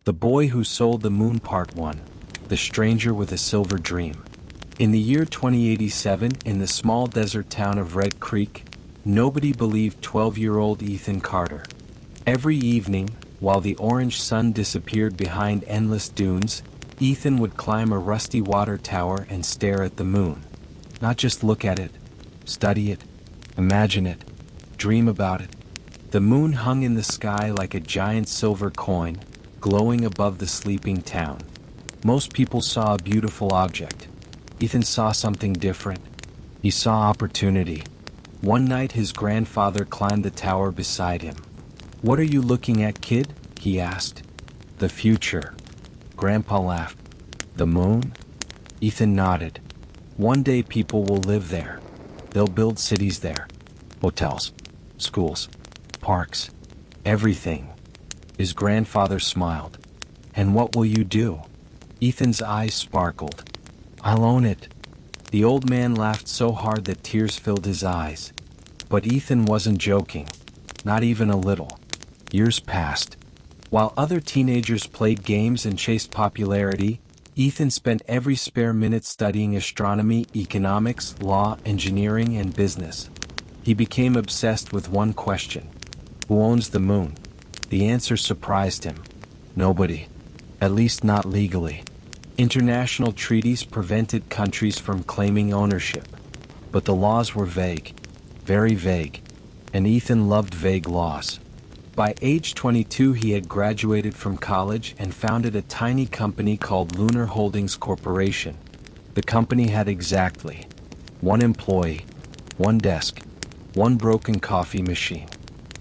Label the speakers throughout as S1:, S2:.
S1: The Boy Who Sold the Moon Part 1. The Stranger with a Silver Dream. In the year 2087, in the small desert town of Red Creek, nobody believed 12-year-old Ethan Carter. Every evening, while the orange sun disappeared behind endless dunes, Ethan would climb a rusty water tower and stare at the moon. Not just look at it, study it, imagine it, dream about it. The moon hung in the sky like a giant silver coin, glowing above the sleeping town. Most people saw a beautiful object. Ethan saw something different. He saw opportunity. One night his grandfather climbed the tower beside him. "What are you looking at, kid?" he asked. "The future." Grandpa laughed. "The moon?" Ethan nodded. "One day people will live there. They'll build cities there. Hotels, schools, parks, everything." His grandfather smiled. "And what will you do?" Ethan's eyes sparkled. "I'll own it." The old man laughed so hard that tears filled his eyes. But Ethan wasn't joking. Not even a little. Years passed. While other teenagers played games and chased popularity, Ethan spent every spare minute studying astronomy, economics, law, engineering, and business. He became obsessed with one question. Who owns the moon? The answer surprised him. Nobody. At least not legally. International treaties prevented countries from claiming ownership. But the laws were vague. Very vague. And Ethan loved vague laws. By age 22 he had graduated from college and founded a tiny company called Lunar Holdings Corporation. The company had exactly one employee, one desk, one broken coffee machine,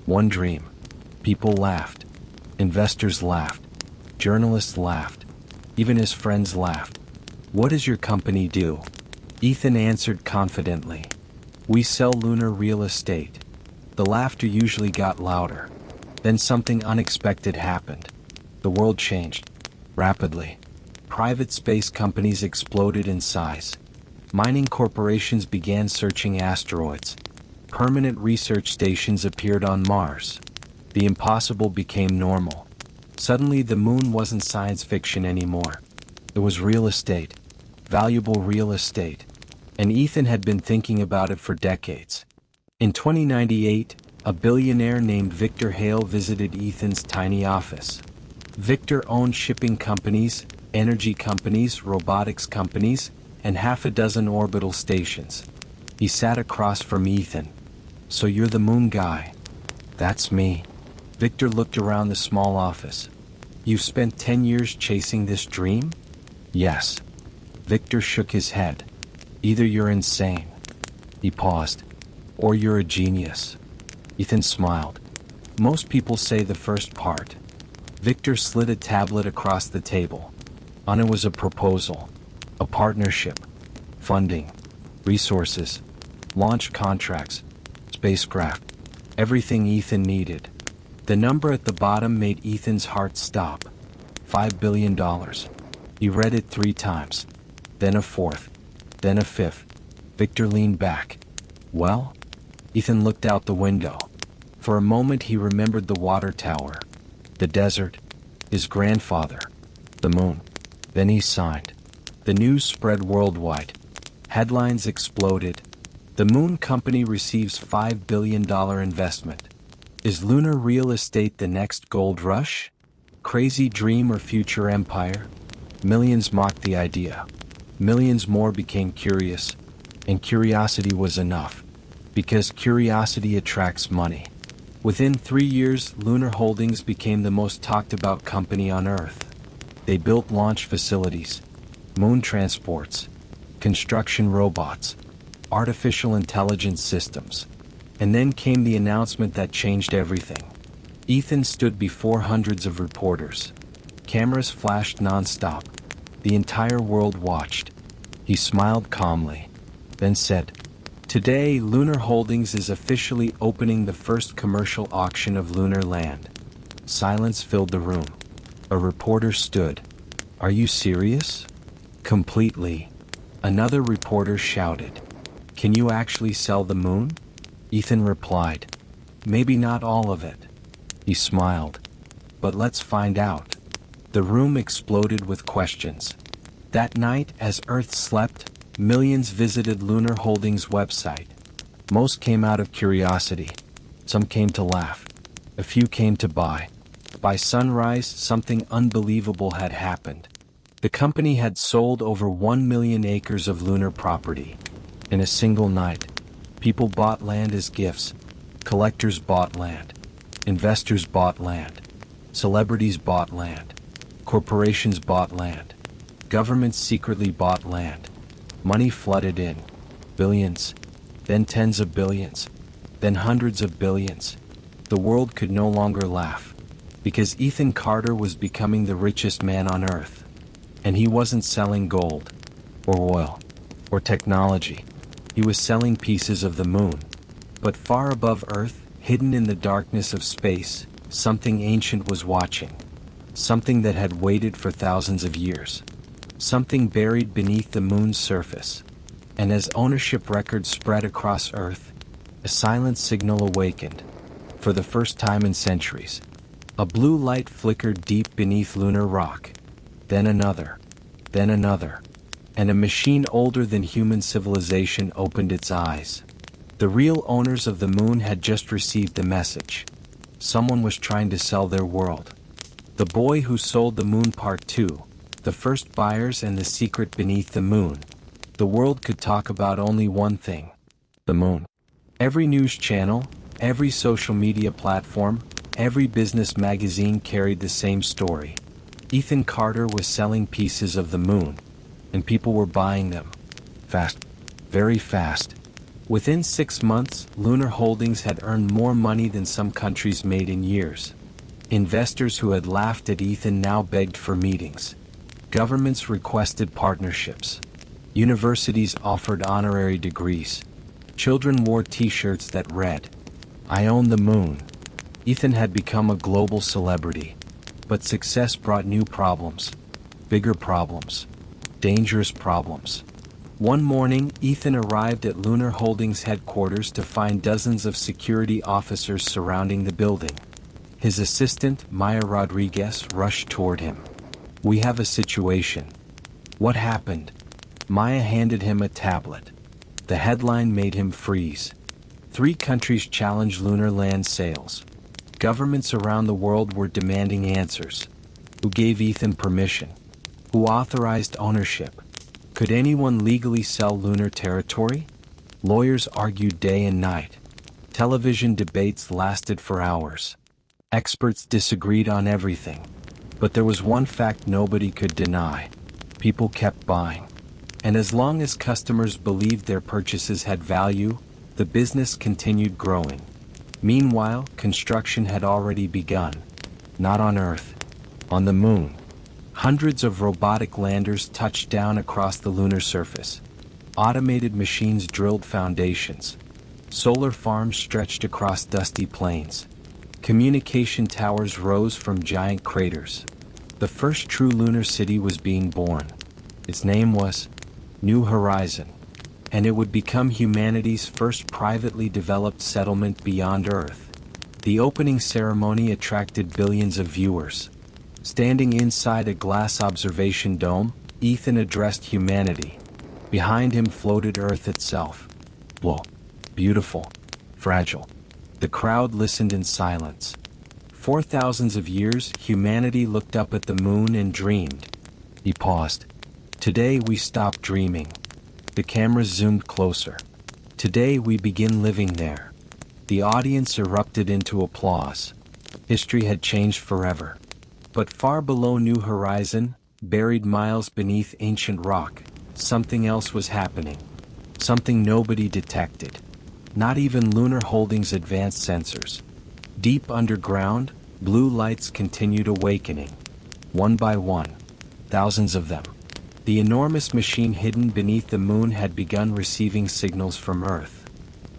S1: one dream. People laughed. Investors laughed. Journalists laughed. Even his friends laughed. "What does your company do?" Ethan answered confidently. "We sell lunar real estate." The laughter usually got louder. Then something unexpected happened. The world changed. Rapidly. Private space companies exploded in size. Mining corporations began searching asteroids. Permanent research stations appeared on Mars. The impossible became normal. Suddenly the moon wasn't science fiction anymore. It was real estate. Valuable real estate. And Ethan had been thinking about it for decades. In 2098, a billionaire named Victor Hale visited Ethan's tiny office. Victor owned shipping companies, energy companies, robotics companies, and half a dozen orbital stations. He sat across from Ethan. "So you're the moon guy?" "That's me." Victor looked around the small office. "You've spent 10 years chasing this dream?" "Yes." Victor shook his head. "Either you're insane." He paused. "Or you're a genius." Ethan smiled. "Most people say the first part." Victor slid a tablet across the table. On it was a proposal. A partnership. Funding. Resources. Launch contracts. Spacecraft. Everything Ethan needed. The number at the bottom made Ethan's heart stop. $5 billion. He read it 3 times. Then a fourth. Then a fifth. Victor leaned back. "Well?" Ethan looked out the window. For a moment he remembered the water tower. The desert. His grandfather. The moon. Then he signed. The news spread worldwide. Headlines exploded. The moon company receives $5 billion investment. Is lunar real estate the next gold rush? Crazy dream or future empire? Millions mocked the idea. Millions more became curious. And curiosity was enough. Because curiosity attracts money. Within 3 years, Lunar Holdings became the most talked about company on Earth. They built launch facilities, moon transports, construction robots, artificial intelligence systems. And then came the announcement that changed everything. Ethan stood before hundreds of reporters. Cameras flashed non-stop. The entire world watched. He smiled calmly. Then said, "Today, Lunar Holdings is officially opening the first commercial auction of lunar land." Silence filled the room. A reporter stood. "Are you serious?" "Completely." Another reporter shouted, "Can you actually sell the moon?" Ethan replied, "Maybe not all of it." He smiled. "But let's find out." The room exploded with questions. That night, as Earth slept, millions visited Lunar Holdings' website. Most came out of curiosity. Some came to laugh. A few came to buy. By sunrise, something unbelievable had happened. The company had sold over 1 million acres of lunar property. In a single night, people bought land as gifts. Collectors bought land. Investors bought land. Celebrities bought land. Corporations bought land. Governments secretly bought land. Money flooded in. Billions. Then tens of billions. Then hundreds of billions. The world could no longer laugh. Because Ethan Carter was becoming the richest man on Earth. And he wasn't selling gold. Or oil. Or technology. He was selling pieces of the moon. But far above Earth, hidden in the darkness of space, something ancient was watching. Something that had waited for thousands of years. Something buried beneath the moon's surface. And as ownership records spread across Earth, a silent signal awakened. For the first time in centuries, a blue light flickered deep beneath lunar rock. Then another. Then another. And a machine older than human civilization opened its eyes. The real owners of the moon had just received the message. Someone was trying to sell their world. The boy who sold the moon part 2, the first buyers and the secret beneath the moon. The world could talk about only one thing. The moon. Every news channel, every social media platform, every business magazine carried the same story. Ethan Carter was selling pieces of the moon. And people were buying them. Fast. Very fast. Within 6 months, Lunar Holdings had earned more money than some countries made in years. Investors who had laughed at Ethan now begged for meetings. Governments requested partnerships. Universities offered honorary degrees. Children wore t-shirts that read, "I own the moon." Ethan had become a global celebrity. But success brought new problems. Bigger problems. Dangerous problems. One morning, Ethan arrived at Lunar Holdings headquarters to find dozens of security officers surrounding the building. His assistant, Maya Rodriguez, rushed toward him. "We have a situation." "What happened?" Maya handed him a tablet. The headline made him freeze. 3 countries challenged lunar land sales. Governments around the world were demanding answers. Who gave Ethan permission? Who authorized ownership? Could anyone legally sell lunar territory? Lawyers argued day and night. Television debates lasted for hours. Experts disagreed on everything. But there was one fact nobody could deny. People kept buying. And as long as customers believed their purchases had value, the business continued growing. Meanwhile, construction had already begun. Not on Earth. On the moon. Hundreds of robotic landers touched down across the lunar surface. Automated machines drilled foundations. Solar farms stretched across dusty plains. Communication towers rose from giant craters. The first true lunar city was being born. Its name was New Horizon. And it would become humanity's first privately developed settlement beyond Earth. The opening ceremony attracted billions of viewers. Standing inside a glass observation dome, Ethan addressed humanity. Behind him floated Earth itself. Whoa. Beautiful. Fragile. The crowd listened in silence. For thousands of years, humanity looked up at the moon and dreamed. He paused. Today we stop dreaming. The cameras zoomed closer. Today we begin living there. The audience erupted into applause. History had changed forever. But far below New Horizon, buried miles beneath ancient rock, something else was happening. Something nobody detected. Not even Lunar Holdings' advanced sensors. Deep underground, blue lights continued awakening. One by one. Thousands of them. The enormous machine hidden beneath the moon had begun receiving signals from Earth.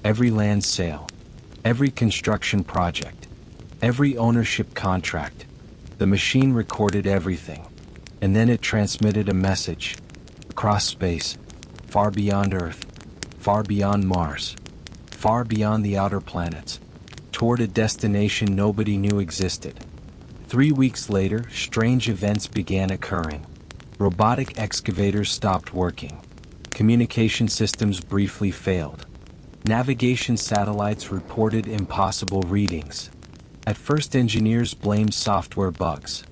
S1: Every land sale. Every construction project. Every ownership contract. The machine recorded everything. And then it transmitted a message. Across space. Far beyond Earth. Far beyond Mars. Far beyond the outer planets. Toward a destination nobody knew existed. 3 weeks later, strange events began occurring. Robotic excavators stopped working. Communication systems briefly failed. Navigation satellites reported impossible readings. At first, engineers blamed software bugs.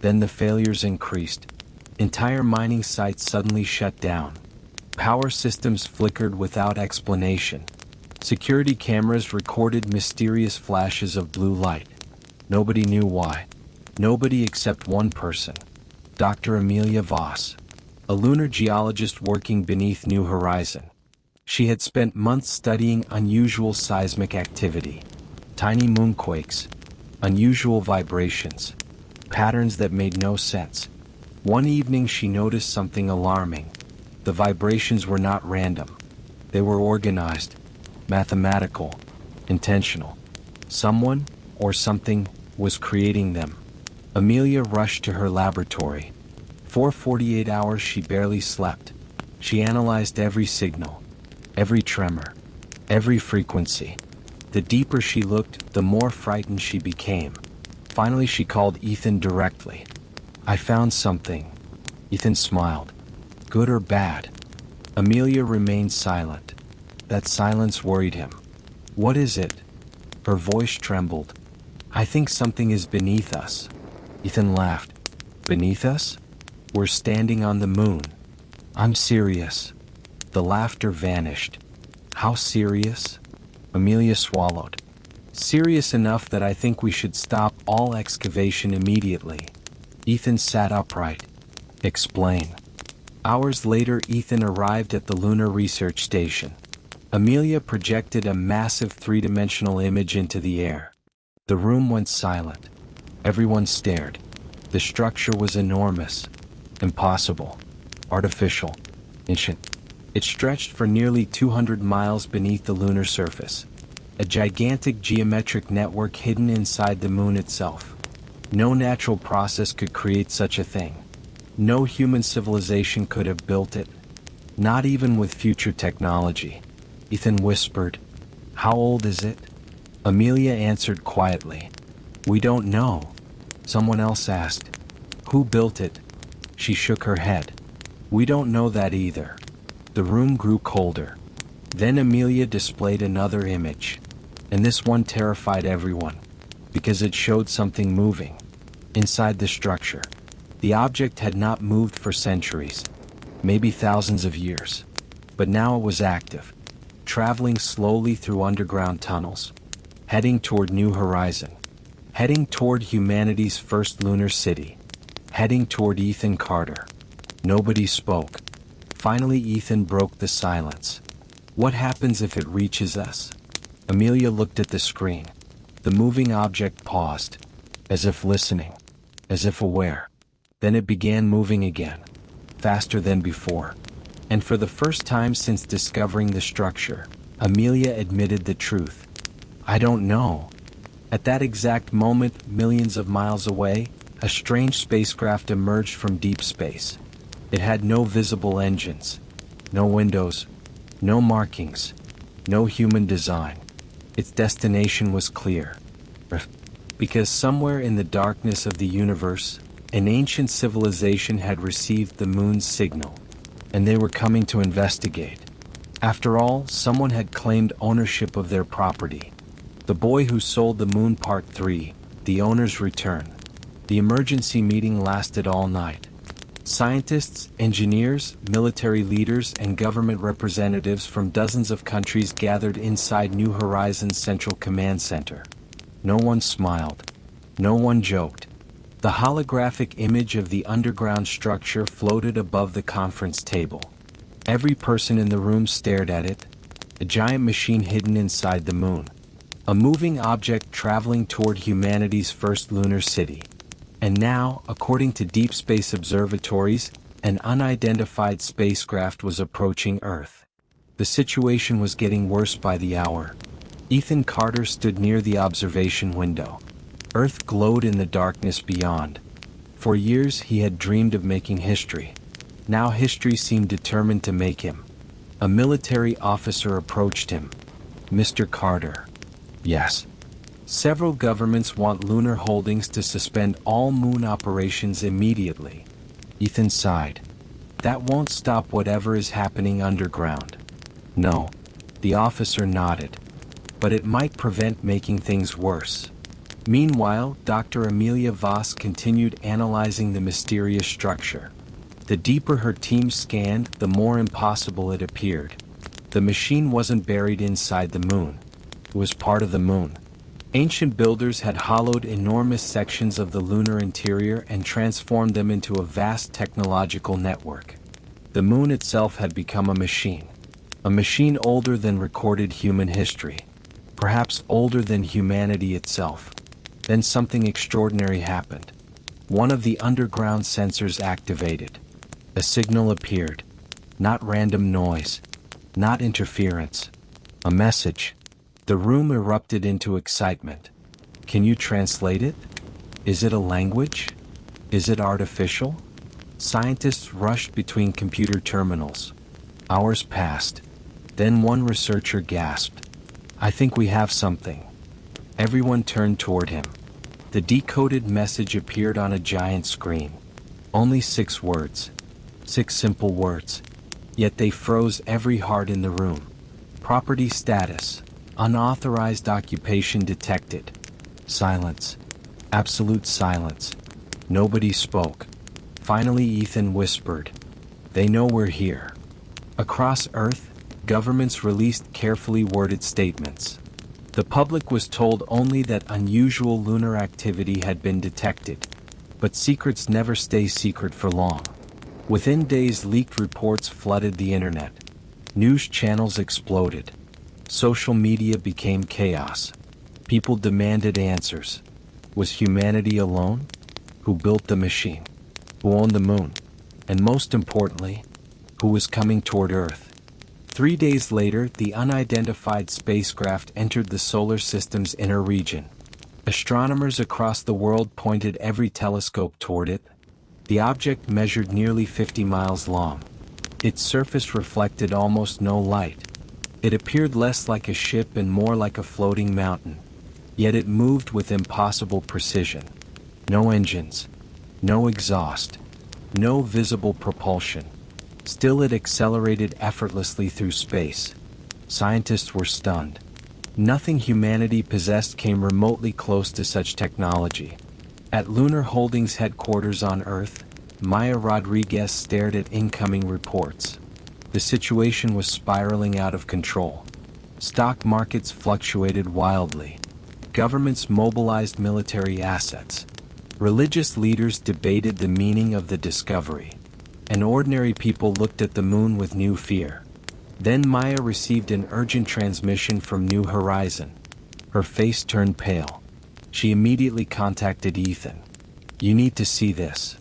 S1: Then the failures increased. Entire mining sites suddenly shut down. Power systems flickered without explanation. Security cameras recorded mysterious flashes of blue light. Nobody knew why. Nobody except one person. Dr. Amelia Voss, a lunar geologist working beneath New Horizon. She had spent months studying unusual seismic activity, tiny moonquakes, unusual vibrations, patterns that made no sense. One evening she noticed something alarming. The vibrations were not random. They were organized, mathematical, intentional. Someone, or something, was creating them. Amelia rushed to her laboratory. For 48 hours she barely slept. She analyzed every signal, every tremor, every frequency. The deeper she looked, the more frightened she became. Finally she called Ethan directly. "I found something." Ethan smiled. "Good or bad?" Amelia remained silent. That silence worried him. "What is it?" Her voice trembled. "I think something is beneath us." Ethan laughed. "Beneath us? We're standing on the moon." "I'm serious." The laughter vanished. "How serious?" Amelia swallowed. "Serious enough that I think we should stop all excavation immediately." Ethan sat upright. "Explain." Hours later, Ethan arrived at the Lunar Research Station. Amelia projected a massive three-dimensional image into the air. The room went silent. Everyone stared. The structure was enormous, impossible, artificial, ancient. It stretched for nearly 200 miles beneath the lunar surface, a gigantic geometric network hidden inside the moon itself. No natural process could create such a thing. No human civilization could have built it, not even with future technology. Ethan whispered, "How old is it?" Amelia answered quietly, "We don't know." Someone else asked, "Who built it?" She shook her head. "We don't know that either." The room grew colder. Then Amelia displayed another image, and this one terrified everyone, because it showed something moving inside the structure. The object had not moved for centuries, maybe thousands of years, but now it was active, traveling slowly through underground tunnels, heading toward New Horizon, heading toward humanity's first lunar city, heading toward Ethan Carter. Nobody spoke. Finally, Ethan broke the silence. "What happens if it reaches us?" Amelia looked at the screen. The moving object paused, as if listening, as if aware. Then it began moving again, faster than before. And for the first time since discovering the structure, Amelia admitted the truth. "I don't know." At that exact moment, millions of miles away, a strange spacecraft emerged from deep space. It had no visible engines, no windows, no markings, no human design. Its destination was clear. Because somewhere in the darkness of the universe, an ancient civilization had received the moon's signal, and they were coming to investigate. After all, someone had claimed ownership of their property. The boy who sold the moon, Part 3, the owner's return. The emergency meeting lasted all night. Scientists, engineers, military leaders, and government representatives from dozens of countries gathered inside New Horizons Central Command Center. No one smiled. No one joked. The holographic image of the underground structure floated above the conference table. Every person in the room stared at it, a giant machine hidden inside the moon. A moving object traveling toward humanity's first lunar city. And now, according to deep space observatories, an unidentified spacecraft was approaching Earth. The situation was getting worse by the hour. Ethan Carter stood near the observation window. Earth glowed in the darkness beyond. For years he had dreamed of making history. Now history seemed determined to make him. A military officer approached him. "Mr. Carter." "Yes." Several governments want Lunar Holdings to suspend all moon operations immediately. Ethan sighed. That won't stop whatever is happening underground. No. The officer nodded. But it might prevent making things worse. Meanwhile, Dr. Amelia Voss continued analyzing the mysterious structure. The deeper her team scanned, the more impossible it appeared. The machine wasn't buried inside the moon. It was part of the moon. Ancient builders had hollowed enormous sections of the lunar interior and transformed them into a vast technological network. The moon itself had become a machine. A machine older than recorded human history. Perhaps older than humanity itself. Then something extraordinary happened. One of the underground sensors activated. A signal appeared. Not random noise. Not interference. A message. The room erupted into excitement. Can you translate it? Is it a language? Is it artificial? Scientists rushed between computer terminals. Hours passed. Then one researcher gasped. I think we have something. Everyone turned toward him. The decoded message appeared on a giant screen. Only 6 words. 6 simple words. Yet they froze every heart in the room. Property status. Unauthorized occupation detected. Silence. Absolute silence. Nobody spoke. Finally Ethan whispered. They know we're here. Across Earth, governments released carefully worded statements. The public was told only that unusual lunar activity had been detected. But secrets never stay secret for long. Within days, leaked reports flooded the internet. News channels exploded. Social media became chaos. People demanded answers. Was humanity alone? Who built the machine? Who owned the moon? And most importantly, who was coming toward Earth? 3 days later, the unidentified spacecraft entered the solar system's inner region. Astronomers across the world pointed every telescope toward it. The object measured nearly 50 miles long. Its surface reflected almost no light. It appeared less like a ship and more like a floating mountain. Yet it moved with impossible precision. No engines. No exhaust. No visible propulsion. Still it accelerated effortlessly through space. Scientists were stunned. Nothing humanity possessed came remotely close to such technology. At Lunar Holdings headquarters on Earth, Maya Rodriguez stared at incoming reports. The situation was spiraling out of control. Stock markets fluctuated wildly. Governments mobilized military assets. Religious leaders debated the meaning of the discovery. And ordinary people looked at the moon with new fear. Then Maya received an urgent transmission from New Horizon. Her face turned pale. She immediately contacted Ethan. You need to see this.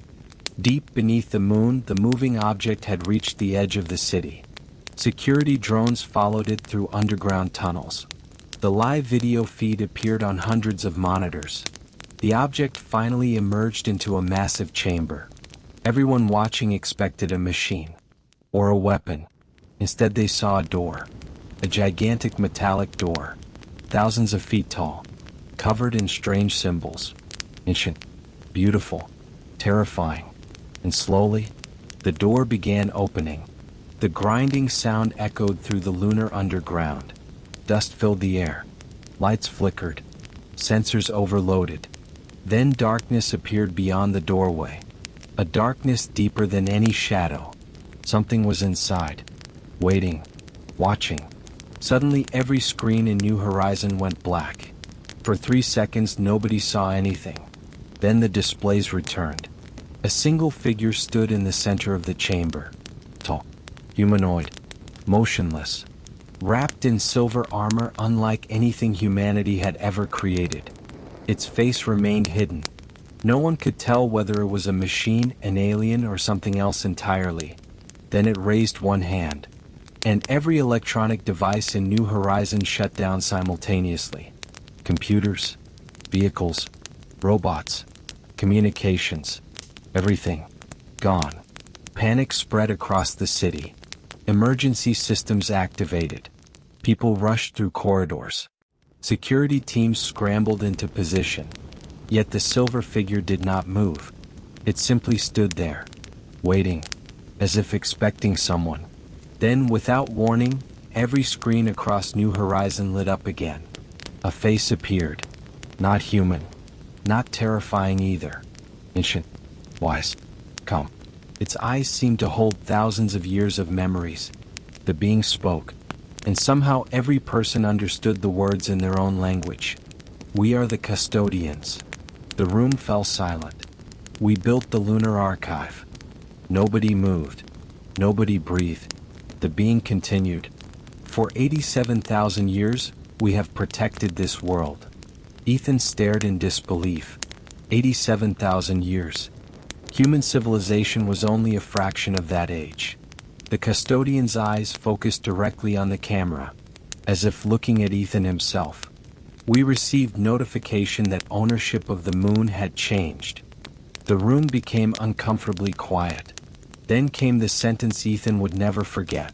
S1: Deep beneath the moon, the moving object had reached the edge of the city. Security drones followed it through underground tunnels. The live video feed appeared on hundreds of monitors. The object finally emerged into a massive chamber. Everyone watching expected a machine. Or a weapon. Instead they saw a door. A gigantic metallic door. Thousands of feet tall. Covered in strange symbols. Ancient. Beautiful. Terrifying. And slowly, the door began opening. The grinding sound echoed through the lunar underground. Dust filled the air. Lights flickered. Sensors overloaded. Then darkness appeared beyond the doorway. A darkness deeper than any shadow. Something was inside. Waiting. Watching. Suddenly every screen in New Horizon went black. For 3 seconds nobody saw anything. Then the displays returned. A single figure stood in the center of the chamber. Tall. Humanoid. Motionless. Wrapped in silver armor unlike anything humanity had ever created. Its face remained hidden. No one could tell whether it was a machine, an alien, or something else entirely. Then it raised one hand. And every electronic device in New Horizon shut down simultaneously. Computers, vehicles, robots, communications, everything. Gone. Panic spread across the city. Emergency systems activated. People rushed through corridors. Security teams scrambled into position. Yet the silver figure did not move. It simply stood there, waiting, as if expecting someone. Then, without warning, every screen across New Horizon lit up again. A face appeared. Not human. Not terrifying either. Ancient. Wise. Calm. Its eyes seemed to hold thousands of years of memories. The being spoke, and somehow every person understood the words in their own language. We are the custodians. The room fell silent. We built the lunar archive. Nobody moved. Nobody breathed. The being continued. For 87,000 years, we have protected this world. Ethan stared in disbelief. 87,000 years. Human civilization was only a fraction of that age. The custodian's eyes focused directly on the camera, as if looking at Ethan himself. We received notification that ownership of the moon had changed. The room became uncomfortably quiet. Then came the sentence Ethan would never forget.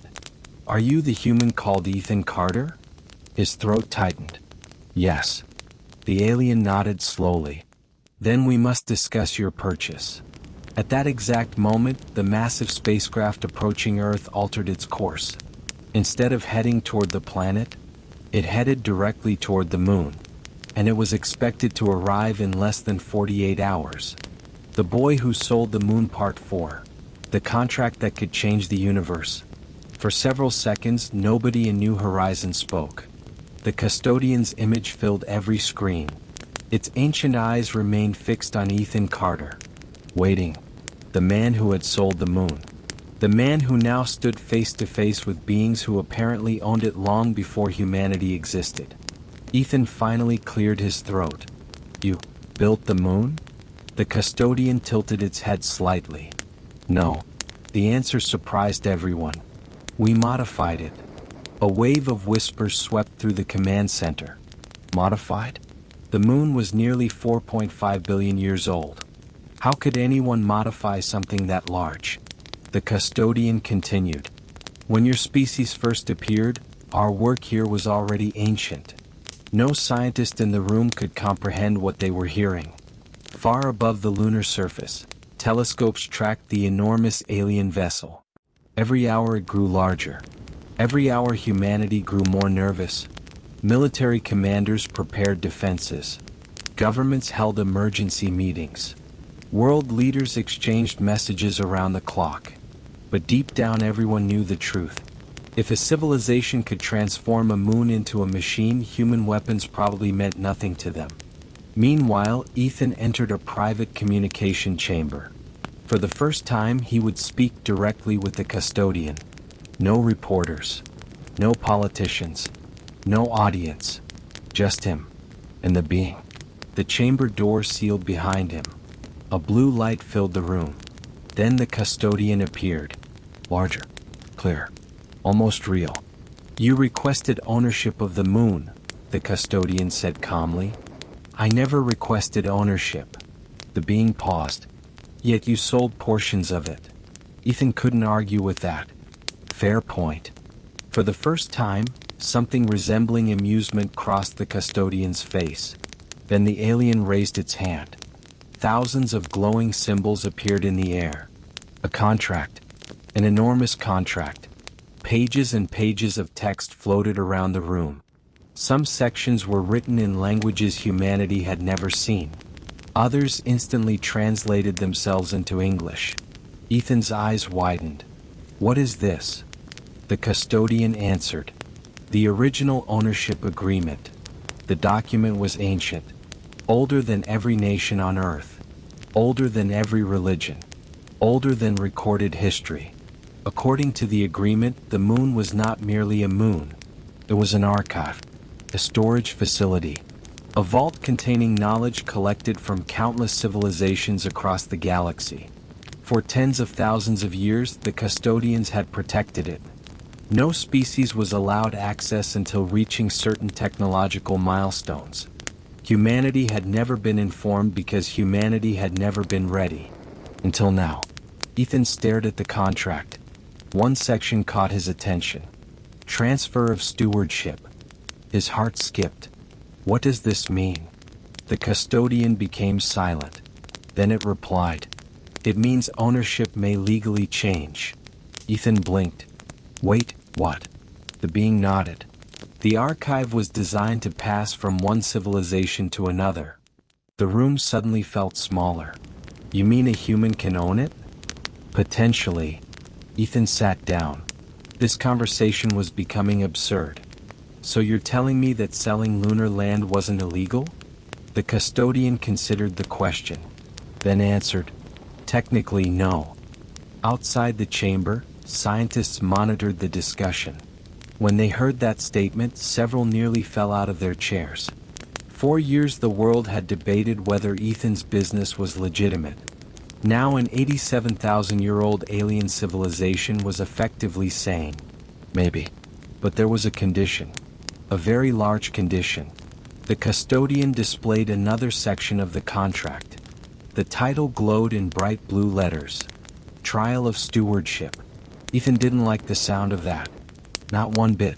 S1: Are you the human called Ethan Carter? His throat tightened. Yes. The alien nodded slowly. Then we must discuss your purchase. At that exact moment, the massive spacecraft approaching Earth altered its course. Instead of heading toward the planet, it headed directly toward the moon, and it was expected to arrive in less than 48 hours. The boy who sold the moon Part 4, the contract that could change the universe. For several seconds, nobody in New Horizon spoke. The custodian's image filled every screen. Its ancient eyes remained fixed on Ethan Carter, waiting. The man who had sold the moon. The man who now stood face to face with beings who apparently owned it long before humanity existed. Ethan finally cleared his throat. You built the moon? The custodian tilted its head slightly. No. The answer surprised everyone. We modified it. A wave of whispers swept through the command center. Modified? The moon was nearly 4.5 billion years old. How could anyone modify something that large? The custodian continued. When your species first appeared, our work here was already ancient. No scientist in the room could comprehend what they were hearing. Far above the lunar surface, telescopes tracked the enormous alien vessel. Every hour it grew larger. Every hour humanity grew more nervous. Military commanders prepared defenses. Governments held emergency meetings. World leaders exchanged messages around the clock. But deep down everyone knew the truth. If a civilization could transform a moon into a machine, human weapons probably meant nothing to them. Meanwhile, Ethan entered a private communication chamber. For the first time, he would speak directly with the custodian. No reporters. No politicians. No audience. Just him. And the being. The chamber door sealed behind him. A blue light filled the room. Then the custodian appeared. Larger. Clear. Almost real. You requested ownership of the moon, the custodian said calmly. I never requested ownership. The being paused. Yet you sold portions of it. Ethan couldn't argue with that. Fair point. For the first time, something resembling amusement crossed the custodian's face. Then the alien raised its hand. Thousands of glowing symbols appeared in the air. A contract. An enormous contract. Pages and pages of text floated around the room. Some sections were written in languages humanity had never seen. Others instantly translated themselves into English. Ethan's eyes widened. What is this? The custodian answered. The original ownership agreement. The document was ancient. Older than every nation on Earth. Older than every religion. Older than recorded history. According to the agreement, the moon was not merely a moon. It was an archive. A storage facility. A vault containing knowledge collected from countless civilizations across the galaxy. For tens of thousands of years, the custodians had protected it. No species was allowed access until reaching certain technological milestones. Humanity had never been informed because humanity had never been ready. Until now. Ethan stared at the contract. One section caught his attention. Transfer of stewardship. His heart skipped. What does this mean? The custodian became silent. Then it replied, "It means ownership may legally change." Ethan blinked. "Wait, what?" The being nodded. "The archive was designed to pass from one civilization to another." The room suddenly felt smaller. "You mean a human can own it?" "Potentially." Ethan sat down. This conversation was becoming absurd. "So you're telling me that selling lunar land wasn't illegal?" The custodian considered the question, then answered, "Technically, no." Outside the chamber, scientists monitored the discussion. When they heard that statement, several nearly fell out of their chairs. For years the world had debated whether Ethan's business was legitimate. Now an 87,000-year-old alien civilization was effectively saying, maybe. But there was a condition. A very large condition. The custodian displayed another section of the contract. The title glowed in bright blue letters. Trial of Stewardship. Ethan didn't like the sound of that. Not one bit.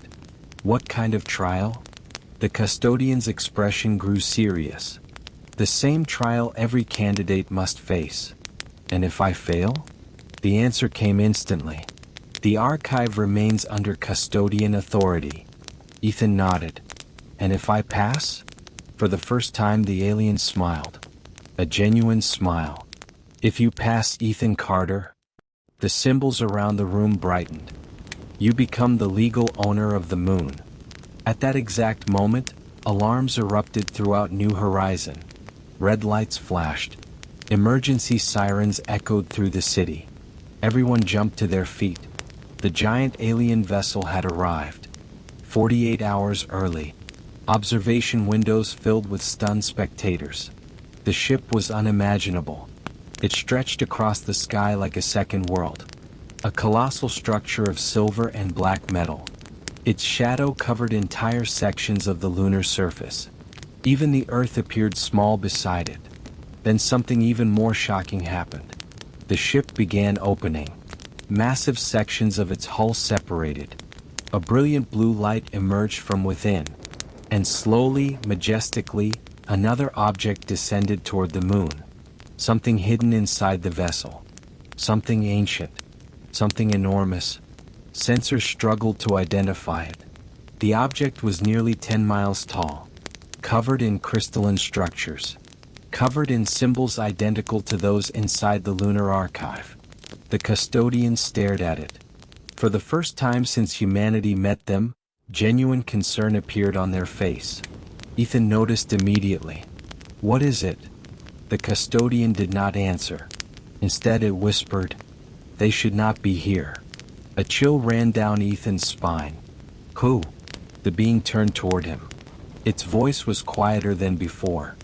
S1: What kind of trial? The custodian's expression grew serious. The same trial every candidate must face. And if I fail? The answer came instantly. The archive remains under custodian authority. Ethan nodded. And if I pass? For the first time the alien smiled. A genuine smile. If you pass, Ethan Carter? The symbols around the room brightened. You become the legal owner of the moon. At that exact moment, alarms erupted throughout New Horizon. Red lights flashed. Emergency sirens echoed through the city. Everyone jumped to their feet. The giant alien vessel had arrived. 48 hours early. Observation windows filled with stunned spectators. The ship was unimaginable. It stretched across the sky like a second world. A colossal structure of silver and black metal. Its shadow covered entire sections of the lunar surface. Even the Earth appeared small beside it. Then something even more shocking happened. The ship began opening. Massive sections of its hull separated. A brilliant blue light emerged from within. And slowly, majestically, another object descended toward the moon. Something hidden inside the vessel. Something ancient. Something enormous. Sensors struggled to identify it. The object was nearly 10 miles tall. Covered in crystalline structures. Covered in symbols identical to those inside the lunar archive. The custodians stared at it. For the first time since humanity met them, genuine concern appeared on their face. Ethan noticed immediately. "What is it?" The custodian did not answer. Instead it whispered, "They should not be here." A chill ran down Ethan's spine. "Who?" The being turned toward him. Its voice was quieter than before,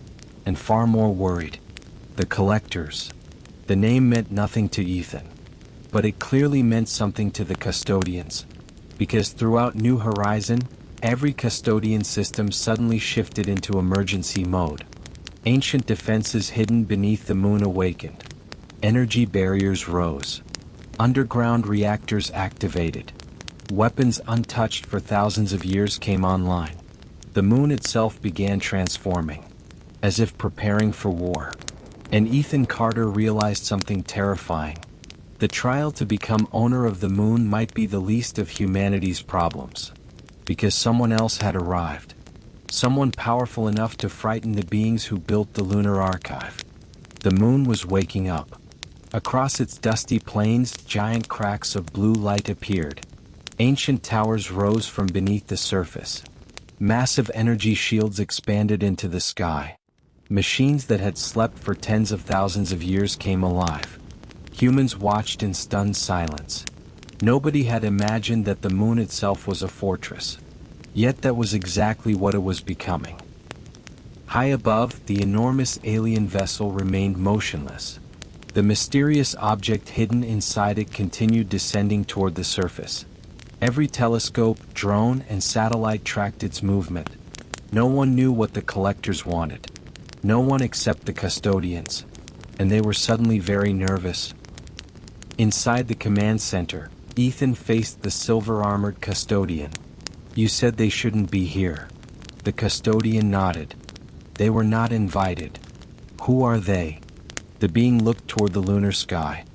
S1: and far more worried. "The collectors." The name meant nothing to Ethan. But it clearly meant something to the custodians. Because throughout New Horizon, every custodian system suddenly shifted into emergency mode. Ancient defenses hidden beneath the moon awakened. Energy barriers rose. Underground reactors activated. Weapons untouched for thousands of years came online. The moon itself began transforming, as if preparing for war. And Ethan Carter realized something terrifying. The trial to become owner of the moon might be the least of humanity's problems. Because someone else had arrived. Someone powerful enough to frighten the beings who built the lunar archive. The moon was waking up. Across its dusty plains, giant cracks of blue light appeared. Ancient towers rose from beneath the surface. Massive energy shields expanded into the sky. Machines that had slept for tens of thousands of years came alive. Humans watched in stunned silence. Nobody had imagined that the moon itself was a fortress. Yet that was exactly what it was becoming. High above, the enormous alien vessel remained motionless. The mysterious object hidden inside it continued descending toward the surface. Every telescope, drone, and satellite tracked its movement. No one knew what the collectors wanted. No one except the custodians. And they were suddenly very nervous. Inside the command center, Ethan faced the silver-armored custodian. "You said they shouldn't be here." The custodian nodded. They were not invited. Who are they? The being looked toward the lunar sky,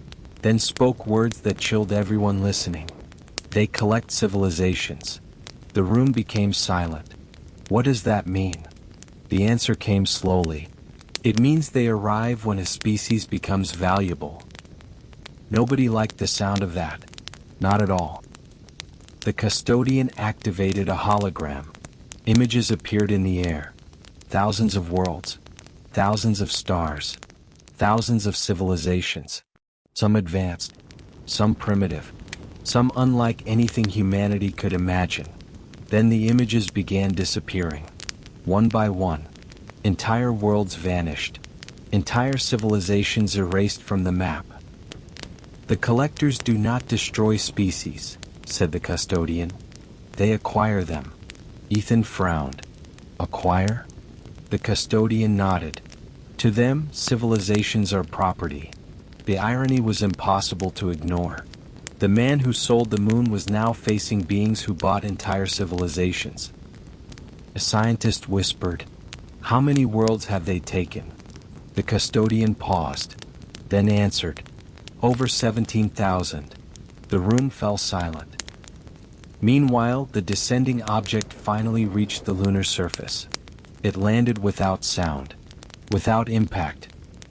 S1: then spoke words that chilled everyone listening. They collect civilizations. The room became silent. What does that mean? The answer came slowly. It means they arrive when a species becomes valuable. Nobody liked the sound of that. Not at all. The custodian activated a hologram. Images appeared in the air. Thousands of worlds. Thousands of stars. Thousands of civilizations. Some advanced. Some primitive. Some unlike anything humanity could imagine. Then the images began disappearing. One by one. Entire worlds vanished. Entire civilizations erased from the map. The collectors do not destroy species, said the custodian. They acquire them. Ethan frowned. Acquire? The custodian nodded. To them, civilizations are property. The irony was impossible to ignore. The man who sold the moon was now facing beings who bought entire civilizations. A scientist whispered, "How many worlds have they taken?" The custodian paused, then answered, "Over 17,000. The room fell silent. Meanwhile, the descending object finally reached the lunar surface. It landed without sound, without impact,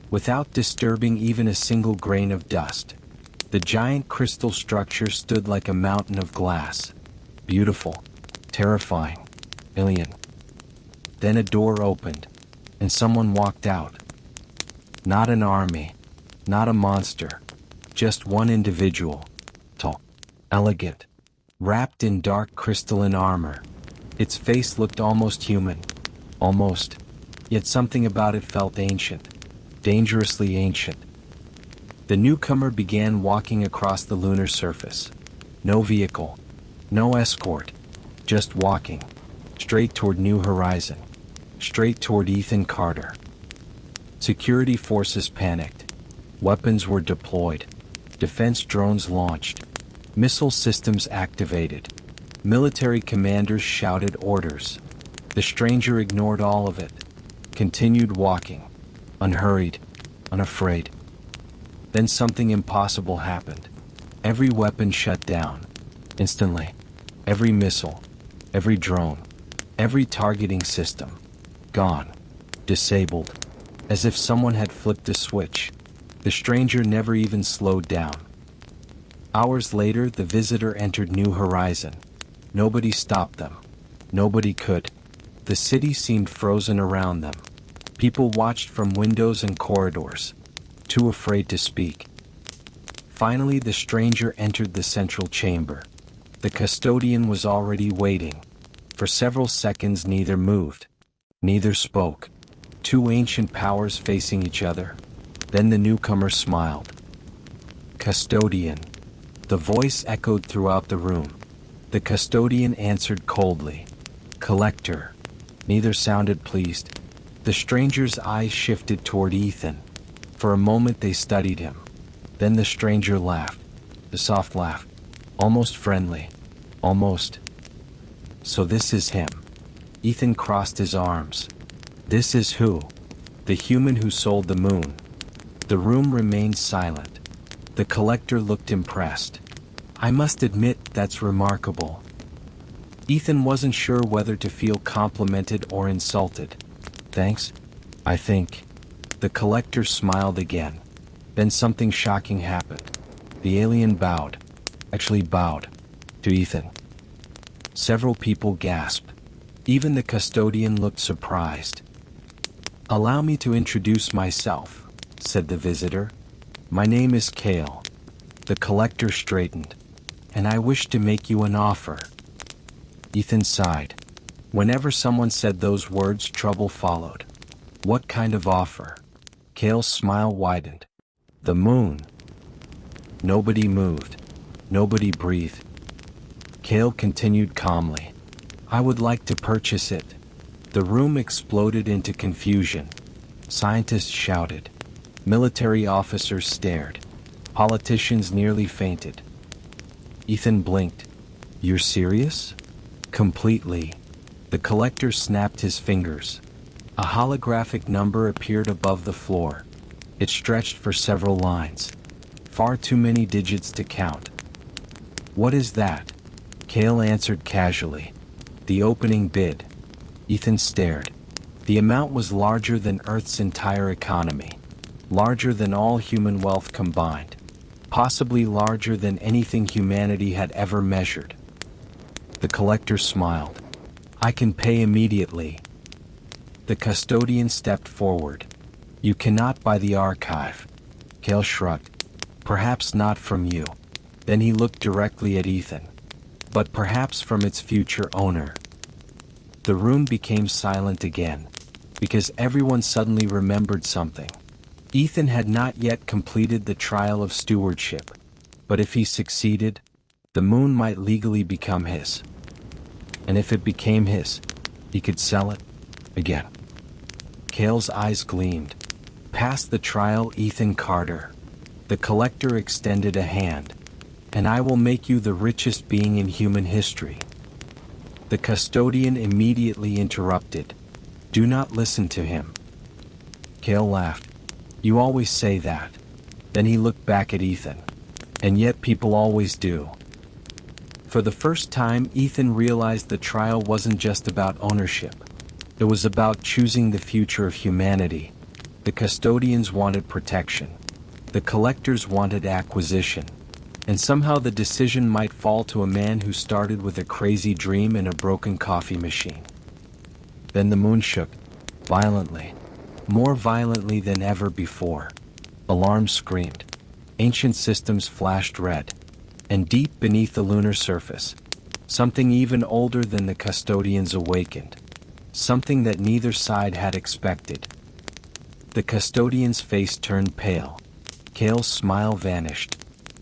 S1: without disturbing even a single grain of dust. The giant crystal structure stood like a mountain of glass. Beautiful, terrifying, alien. Then a door opened, and someone walked out. Not an army, not a monster, just one individual, tall, elegant, wrapped in dark crystalline armor. Its face looked almost human, almost, yet something about it felt ancient, dangerously ancient. The newcomer began walking across the lunar surface. No vehicle, no escort, just walking, straight toward New Horizon, straight toward Ethan Carter. Security forces panicked. Weapons were deployed. Defense drones launched. Missile systems activated. Military commanders shouted orders. The stranger ignored all of it, continued walking, unhurried, unafraid. Then something impossible happened. Every weapon shut down, instantly. Every missile, every drone, every targeting system, gone, disabled, as if someone had flipped a switch. The stranger never even slowed down. Hours later, the visitor entered New Horizon. Nobody stopped them. Nobody could. The city seemed frozen around them. People watched from windows and corridors, too afraid to speak. Finally, the stranger entered the central chamber. The custodian was already waiting. For several seconds, neither moved, neither spoke. Two ancient powers facing each other. Then the newcomer smiled. Custodian. The voice echoed throughout the room. The custodian answered coldly. Collector. Neither sounded pleased. The stranger's eyes shifted toward Ethan. For a moment they studied him. Then the stranger laughed. A soft laugh. Almost friendly. Almost. So this is him. Ethan crossed his arms. This is who? The human who sold the moon. The room remained silent. The collector looked impressed. I must admit, that's remarkable. Ethan wasn't sure whether to feel complimented or insulted. Thanks, I think. The collector smiled again. Then something shocking happened. The alien bowed. Actually bowed. To Ethan. Several people gasped. Even the custodian looked surprised. Allow me to introduce myself, said the visitor. My name is Kale. The collector straightened. And I wish to make you an offer. Ethan sighed. Whenever someone said those words, trouble followed. What kind of offer? Kale's smile widened. The moon. Nobody moved. Nobody breathed. Kale continued calmly. I would like to purchase it. The room exploded into confusion. Scientists shouted. Military officers stared. Politicians nearly fainted. Ethan blinked. You're serious? Completely. The collector snapped his fingers. A holographic number appeared above the floor. It stretched for several lines. Far too many digits to count. "What is that?" Cale answered casually. "The opening bid." Ethan stared. The amount was larger than Earth's entire economy. Larger than all human wealth combined. Possibly larger than anything humanity had ever measured. The collector smiled. "I can pay immediately." The custodian stepped forward. "You cannot buy the archive." Cale shrugged. "Perhaps not from you." Then he looked directly at Ethan. "But perhaps from its future owner." The room became silent again, because everyone suddenly remembered something. Ethan had not yet completed the trial of stewardship, but if he succeeded, the moon might legally become his. And if it became his, he could sell it again. Cale's eyes gleamed. "Past the trial, Ethan Carter." The collector extended a hand. "And I will make you the richest being in human history." The custodian immediately interrupted. "Do not listen to him." Cale laughed. "You always say that." Then he looked back at Ethan. "And yet people always do." For the first time, Ethan realized the trial wasn't just about ownership. It was about choosing the future of humanity. The custodians wanted protection. The collectors wanted acquisition. And somehow the decision might fall to a man who started with a crazy dream and a broken coffee machine. Then the moon shook, violently. More violently than ever before. Alarms screamed. Ancient systems flashed red. And deep beneath the lunar surface, something even older than the custodians awakened. Something that neither side had expected. The custodian's face turned pale. Cale's smile vanished.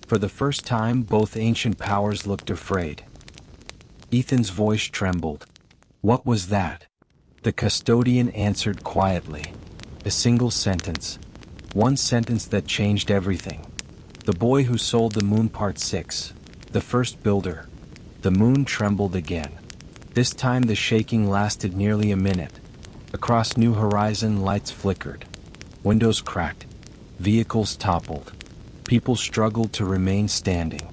S1: For the first time, both ancient powers looked afraid. Ethan's voice trembled. "What was that?" The custodian answered quietly. A single sentence. One sentence that changed everything. "The boy who sold the moon part 6. The first builder." The moon trembled again. This time the shaking lasted nearly a minute. Across New Horizon, lights flickered. Windows cracked. Vehicles toppled. People struggled to remain standing.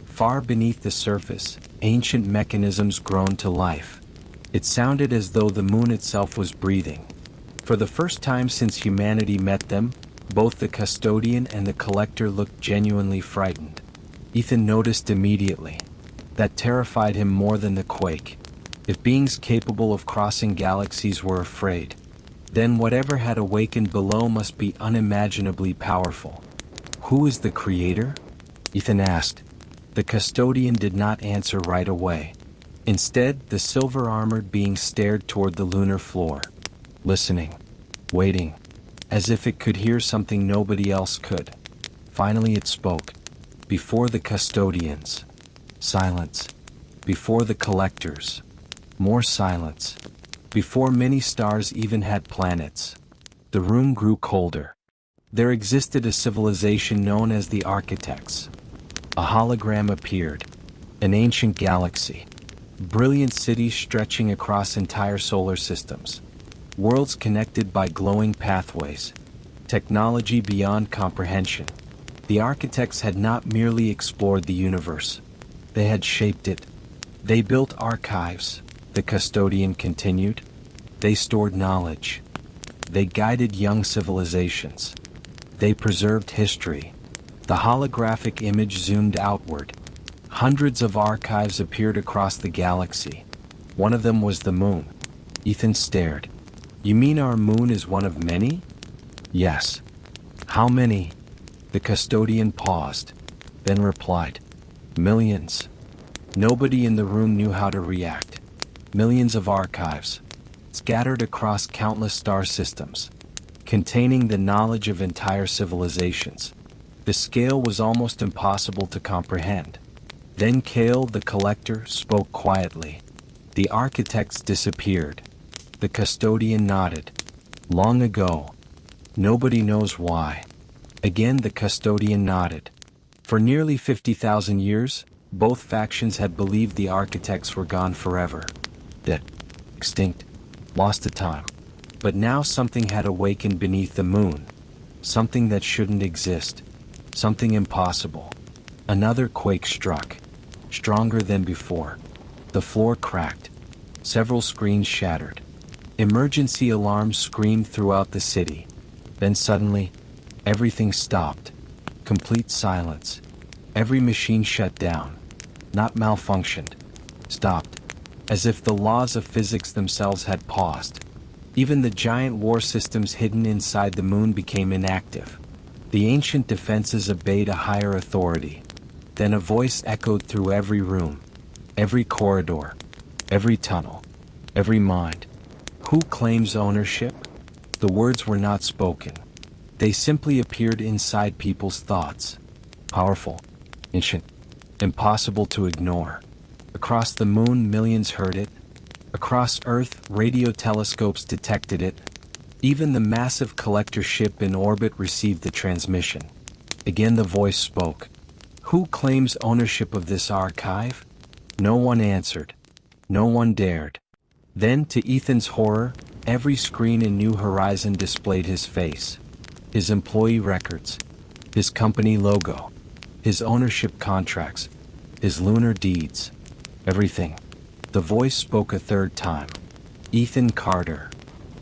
S1: Far beneath the surface, ancient mechanisms groaned to life. It sounded as though the moon itself was breathing. For the first time since humanity met them, both the custodian and the collector looked genuinely frightened. Ethan noticed immediately. That terrified him more than the quake. If beings capable of crossing galaxies were afraid, then whatever had awakened below must be unimaginably powerful. "Who is the creator?" Ethan asked. The custodian did not answer right away. Instead, the silver-armored being stared toward the lunar floor, listening, waiting, as if it could hear something nobody else could. Finally it spoke. Before the custodians. Silence. Before the collectors. More silence. Before many stars even had planets. The room grew colder. There existed a civilization known as the Architects. A hologram appeared. An ancient galaxy. Brilliant cities stretching across entire solar systems. Worlds connected by glowing pathways. Technology beyond comprehension. The Architects had not merely explored the universe. They had shaped it. They built archives, the custodian continued. They stored knowledge. They guided young civilizations. They preserved history. The holographic image zoomed outward. Hundreds of archives appeared across the galaxy. One of them was the moon. Ethan stared. "You mean our moon is one of many?" "Yes." "How many?" The custodian paused, then replied, "Millions." Nobody in the room knew how to react. Millions of archives, scattered across countless star systems, containing the knowledge of entire civilizations. The scale was almost impossible to comprehend. Then Cale, the collector, spoke quietly. "The Architects disappeared." The custodian nodded. "Long ago. Nobody knows why." Again the custodian nodded. For nearly 50,000 years, both factions had believed the Architects were gone forever. The extinct, lost to time. But now something had awakened beneath the moon. Something that shouldn't exist. Something impossible. Another quake struck. Stronger than before. The floor cracked. Several screens shattered. Emergency alarms screamed throughout the city. Then suddenly, everything stopped. Complete silence. Every machine shut down. Not malfunctioned. Stopped. As if the laws of physics themselves had paused. Even the giant war systems hidden inside the moon became inactive. The ancient defenses obeyed a higher authority. Then a voice echoed through every room, every corridor, every tunnel, every mind. Who claims ownership? The words were not spoken. They simply appeared inside people's thoughts. Powerful, ancient, impossible to ignore. Across the moon, millions heard it. Across Earth, radio telescopes detected it. Even the massive collector ship in orbit received the transmission. Again the voice spoke. Who claims ownership of this archive? No one answered. No one dared. Then, to Ethan's horror, every screen in New Horizon displayed his face. His employee records. His company logo. His ownership contracts. His lunar deeds. Everything. The voice spoke a third time. Ethan Carter.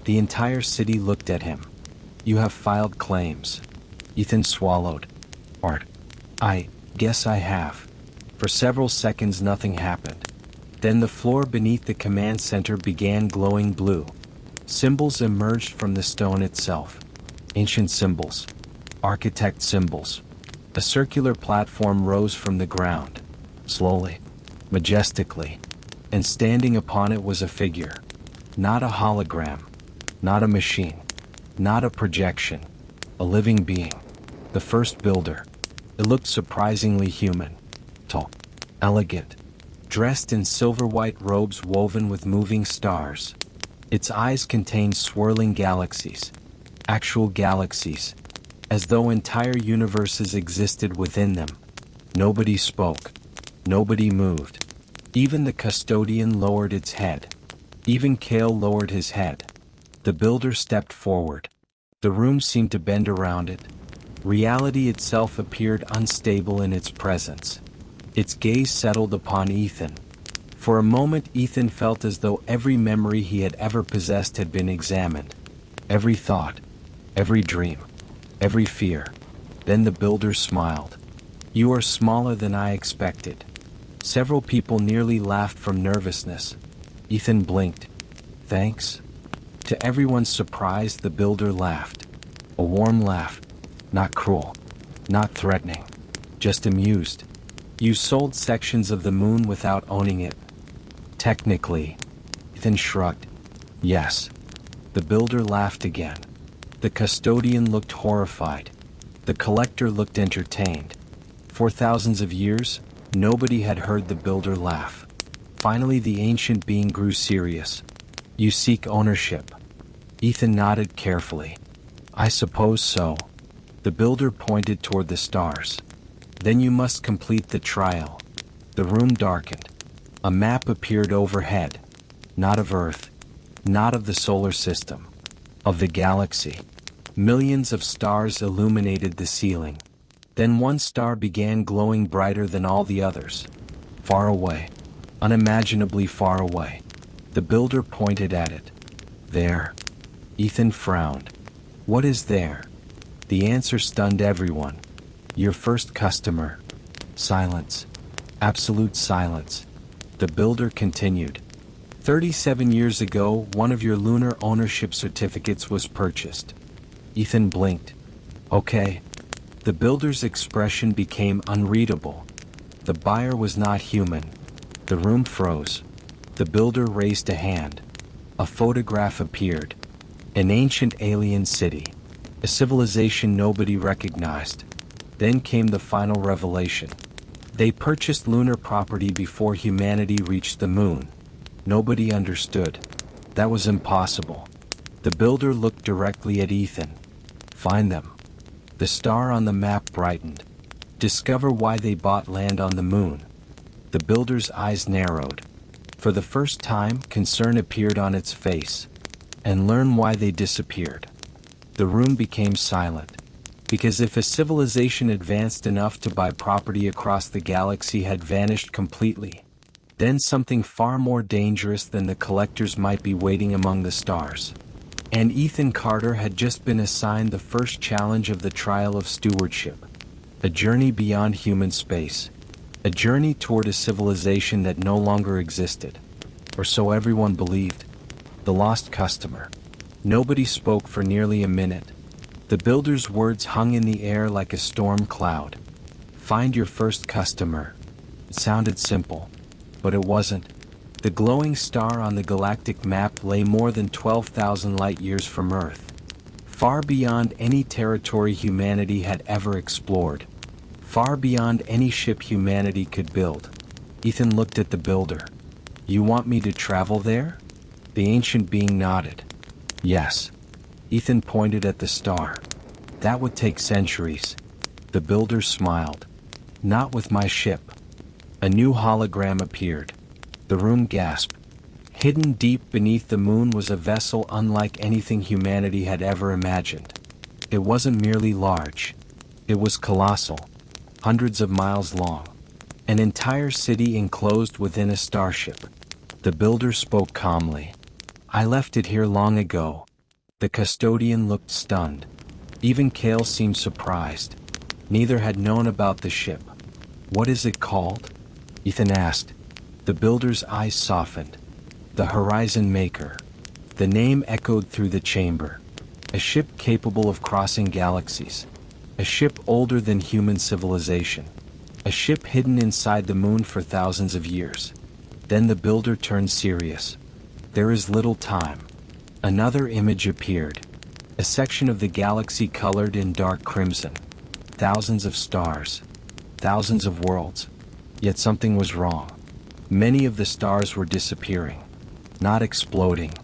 S1: The entire city looked at him. You have filed claims. Ethan swallowed. Art. I guess I have. For several seconds nothing happened. Then the floor beneath the command center began glowing blue. Symbols emerged from the stone itself. Ancient symbols. Architect symbols. A circular platform rose from the ground. Slowly. Majestically. And standing upon it was a figure. Not a hologram. Not a machine. Not a projection. A living being. The first builder. It looked surprisingly human. Tall. Elegant. Dressed in silver-white robes woven with moving stars. Its eyes contained swirling galaxies. Actual galaxies. As though entire universes existed within them. Nobody spoke. Nobody moved. Even the custodian lowered its head. Even Kale lowered his head. The builder stepped forward. The room seemed to bend around it. Reality itself appeared unstable in its presence. Its gaze settled upon Ethan. For a moment Ethan felt as though every memory he had ever possessed had been examined. Every thought. Every dream. Every fear. Then the builder smiled. You are smaller than I expected. Several people nearly laughed from nervousness. Ethan blinked. Thanks? To everyone's surprise, the builder laughed. A warm laugh. Not cruel. Not threatening. Just amused. You sold sections of the moon without owning it. Technically. Ethan shrugged. Yes. The builder laughed again. The custodian looked horrified. The collector looked entertained. For thousands of years, nobody had heard the builder laugh. Finally the ancient being grew serious. You seek ownership. Ethan nodded carefully. I suppose so. The builder pointed toward the stars. Then you must complete the trial. The room darkened. A map appeared overhead. Not of Earth. Not of the solar system. Of the galaxy. Millions of stars illuminated the ceiling. Then one star began glowing brighter than all the others. Far away. Unimaginably far away. The builder pointed at it. There. Ethan frowned. What is there? The answer stunned everyone. Your first customer. Silence. Absolute silence. The builder continued. 37 years ago, one of your lunar ownership certificates was purchased. Ethan blinked. Okay. The builder's expression became unreadable. The buyer was not human. The room froze. The builder raised a hand. A photograph appeared. An ancient alien city. A civilization nobody recognized. Then came the final revelation. They purchased lunar property before humanity reached the moon. Nobody understood. That was impossible. The builder looked directly at Ethan. Find them. The star on the map brightened. Discover why they bought land on the moon. The builder's eyes narrowed. For the first time, concern appeared on its face. And learn why they disappeared. The room became silent. Because if a civilization advanced enough to buy property across the galaxy had vanished completely, then something far more dangerous than the collectors might be waiting among the stars. And Ethan Carter had just been assigned the first challenge of the trial of stewardship. A journey beyond human space. A journey toward a civilization that no longer existed. Or so everyone believed. The lost customer. Nobody spoke for nearly a minute. The builder's words hung in the air like a storm cloud. Find your first customer. It sounded simple. But it wasn't. The glowing star on the galactic map lay more than 12,000 light-years from Earth. Far beyond any territory humanity had ever explored. Far beyond any ship humanity could build. Ethan looked at the builder. You want me to travel there? The ancient being nodded. Yes. Ethan pointed at the star. That would take centuries. The builder smiled. Not with my ship. A new hologram appeared. The room gasped. Hidden deep beneath the moon was a vessel unlike anything humanity had ever imagined. It wasn't merely large. It was colossal. Hundreds of miles long. An entire city enclosed within a starship. The builder spoke calmly. I left it here long ago. The custodian looked stunned. Even Kale seemed surprised. Neither had known about the ship. What is it called? Ethan asked. The builder's eyes softened. The Horizon Maker. The name echoed through the chamber. A ship capable of crossing galaxies. A ship older than human civilization. A ship hidden inside the moon for thousands of years. Then the builder turned serious. There is little time. Another image appeared. A section of the galaxy colored in dark crimson. Thousands of stars. Thousands of worlds. Yet something was wrong. Many of the stars were disappearing. Not exploding.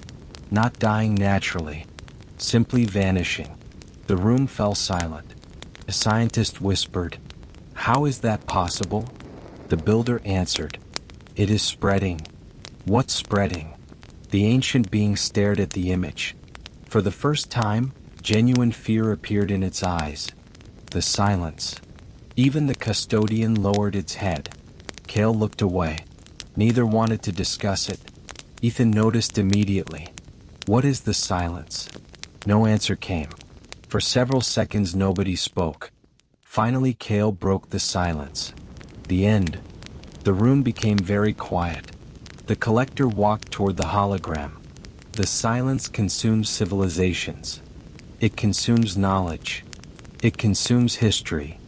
S1: Not dying naturally. Simply vanishing. The room fell silent. A scientist whispered, "How is that possible?" The builder answered, "It is spreading." What spreading? The ancient being stared at the image. For the first time, genuine fear appeared in its eyes. The silence. Even the custodian lowered its head. Kale looked away. Neither wanted to discuss it. Ethan noticed immediately. What is the silence? No answer came. For several seconds nobody spoke. Finally Kale broke the silence. The end. The room became very quiet. The collector walked toward the hologram. The silence consumes civilizations. It consumes knowledge. It consumes history.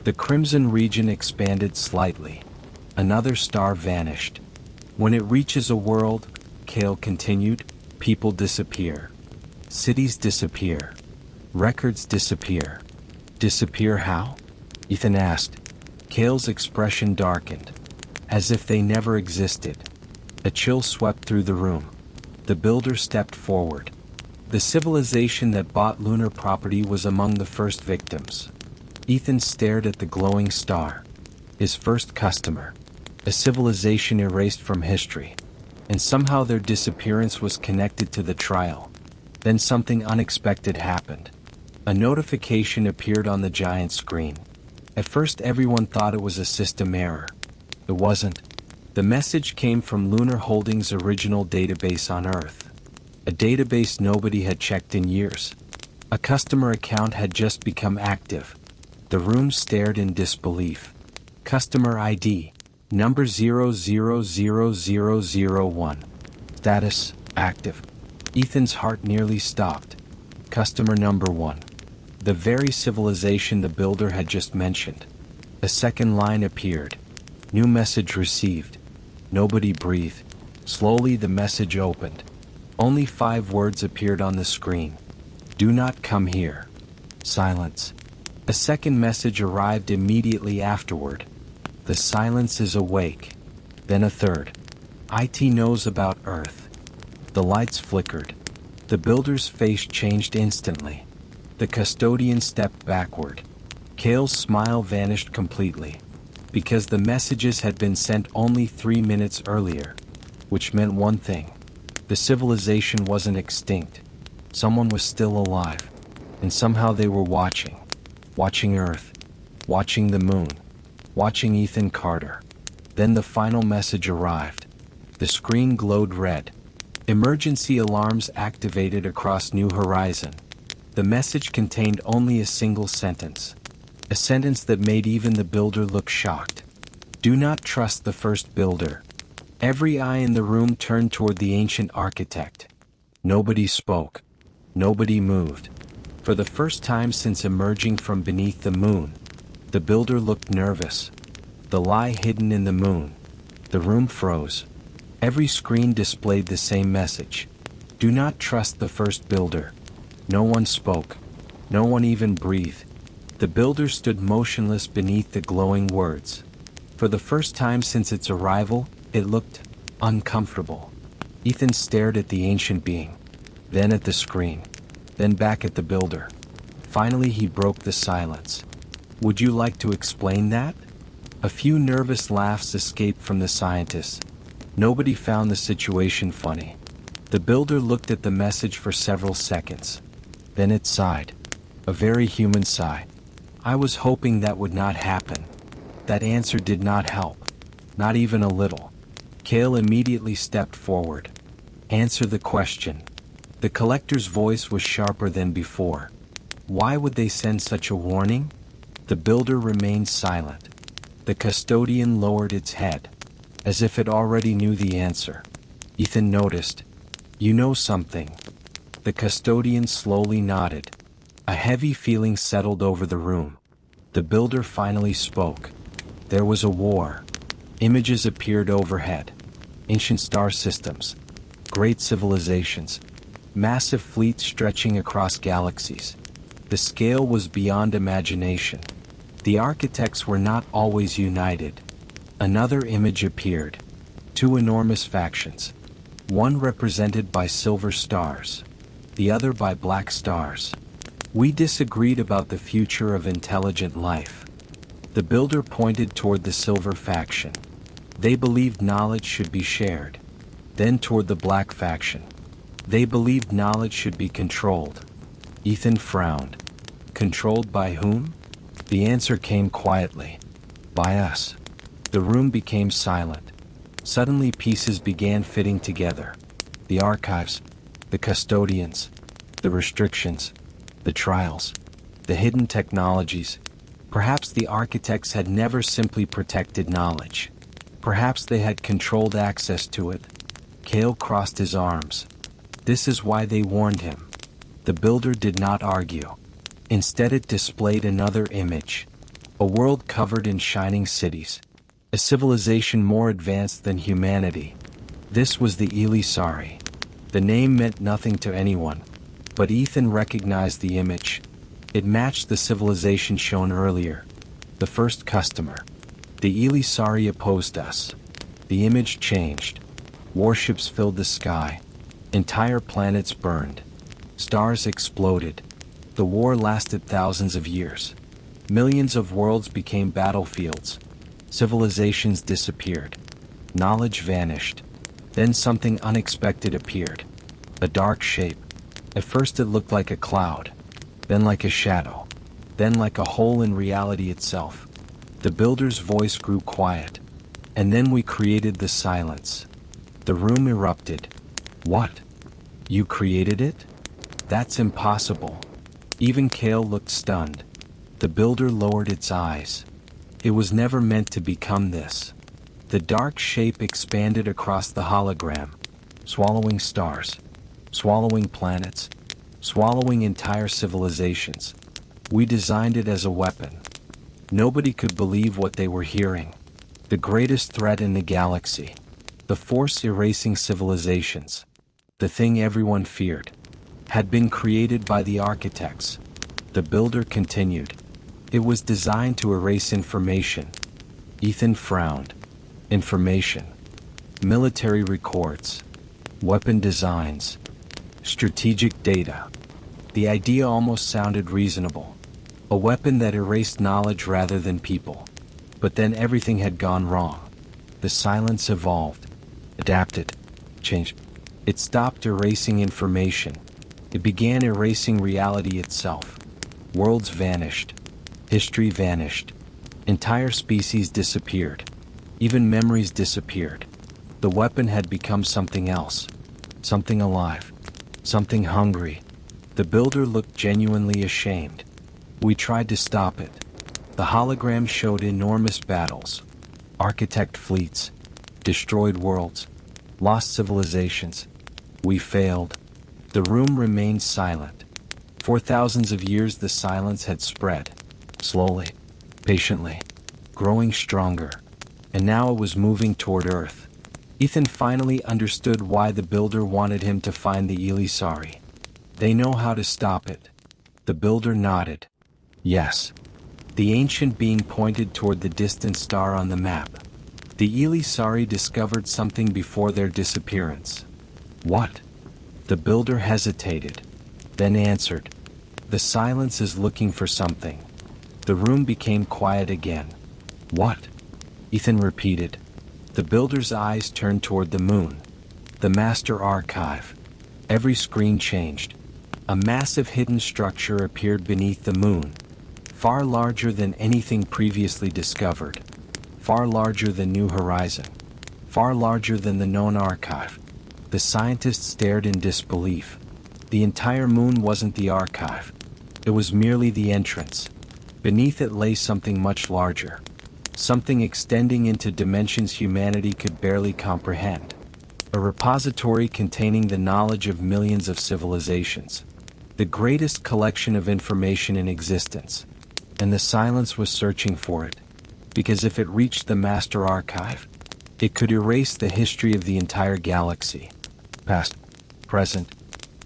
S1: The crimson region expanded slightly. Another star vanished. When it reaches a world, Kale continued, people disappear. Cities disappear. Records disappear. Disappear how? Ethan asked. Kale's expression darkened. As if they never existed. A chill swept through the room. The builder stepped forward. The civilization that bought lunar property was among the first victims. Ethan stared at the glowing star. His first customer. A civilization erased from history. And somehow their disappearance was connected to the trial. Then something unexpected happened. A notification appeared on the giant screen. At first everyone thought it was a system error. It wasn't. The message came from Lunar Holdings' original database on Earth. A database nobody had checked in years. A customer account had just become active. The room stared in disbelief. Customer ID, number 000001. Status, active. Ethan's heart nearly stopped. Customer number 1. The very civilization the builder had just mentioned. A second line appeared. New message received. Nobody breathed. Slowly the message opened. Only 5 words appeared on the screen. Do not come here. Silence. A second message arrived immediately afterward. The silence is awake. Then a third. IT knows about Earth. The lights flickered. The builder's face changed instantly. The custodian stepped backward. Kale's smile vanished completely. Because the messages had been sent only 3 minutes earlier. which meant one thing. The civilization wasn't extinct. Someone was still alive. And somehow they were watching. Watching Earth. Watching the moon. Watching Ethan Carter. Then the final message arrived. The screen glowed red. Emergency alarms activated across New Horizon. The message contained only a single sentence. A sentence that made even the builder look shocked. Do not trust the first builder. Every eye in the room turned toward the ancient architect. Nobody spoke. Nobody moved. For the first time since emerging from beneath the moon, the builder looked nervous. The lie hidden in the moon. The room froze. Every screen displayed the same message. Do not trust the first builder. No one spoke. No one even breathed. The builder stood motionless beneath the glowing words. For the first time since its arrival, it looked uncomfortable. Ethan stared at the ancient being, then at the screen, then back at the builder. Finally he broke the silence. Would you like to explain that? A few nervous laughs escaped from the scientists. Nobody found the situation funny. The builder looked at the message for several seconds. Then it sighed. A very human sigh. I was hoping that would not happen. That answer did not help. Not even a little. Cale immediately stepped forward. Answer the question. The collector's voice was sharper than before. Why would they send such a warning? The builder remained silent. The custodian lowered its head, as if it already knew the answer. Ethan noticed. You know something. The custodian slowly nodded. A heavy feeling settled over the room. The builder finally spoke. There was a war. Images appeared overhead. Ancient star systems. Great civilizations. Massive fleets stretching across galaxies. The scale was beyond imagination. The architects were not always united. Another image appeared. Two enormous factions. One represented by silver stars. The other by black stars. We disagreed about the future of intelligent life. The builder pointed toward the silver faction. They believed knowledge should be shared. Then toward the black faction. They believed knowledge should be controlled. Ethan frowned. Controlled by whom? The answer came quietly. By us. The room became silent. Suddenly pieces began fitting together. The archives, the custodians, the restrictions, the trials, the hidden technologies. Perhaps the architects had never simply protected knowledge. Perhaps they had controlled access to it. Cale crossed his arms. This is why they warned him. The builder did not argue. Instead it displayed another image. A world covered in shining cities. A civilization more advanced than humanity. This was the Elisari. The name meant nothing to anyone. But Ethan recognized the image. It matched the civilization shown earlier. The first customer. The Elisari opposed us. The image changed. Warships filled the sky. Entire planets burned. Stars exploded. The war lasted thousands of years. Millions of worlds became battlefields. Civilizations disappeared. Knowledge vanished. Then something unexpected appeared. A dark shape. At first it looked like a cloud. Then like a shadow. Then like a hole in reality itself. The builder's voice grew quiet. And then we created the silence. The room erupted. What? You created it? That's impossible. Even Cale looked stunned. The builder lowered its eyes. It was never meant to become this. The dark shape expanded across the hologram, swallowing stars, swallowing planets, swallowing entire civilizations. We designed it as a weapon. Nobody could believe what they were hearing. The greatest threat in the galaxy. The force erasing civilizations. The thing everyone feared. Had been created by the architects. The builder continued. It was designed to erase information. Ethan frowned. Information. Military records. Weapon designs. Strategic data. The idea almost sounded reasonable. A weapon that erased knowledge rather than people. But then everything had gone wrong. The silence evolved. Adapted. changed. It stopped erasing information. It began erasing reality itself. Worlds vanished. History vanished. Entire species disappeared. Even memories disappeared. The weapon had become something else. Something alive. Something hungry. The builder looked genuinely ashamed. We tried to stop it. The hologram showed enormous battles. Architect fleets. Destroyed worlds. Lost civilizations. We failed. The room remained silent. For thousands of years the silence had spread. Slowly. Patiently. Growing stronger. And now it was moving toward Earth. Ethan finally understood why the builder wanted him to find the Elisari. They know how to stop it. The builder nodded. Yes. The ancient being pointed toward the distant star on the map. The Elisari discovered something before their disappearance. What? The builder hesitated, then answered. The silence is looking for something. The room became quiet again. What? Ethan repeated. The builder's eyes turned toward the moon. The master archive. Every screen changed. A massive hidden structure appeared beneath the moon. Far larger than anything previously discovered. Far larger than New Horizon. Far larger than the known archive. The scientists stared in disbelief. The entire moon wasn't the archive. It was merely the entrance. Beneath it lay something much larger. Something extending into dimensions humanity could barely comprehend. A repository containing the knowledge of millions of civilizations. The greatest collection of information in existence. And the silence was searching for it. Because if it reached the master archive, it could erase the history of the entire galaxy. Past, present,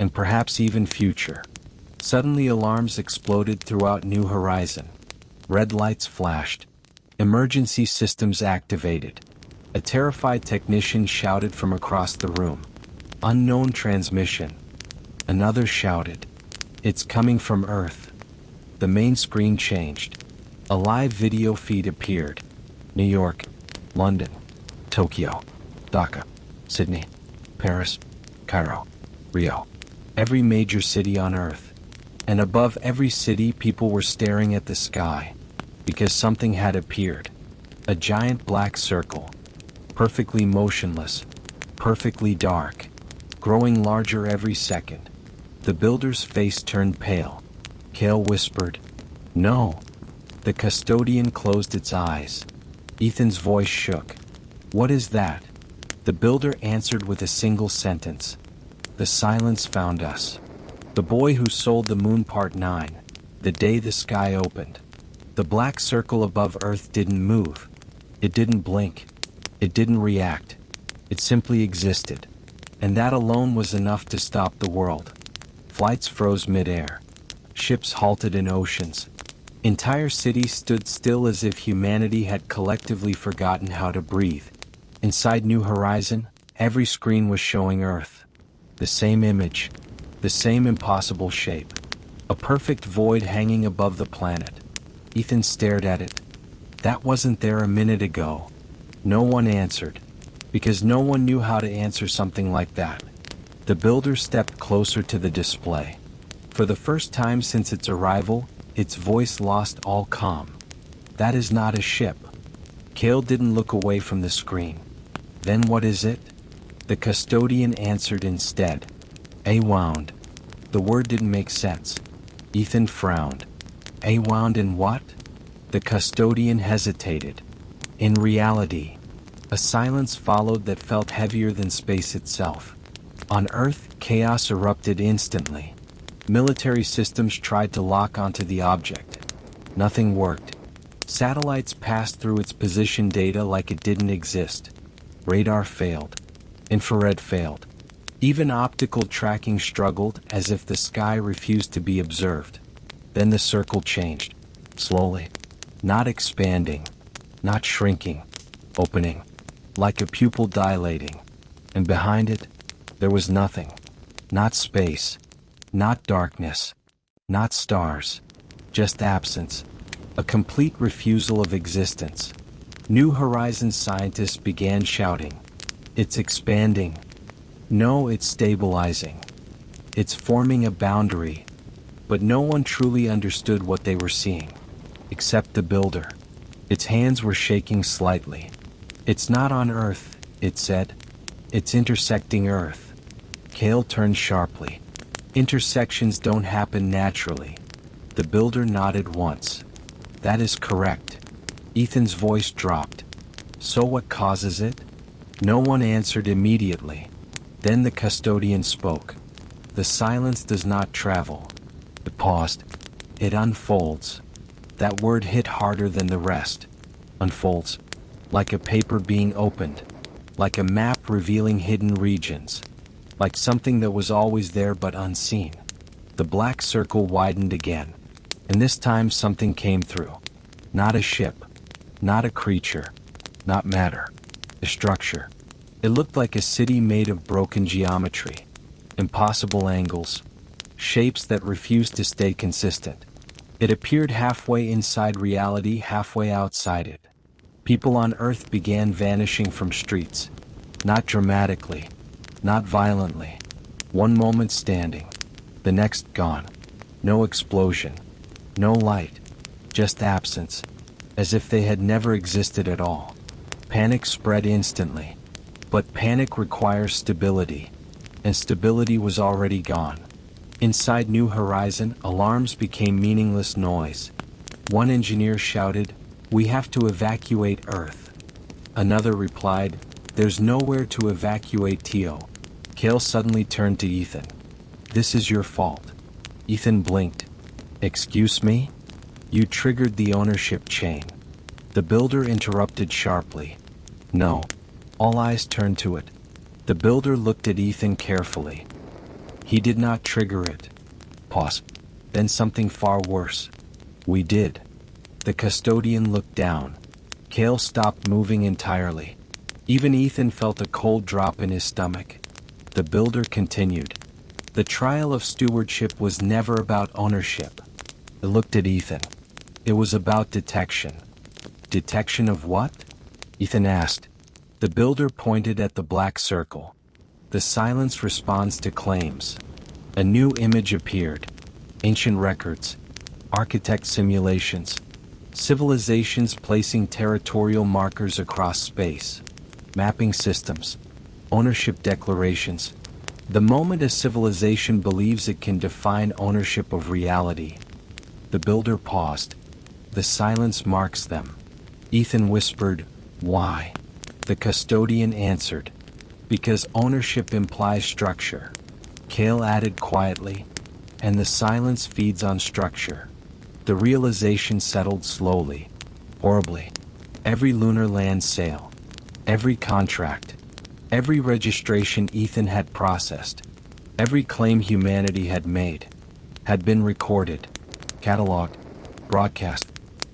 S1: and perhaps even future. Suddenly alarms exploded throughout New Horizon. Red lights flashed. Emergency systems activated. A terrified technician shouted from across the room. Unknown transmission. Another shouted. It's coming from Earth. The main screen changed. A live video feed appeared. New York, London, Tokyo, Dhaka, Sydney, Paris, Cairo, Rio. Every major city on Earth. And above every city people were staring at the sky. Because something had appeared. A giant black circle. Perfectly motionless. Perfectly dark. Growing larger every second. The builder's face turned pale. Kale whispered, "No." The custodian closed its eyes. Ethan's voice shook. "What is that?" The builder answered with a single sentence. "The silence found us. The boy who sold the moon Part 9, the day the sky opened." The black circle above Earth didn't move. It didn't blink. It didn't react. It simply existed. And that alone was enough to stop the world. Flights froze mid-air. Ships halted in oceans. Entire cities stood still as if humanity had collectively forgotten how to breathe. Inside New Horizon, every screen was showing Earth. The same image. The same impossible shape. A perfect void hanging above the planet. Ethan stared at it. That wasn't there a minute ago. No one answered. Because no one knew how to answer something like that. The builder stepped closer to the display. For the first time since its arrival, its voice lost all calm. "That is not a ship." Kale didn't look away from the screen. "Then what is it?" The custodian answered instead. "A wound." The word didn't make sense. Ethan frowned. "A wound in what?" The custodian hesitated. "In reality." A silence followed that felt heavier than space itself. On Earth, chaos erupted instantly. Military systems tried to lock onto the object. Nothing worked. Satellites passed through its position data like it didn't exist. Radar failed. Infrared failed. Even optical tracking struggled as if the sky refused to be observed. Then the circle changed. Slowly. Not expanding. Not shrinking. Opening. Like a pupil dilating. And behind it, there was nothing. Not space. Not darkness. Not stars. Just absence. A complete refusal of existence. New Horizons scientists began shouting. "It's expanding. No, it's stabilizing. It's forming a boundary, but no one truly understood what they were seeing, except the builder. Its hands were shaking slightly. It's not on Earth, it said. It's intersecting Earth. Cale turned sharply. Intersections don't happen naturally. The builder nodded once. That is correct. Ethan's voice dropped. So what causes it? No one answered immediately. Then the custodian spoke. The silence does not travel. It paused. It unfolds. That word hit harder than the rest. Unfolds. Like a paper being opened. Like a map revealing hidden regions. Like something that was always there but unseen. The black circle widened again. And this time something came through. Not a ship. Not a creature. Not matter. A structure. It looked like a city made of broken geometry. Impossible angles. Shapes that refused to stay consistent. It appeared halfway inside reality, halfway outside it. People on Earth began vanishing from streets. Not dramatically. Not violently. One moment standing. The next gone. No explosion. No light. Just absence. As if they had never existed at all. Panic spread instantly. But panic requires stability. And stability was already gone. Inside New Horizon, alarms became meaningless noise. One engineer shouted, "We have to evacuate Earth." Another replied, "There's nowhere to evacuate, Tio." Cale suddenly turned to Ethan. "This is your fault." Ethan blinked. "Excuse me?" "You triggered the ownership chain." The builder interrupted sharply. "No." All eyes turned to it. The builder looked at Ethan carefully. "He did not trigger it." Pause. Then something far worse. "We did." The custodian looked down. Cale stopped moving entirely. Even Ethan felt a cold drop in his stomach. The builder continued. "The trial of stewardship was never about ownership." It looked at Ethan. "It was about detection." "Detection of what?" Ethan asked. The builder pointed at the black circle. The silence responds to claims. A new image appeared. Ancient records. Architect simulations. Civilizations placing territorial markers across space. Mapping systems. Ownership declarations. The moment a civilization believes it can define ownership of reality. The builder paused. The silence marks them. Ethan whispered, "Why?" The custodian answered, "Because ownership implies structure." Cale added quietly, "And the silence feeds on structure." The realization settled slowly, horribly. Every lunar land sale, every contract, every registration Ethan had processed, every claim humanity had made, had been recorded, cataloged, broadcast,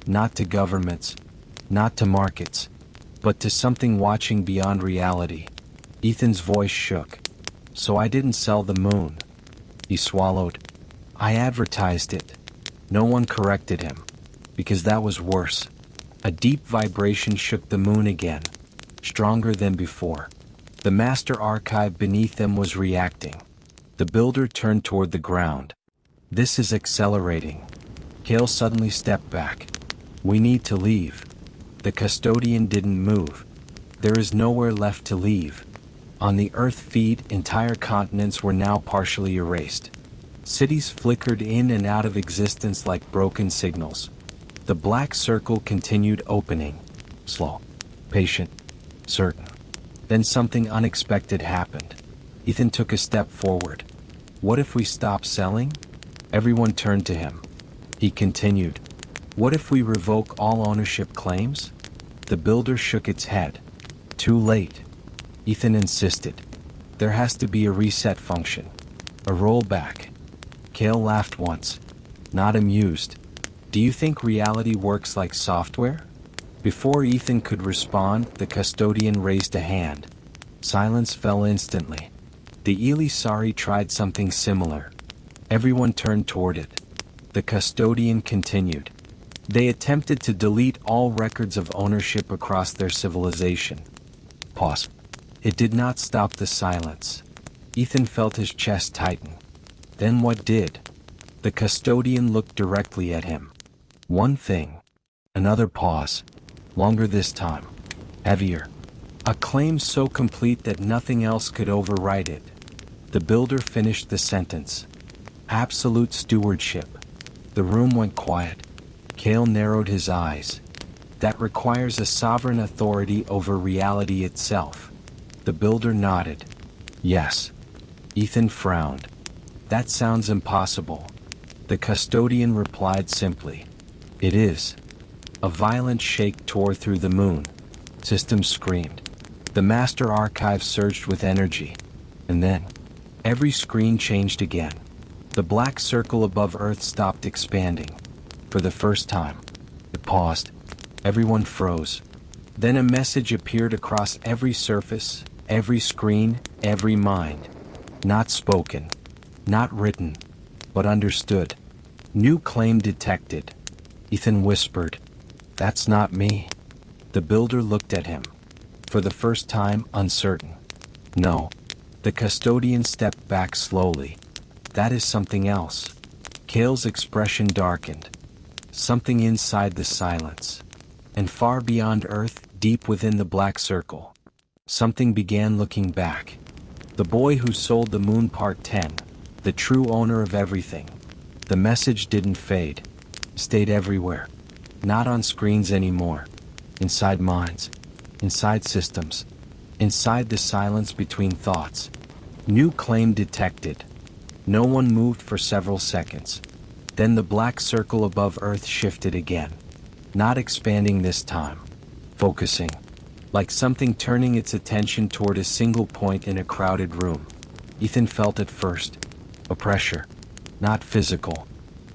S1: not to governments, not to markets, but to something watching beyond reality. Ethan's voice shook. "So I didn't sell the moon." He swallowed. "I advertised it." No one corrected him. Because that was worse. A deep vibration shook the moon again. Stronger than before. The master archive beneath them was reacting. The builder turned toward the ground. "This is accelerating." Cale suddenly stepped back. "We need to leave." The custodian didn't move. There is nowhere left to leave. On the Earth feed, entire continents were now partially erased. Cities flickered in and out of existence like broken signals. The black circle continued opening. Slow. Patient. Certain. Then something unexpected happened. Ethan took a step forward. "What if we stop selling?" Everyone turned to him. He continued. "What if we revoke all ownership claims?" The builder shook its head. "Too late." Ethan insisted. "There has to be a reset function. A rollback." Cale laughed once. Not amused. "Do you think reality works like software?" Before Ethan could respond, the custodian raised a hand. Silence fell instantly. The Elisari tried something similar. Everyone turned toward it. The custodian continued. "They attempted to delete all records of ownership across their civilization." Pause. It did not stop the silence. Ethan felt his chest tighten. Then what did? The custodian looked directly at him. One thing. Another pause. Longer this time. Heavier. A claim so complete that nothing else could overwrite it. The builder finished the sentence. Absolute stewardship. The room went quiet. Cale narrowed his eyes. That requires a sovereign authority over reality itself. The builder nodded. Yes. Ethan frowned. That sounds impossible. The custodian replied simply. It is. A violent shake tore through the moon. Systems screamed. The master archive surged with energy. And then, every screen changed again. The black circle above Earth stopped expanding. For the first time. It paused. Everyone froze. Then a message appeared across every surface, every screen, every mind. Not spoken. Not written. But understood. New claim detected. Ethan whispered. That's not me. The builder looked at him. For the first time, uncertain. No. The custodian stepped back slowly. That is something else. Cale's expression darkened. Something inside the silence. And far beyond Earth, deep within the black circle. Something began looking back. The boy who sold the moon Part 10. The true owner of everything. The message didn't fade. Stayed everywhere. Not on screens anymore. Inside minds. Inside systems. Inside the silence between thoughts. New claim detected. No one moved for several seconds. Then the black circle above Earth shifted again. Not expanding this time. Focusing. Like something turning its attention toward a single point in a crowded room. Ethan felt at first. A pressure. Not physical.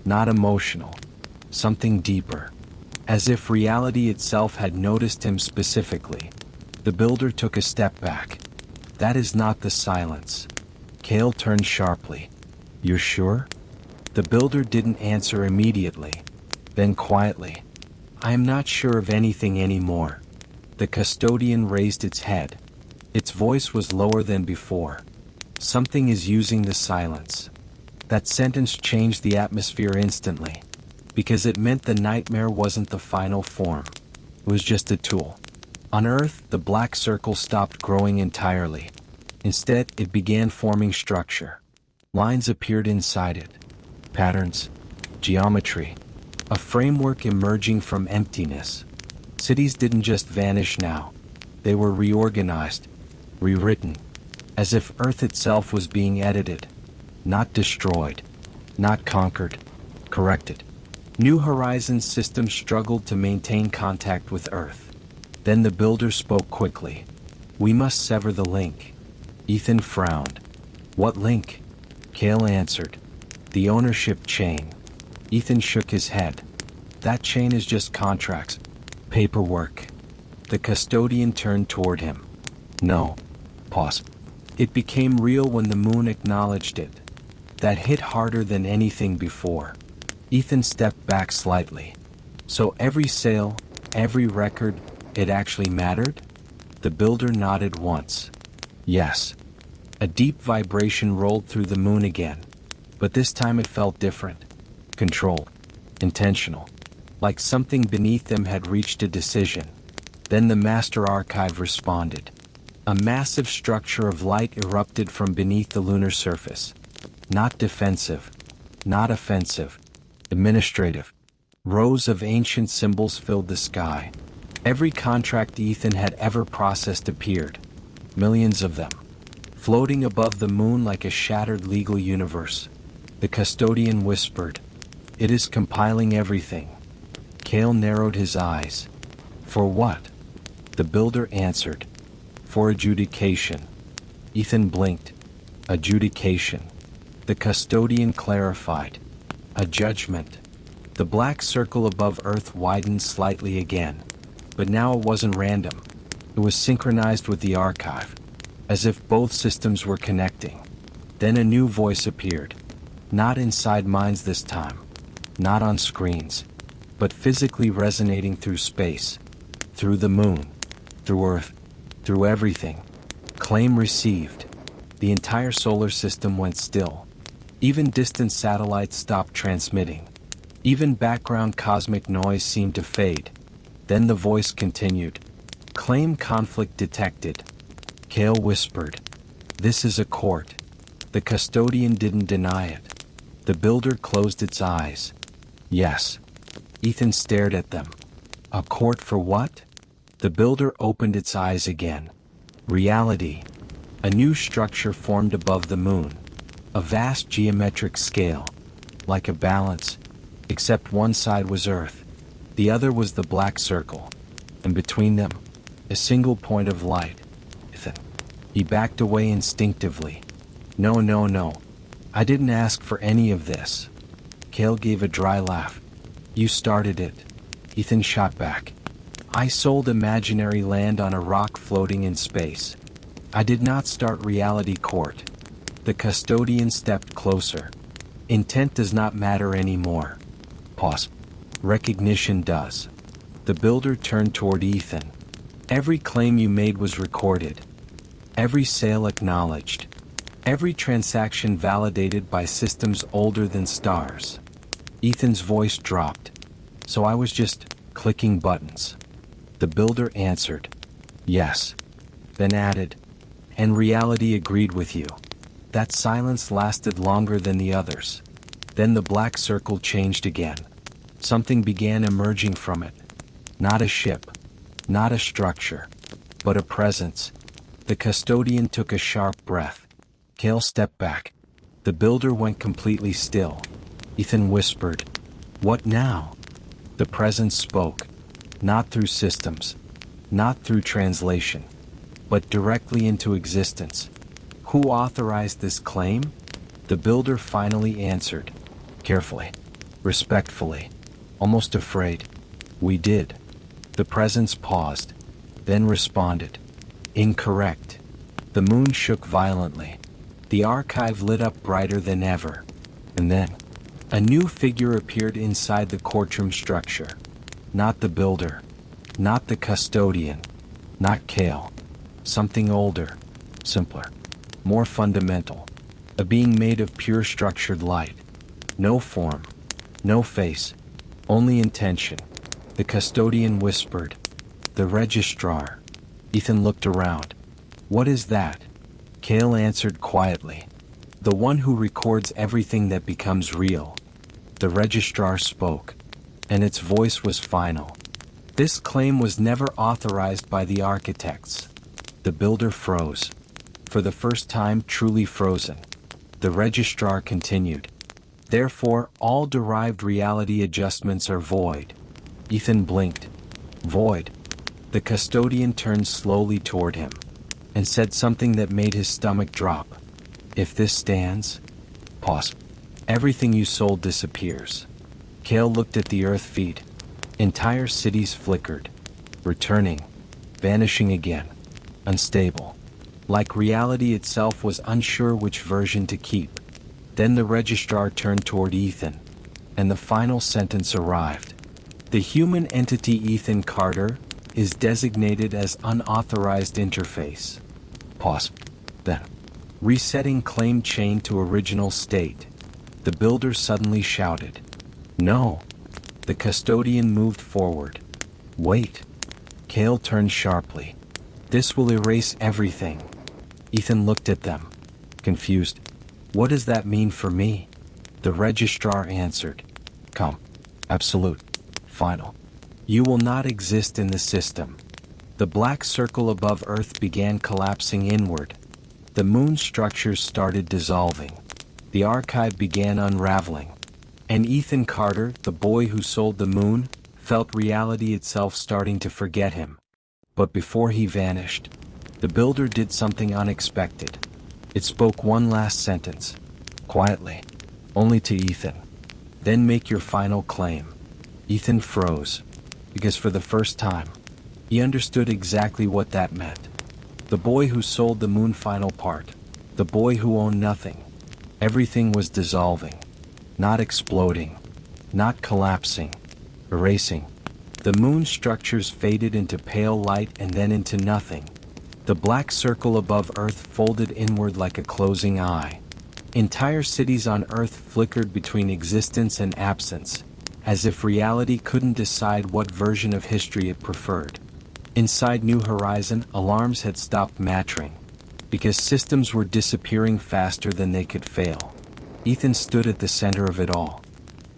S1: Not emotional. Something deeper. As if reality itself had noticed him specifically. The builder took a step back. That is not the silence. Cale turned sharply. You're sure? The builder didn't answer immediately. Then quietly. I am not sure of anything anymore. The custodian raised its head. Its voice was lower than before. Something is using the silence. That sentence changed the atmosphere instantly. Because it meant the nightmare wasn't the final form. It was just a tool. On Earth, the black circle stopped growing entirely. Instead, it began forming structure. Lines appeared inside it. Patterns. Geometry. A framework emerging from emptiness. Cities didn't just vanish now. They were reorganized. Rewritten. As if Earth itself was being edited. Not destroyed. Not conquered. Corrected. New Horizons systems struggled to maintain contact with Earth. Then the builder spoke quickly. We must sever the link. Ethan frowned. What link? Cale answered. The ownership chain. Ethan shook his head. That chain is just contracts. Paperwork. The custodian turned toward him. No. Pause. It became real when the moon acknowledged it. That hit harder than anything before. Ethan stepped back slightly. So every sale, every record, it actually mattered? The builder nodded once. Yes. A deep vibration rolled through the moon again. But this time it felt different. Controlled. Intentional. Like something beneath them had reached a decision. Then the master archive responded. A massive structure of light erupted from beneath the lunar surface. Not defensive. Not offensive. Administrative. Rows of ancient symbols filled the sky. Every contract Ethan had ever processed appeared. Millions of them. Floating above the moon like a shattered legal universe. The custodian whispered. It is compiling everything. Cale narrowed his eyes. For what? The builder answered. For adjudication. Ethan blinked. Adjudication. The custodian clarified. A judgment. The black circle above Earth widened slightly again. But now it wasn't random. It was synchronized with the archive. As if both systems were connecting. Then a new voice appeared. Not inside minds this time. Not on screens. But physically resonating through space. Through the moon. Through Earth. Through everything. Claim received. The entire solar system went still. Even distant satellites stopped transmitting. Even background cosmic noise seemed to fade. Then the voice continued. Claim conflict detected. Kale whispered. This is a court. The custodian didn't deny it. The builder closed its eyes. Yes. Ethan stared at them. A court for what? The builder opened its eyes again. Reality. A new structure formed above the moon. A vast geometric scale. Like a balance. Except one side was Earth. The other was the black circle. And between them, a single point of light. Ethan. He backed away instinctively. No. I didn't ask for any of this. Kale gave a dry laugh. You started it. Ethan shot back. I sold imaginary land on a rock floating in space. I did not start reality court. The custodian stepped closer. Intent does not matter anymore. Pause. Recognition does. The builder turned toward Ethan. Every claim you made was recorded. Every sale acknowledged. Every transaction validated by systems older than stars. Ethan's voice dropped. So I was just clicking buttons. The builder answered. Yes. Then added. And reality agreed with you. That silence lasted longer than the others. Then the black circle changed again. Something began emerging from it. Not a ship. Not a structure. But a presence. The custodian took a sharp breath. Kale stepped back. The builder went completely still. Ethan whispered. What now? The presence spoke. Not through systems. Not through translation. But directly into existence. Who authorized this claim? The builder finally answered. Carefully. Respectfully. Almost afraid. We did. The presence paused. Then responded. Incorrect. The moon shook violently. The archive lit up brighter than ever. And then, a new figure appeared inside the courtroom structure. Not the builder. Not the custodian. Not Kale. Something older. Simpler. More fundamental. A being made of pure structured light. No form. No face. Only intention. The custodian whispered. The registrar. Ethan looked around. What is that? Kale answered quietly. The one who records everything that becomes real. The registrar spoke. And its voice was final. This claim was never authorized by the architects. The builder froze. For the first time truly frozen. The registrar continued. Therefore, all derived reality adjustments are void. Ethan blinked. Void. The custodian turned slowly toward him. And said something that made his stomach drop. If this stands... Pause. Everything you sold disappears. Kale looked at the earth feed. Entire cities flickered. Returning. Vanishing again. Unstable. Like reality itself was unsure which version to keep. Then the registrar turned toward Ethan. And the final sentence arrived. The human entity Ethan Carter is designated as unauthorized interface. Pause. Then. Resetting claim chain to original state. The builder suddenly shouted. No. The custodian moved forward. Wait. Kale turned sharply. This will erase everything. Ethan looked at them. Confused. What does that mean for me? The registrar answered. Come. Absolute. Final. You will not exist in the system. The black circle above Earth began collapsing inward. The moon structures started dissolving. The archive began unraveling. And Ethan Carter, the boy who sold the moon, felt reality itself starting to forget him. But before he vanished, the builder did something unexpected. It spoke one last sentence. Quietly. Only to Ethan. Then make your final claim. Ethan froze. Because for the first time, he understood exactly what that meant. The boy who sold the moon final part. The boy who owned nothing. Everything was dissolving. Not exploding. Not collapsing. Erasing. The moon structures faded into pale light and then into nothing. The black circle above Earth folded inward like a closing eye. Entire cities on Earth flickered between existence and absence, as if reality couldn't decide what version of history it preferred. Inside New Horizon, alarms had stopped mattering, because systems were disappearing faster than they could fail. Ethan stood at the center of it all.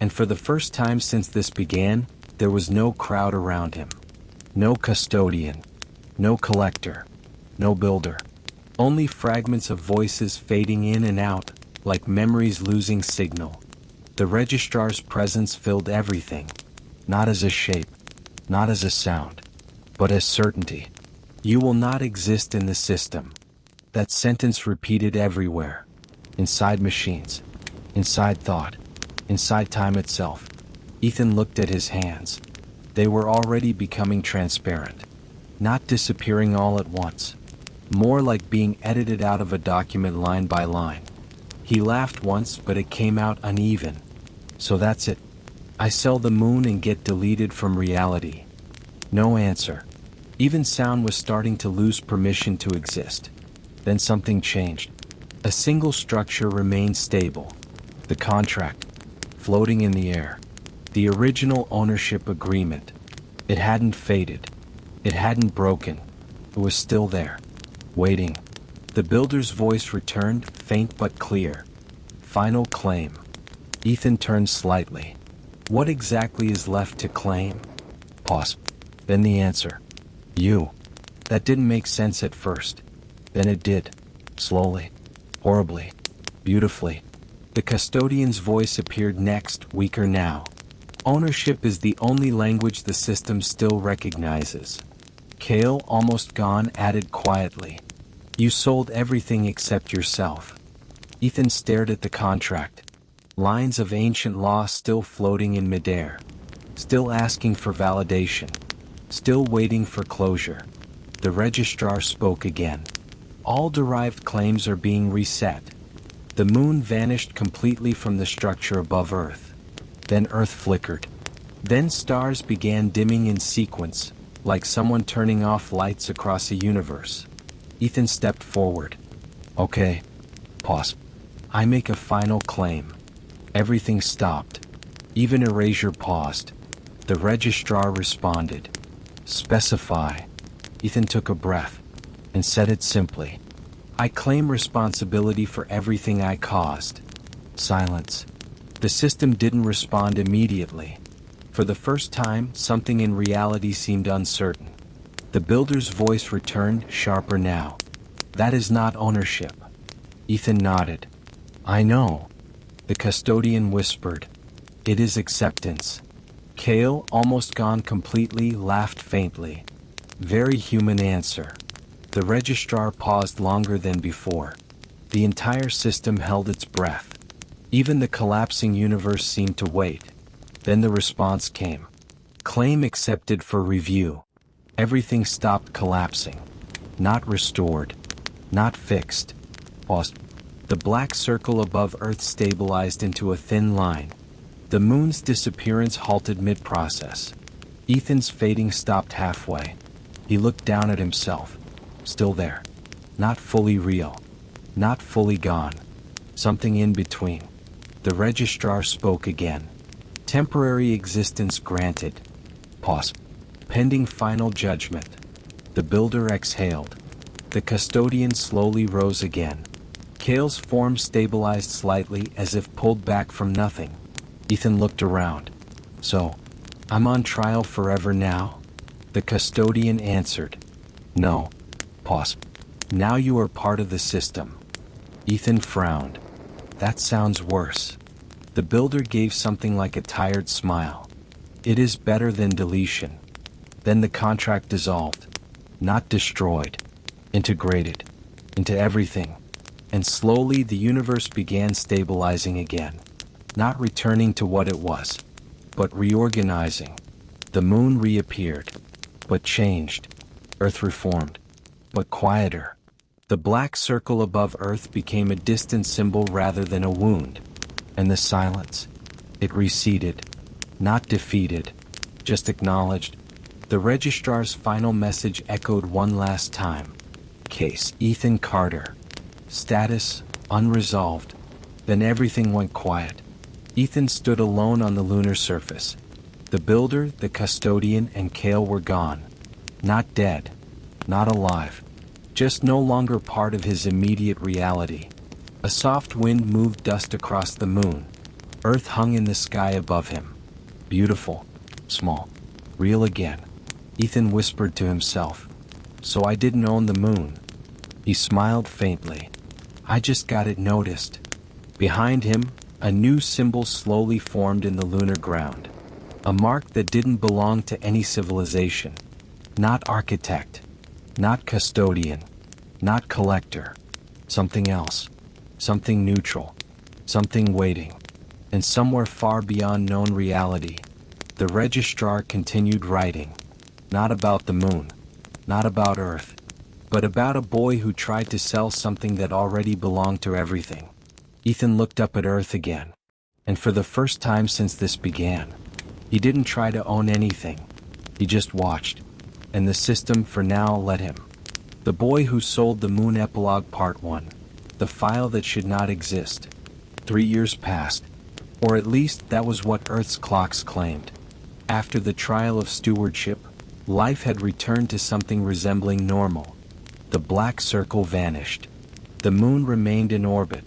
S1: And for the first time since this began, there was no crowd around him. No custodian. No collector. No builder. Only fragments of voices fading in and out, like memories losing signal. The registrar's presence filled everything, not as a shape, not as a sound, but as certainty. You will not exist in the system. That sentence repeated everywhere. Inside machines. Inside thought. Inside time itself. Ethan looked at his hands. They were already becoming transparent. Not disappearing all at once. More like being edited out of a document line by line. He laughed once, but it came out uneven. So that's it. I sell the moon and get deleted from reality. No answer. Even sound was starting to lose permission to exist. Then something changed. A single structure remained stable. The contract. Floating in the air. The original ownership agreement. It hadn't faded. It hadn't broken. It was still there. Waiting. The builder's voice returned, faint but clear. Final claim. Ethan turned slightly. What exactly is left to claim? Pause. Then the answer. You. That didn't make sense at first. Then it did. Slowly. Horribly. Beautifully. The custodian's voice appeared next, weaker now. Ownership is the only language the system still recognizes. Kale, almost gone, added quietly. You sold everything except yourself. Ethan stared at the contract. Lines of ancient law still floating in midair. Still asking for validation. Still waiting for closure. The registrar spoke again. All derived claims are being reset. The moon vanished completely from the structure above Earth. Then Earth flickered. Then stars began dimming in sequence, like someone turning off lights across a universe. Ethan stepped forward. Okay. Pause. I make a final claim. Everything stopped. Even erasure paused. The registrar responded. Specify. Ethan took a breath and said it simply. I claim responsibility for everything I caused. Silence. The system didn't respond immediately. For the first time, something in reality seemed uncertain. The builder's voice returned, sharper now. That is not ownership. Ethan nodded. I know. The custodian whispered. It is acceptance. Kale, almost gone completely, laughed faintly. Very human answer. The registrar paused longer than before. The entire system held its breath. Even the collapsing universe seemed to wait. Then the response came. Claim accepted for review. Everything stopped collapsing. Not restored. Not fixed. Paused. The black circle above Earth stabilized into a thin line. The moon's disappearance halted mid-process. Ethan's fading stopped halfway. He looked down at himself. Still there. Not fully real. Not fully gone. Something in between. The registrar spoke again. Temporary existence granted. Pause. Pending final judgment. The builder exhaled. The custodian slowly rose again. Kale's form stabilized slightly as if pulled back from nothing. Ethan looked around. So, I'm on trial forever now? The custodian answered. No. Pause. Now you are part of the system. Ethan frowned. That sounds worse. The builder gave something like a tired smile. It is better than deletion. Then the contract dissolved. Not destroyed. Integrated. Into everything. And slowly the universe began stabilizing again. Not returning to what it was, but reorganizing. The moon reappeared, but changed. Earth reformed, but quieter. The black circle above Earth became a distant symbol rather than a wound. And the silence, it receded. Not defeated, just acknowledged. The registrar's final message echoed one last time. Case Ethan Carter. Status unresolved. Then everything went quiet. Ethan stood alone on the lunar surface. The builder, the custodian, and Cale were gone. Not dead. Not alive. Just no longer part of his immediate reality. A soft wind moved dust across the moon. Earth hung in the sky above him. Beautiful. Small. Real again. Ethan whispered to himself. So I didn't own the moon. He smiled faintly. I just got it noticed. Behind him, a new symbol slowly formed in the lunar ground. A mark that didn't belong to any civilization. Not architect. Not custodian. Not collector. Something else. Something neutral. Something waiting. And somewhere far beyond known reality, the registrar continued writing. Not about the moon. Not about Earth. But about a boy who tried to sell something that already belonged to everything. Ethan looked up at Earth again. And for the first time since this began, he didn't try to own anything. He just watched. And the system for now let him. The boy who sold the moon. Epilogue Part 1. The file that should not exist. 3 years passed. Or at least that was what Earth's clocks claimed. After the trial of stewardship, life had returned to something resembling normal. The black circle vanished. The moon remained in orbit.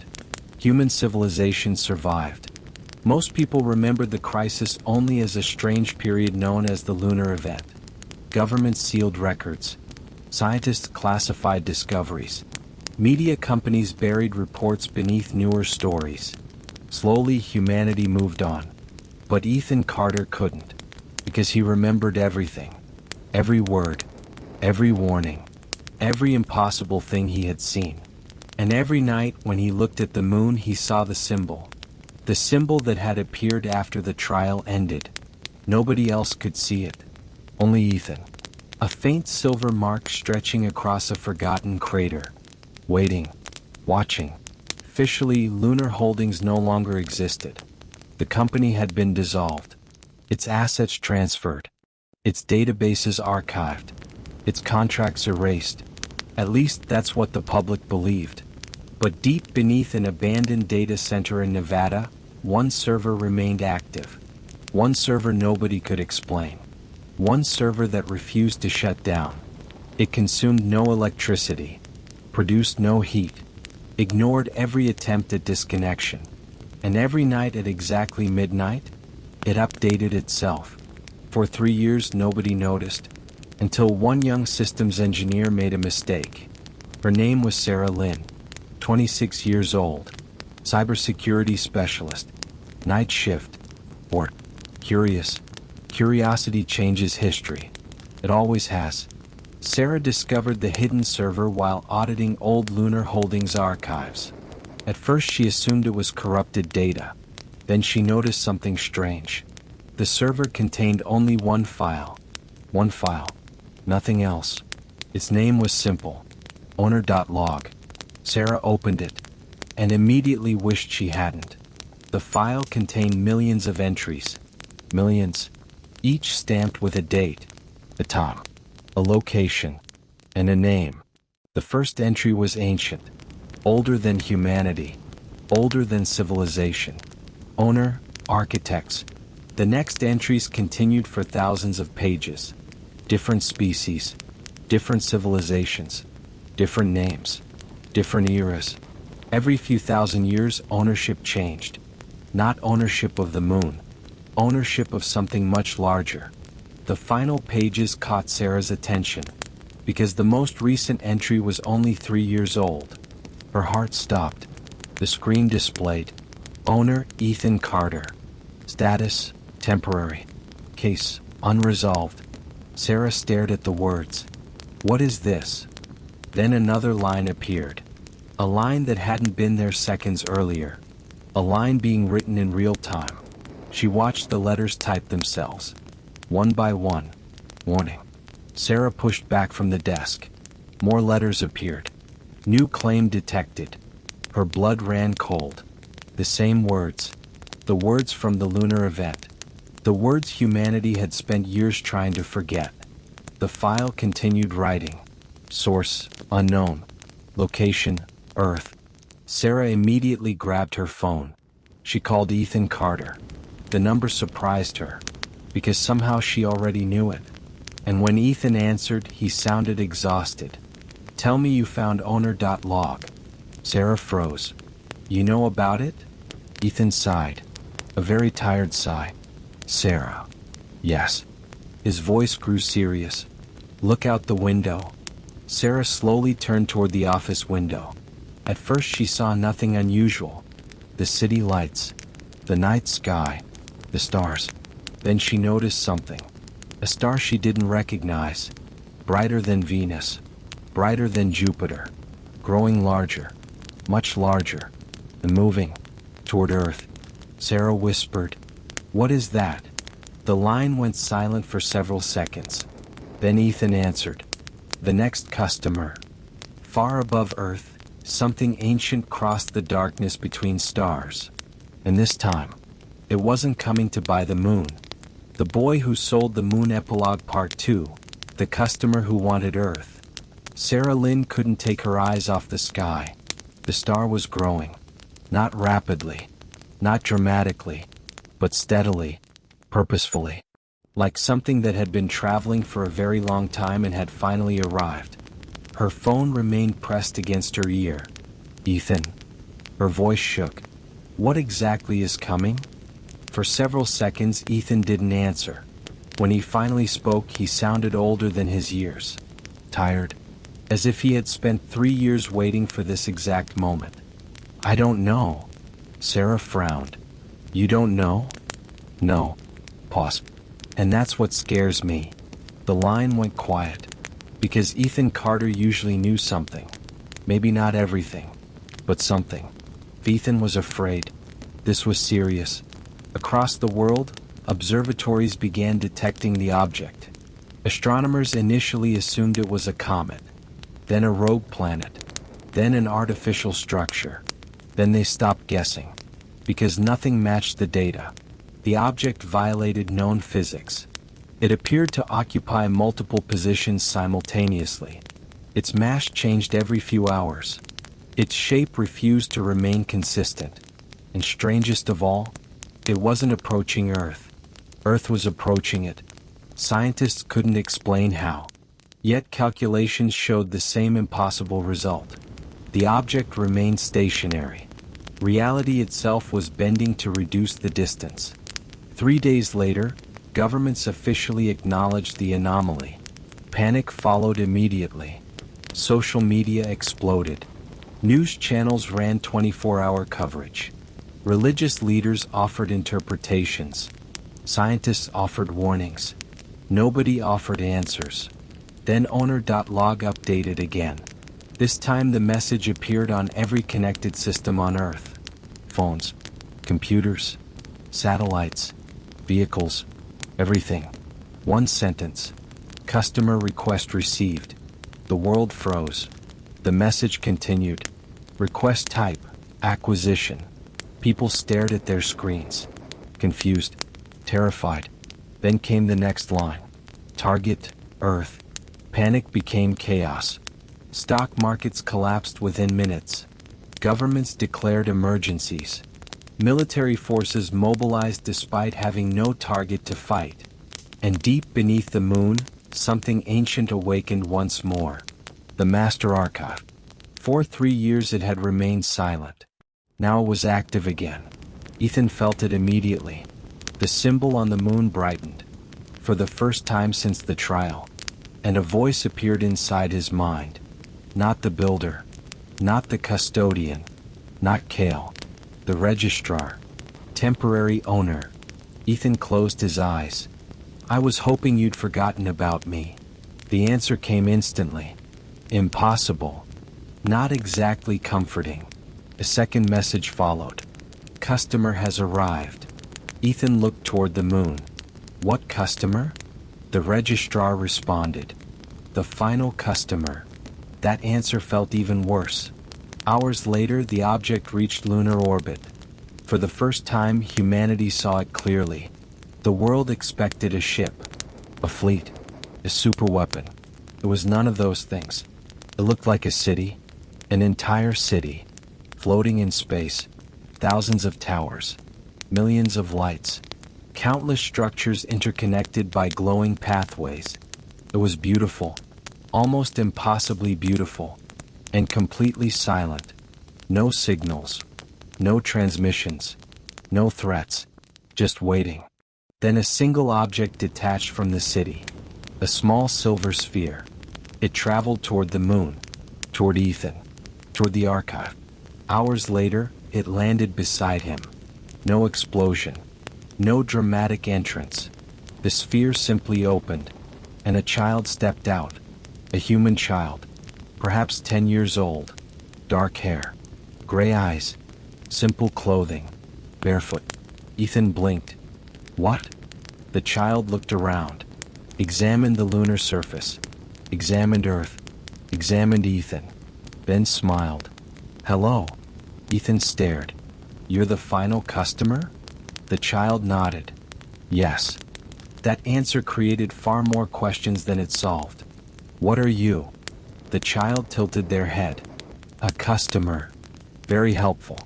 S1: Human civilization survived. Most people remembered the crisis only as a strange period known as the lunar event. Governments sealed records. Scientists classified discoveries. Media companies buried reports beneath newer stories. Slowly, humanity moved on. But Ethan Carter couldn't. Because he remembered everything. Every word. Every warning. Every impossible thing he had seen. And every night when he looked at the moon he saw the symbol. The symbol that had appeared after the trial ended. Nobody else could see it. Only Ethan. A faint silver mark stretching across a forgotten crater. Waiting. Watching. Officially, Lunar Holdings no longer existed. The company had been dissolved. Its assets transferred. Its databases archived. Its contracts erased. At least that's what the public believed. But deep beneath an abandoned data center in Nevada, one server remained active. One server nobody could explain. One server that refused to shut down. It consumed no electricity. Produced no heat. Ignored every attempt at disconnection. And every night at exactly midnight, it updated itself. For 3 years nobody noticed. Until one young systems engineer made a mistake. Her name was Sarah Lynn. 26 years old. Cybersecurity specialist. Night shift. Or curious. Curiosity changes history. It always has. Sarah discovered the hidden server while auditing old Lunar Holdings archives. At first she assumed it was corrupted data. Then she noticed something strange. The server contained only one file. One file. Nothing else. Its name was simple. Owner.log. Sarah opened it. And immediately wished she hadn't. The file contained millions of entries. Millions. Each stamped with a date. A time. A location. And a name. The first entry was ancient. Older than humanity. Older than civilization. Owner, architects. The next entries continued for thousands of pages. Different species. Different civilizations. Different names. Different eras. Every few thousand years ownership changed. Not ownership of the moon. Ownership of something much larger. The final pages caught Sarah's attention. Because the most recent entry was only 3 years old. Her heart stopped. The screen displayed. Owner, Ethan Carter. Status, temporary. Case, unresolved. Sarah stared at the words. What is this? Then another line appeared. A line that hadn't been there seconds earlier. A line being written in real time. She watched the letters type themselves. One by one. Warning. Sarah pushed back from the desk. More letters appeared. New claim detected. Her blood ran cold. The same words. The words from the lunar event. The words humanity had spent years trying to forget. The file continued writing. Source, unknown. Location, Earth. Sarah immediately grabbed her phone. She called Ethan Carter. The number surprised her, because somehow she already knew it. And when Ethan answered, he sounded exhausted. "Tell me you found owner.log. Sarah froze. "You know about it?" Ethan sighed. A very tired sigh. "Sarah." "Yes." His voice grew serious. "Look out the window." Sarah slowly turned toward the office window. At first she saw nothing unusual. The city lights, the night sky, the stars. Then she noticed something. A star she didn't recognize. Brighter than Venus. Brighter than Jupiter. Growing larger. Much larger. And moving toward Earth. Sarah whispered, "What is that?" The line went silent for several seconds. Then Ethan answered, "The next customer." Far above Earth, something ancient crossed the darkness between stars. And this time, it wasn't coming to buy the moon. The boy who sold the moon. Epilogue Part 2. The customer who wanted Earth. Sarah Lynn couldn't take her eyes off the sky. The star was growing. Not rapidly. Not dramatically. But steadily. Purposefully. Like something that had been traveling for a very long time and had finally arrived. Her phone remained pressed against her ear. "Ethan." Her voice shook. "What exactly is coming?" For several seconds Ethan didn't answer. When he finally spoke, he sounded older than his years. Tired. As if he had spent 3 years waiting for this exact moment. "I don't know." Sarah frowned. "You don't know?" "No." Pause. "And that's what scares me." The line went quiet. Because Ethan Carter usually knew something. Maybe not everything, but something. Ethan was afraid. This was serious. Across the world, observatories began detecting the object. Astronomers initially assumed it was a comet, then a rogue planet, then an artificial structure. Then they stopped guessing. Because nothing matched the data. The object violated known physics. It appeared to occupy multiple positions simultaneously. Its mass changed every few hours. Its shape refused to remain consistent. And strangest of all, it wasn't approaching Earth. Earth was approaching it. Scientists couldn't explain how. Yet calculations showed the same impossible result. The object remained stationary. Reality itself was bending to reduce the distance. 3 days later, governments officially acknowledged the anomaly. Panic followed immediately. Social media exploded. News channels ran 24-hour coverage. Religious leaders offered interpretations. Scientists offered warnings. Nobody offered answers. Then owner.log updated again. This time the message appeared on every connected system on Earth. Phones, computers, satellites, vehicles, everything. One sentence. Customer request received. The world froze. The message continued. Request type, acquisition. People stared at their screens. Confused, terrified. Then came the next line. Target, Earth. Panic became chaos. Stock markets collapsed within minutes. Governments declared emergencies. Military forces mobilized despite having no target to fight. And deep beneath the moon, something ancient awakened once more. The Master Archive. For 3 years it had remained silent. Now it was active again. Ethan felt it immediately. The symbol on the moon brightened. For the first time since the trial. And a voice appeared inside his mind. Not the builder. Not the custodian. Not Kale. The registrar. Temporary owner. Ethan closed his eyes. I was hoping you'd forgotten about me. The answer came instantly. Impossible. Not exactly comforting. A second message followed. Customer has arrived. Ethan looked toward the moon. What customer? The registrar responded. The final customer. That answer felt even worse. Hours later, the object reached lunar orbit. For the first time, humanity saw it clearly. The world expected a ship, a fleet, a superweapon. It was none of those things. It looked like a city, an entire city, floating in space, thousands of towers, millions of lights, countless structures interconnected by glowing pathways. It was beautiful, almost impossibly beautiful, and completely silent. No signals, no transmissions, no threats, just waiting. Then a single object detached from the city, a small silver sphere. It traveled toward the moon, toward Ethan, toward the archive. Hours later, it landed beside him. No explosion, no dramatic entrance. The sphere simply opened, and a child stepped out. A human child, perhaps 10 years old, dark hair, gray eyes, simple clothing, barefoot. Ethan blinked. What? The child looked around, examined the lunar surface, examined Earth, examined Ethan, then smiled. Hello. Ethan stared. You're the final customer? The child nodded. Yes. That answer created far more questions than it solved. What are you? The child tilted their head. A customer. Very helpful.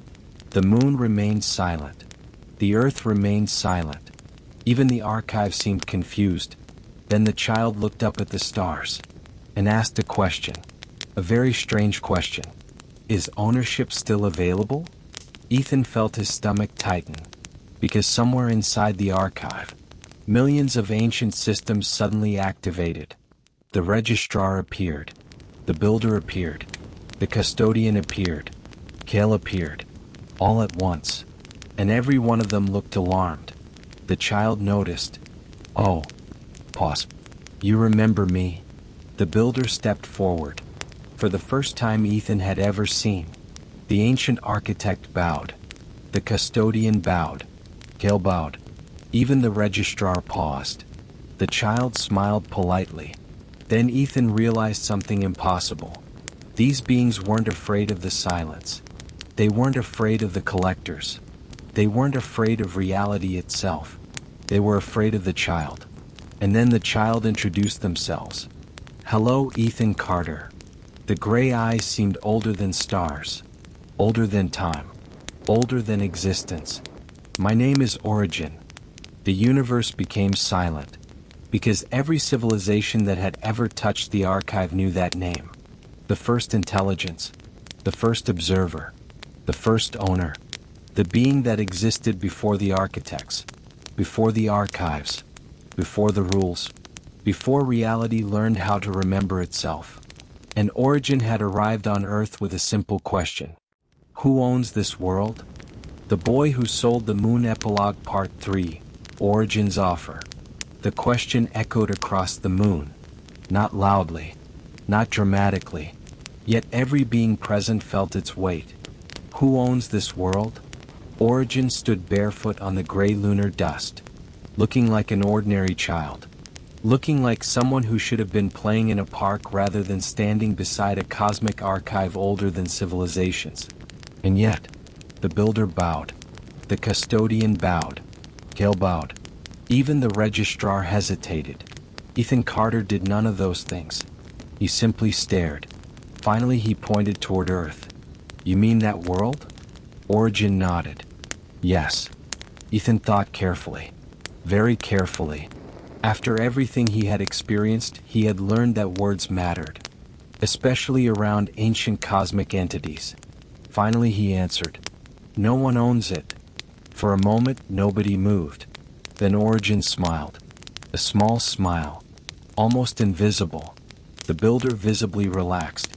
S1: The moon remained silent. The earth remained silent. Even the archive seemed confused. Then the child looked up at the stars and asked a question. A very strange question. Is ownership still available? Ethan felt his stomach tighten, because somewhere inside the archive, millions of ancient systems suddenly activated. The registrar appeared. The builder appeared. The custodian appeared. Kale appeared. All at once. And every one of them looked alarmed. The child noticed. Oh. Pause. You remember me? The builder stepped forward. For the first time Ethan had ever seen. The ancient architect bowed. The custodian bowed. Kale bowed. Even the registrar paused. The child smiled politely. Then Ethan realized something impossible. These beings weren't afraid of the silence. They weren't afraid of the collectors. They weren't afraid of reality itself. They were afraid of the child. And then the child introduced themselves. Hello, Ethan Carter. The gray eyes seemed older than stars, older than time, older than existence. My name is Origin. The universe became silent, because every civilization that had ever touched the archive knew that name. The first intelligence, the first observer, the first owner, the being that existed before the architects, before the archives, before the rules, before reality learned how to remember itself. And Origin had arrived on Earth with a simple question. Who owns this world? The Boy Who Sold the Moon Epilogue Part 3, Origin's Offer. The question echoed across the moon. Not loudly, not dramatically, yet every being present felt its weight. Who owns this world? Origin stood barefoot on the gray lunar dust, looking like an ordinary child. Looking like someone who should have been playing in a park rather than standing beside a cosmic archive older than civilizations. And yet, the builder bowed. The custodian bowed. Kale bowed. Even the registrar hesitated. Ethan Carter did none of those things. He simply stared. Finally he pointed toward Earth. You mean that world? Origin nodded. Yes. Ethan thought carefully. Very carefully. After everything he had experienced, he had learned that words mattered, especially around ancient cosmic entities. Finally he answered, no one owns it. For a moment, nobody moved. Then Origin smiled. A small smile, almost invisible. The builder visibly relaxed.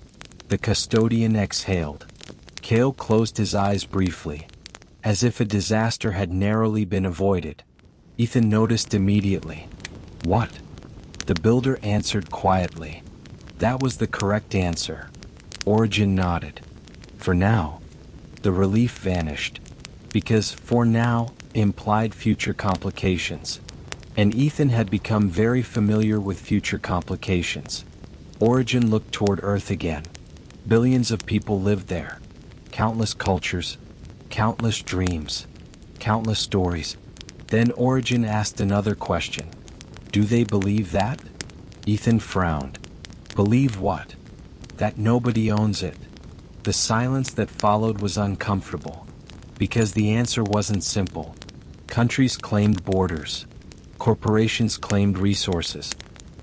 S1: The custodian exhaled. Kale closed his eyes briefly, as if a disaster had narrowly been avoided. Ethan noticed immediately. What? The builder answered quietly. That was the correct answer. Origin nodded. For now. The relief vanished. Because for now implied future complications. And Ethan had become very familiar with future complications. Origin looked toward Earth again. Billions of people lived there. Countless cultures. Countless dreams. Countless stories. Then Origin asked another question. Do they believe that? Ethan frowned. Believe what? That nobody owns it. The silence that followed was uncomfortable. Because the answer wasn't simple. Countries claimed borders. Corporations claimed resources.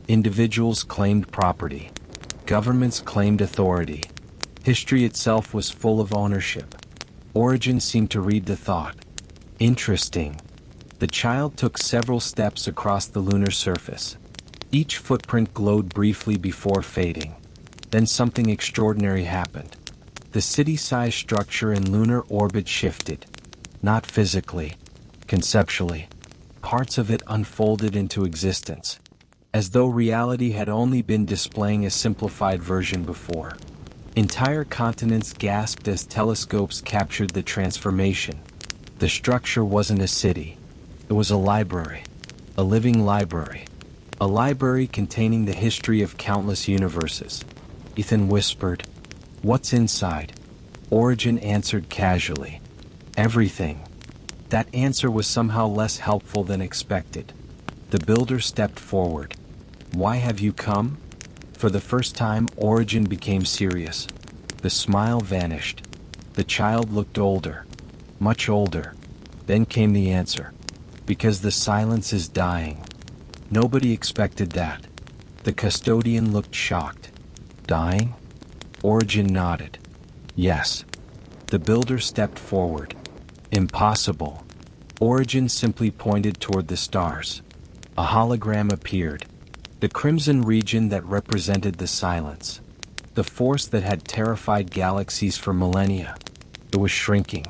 S1: Individuals claimed property. Governments claimed authority. History itself was full of ownership. Origin seemed to read the thought. Interesting. The child took several steps across the lunar surface. Each footprint glowed briefly before fading. Then something extraordinary happened. The city-sized structure in lunar orbit shifted. Not physically, conceptually. Parts of it unfolded into existence, as though reality had only been displaying a simplified version before. Entire continents gasped as telescopes captured the transformation. The structure wasn't a city. It was a library. A living library. A library containing the history of countless universes. Ethan whispered, "What's inside?" Origin answered casually, "Everything." That answer was somehow less helpful than expected. The builder stepped forward. "Why have you come?" For the first time, Origin became serious. The smile vanished. The child looked older. Much older. Then came the answer. "Because the silence is dying." Nobody expected that. The custodian looked shocked. "Dying?" Origin nodded. "Yes." The builder stepped forward. "Impossible." Origin simply pointed toward the stars. A hologram appeared. The crimson region that represented the silence. The force that had terrified galaxies for millennia. It was shrinking.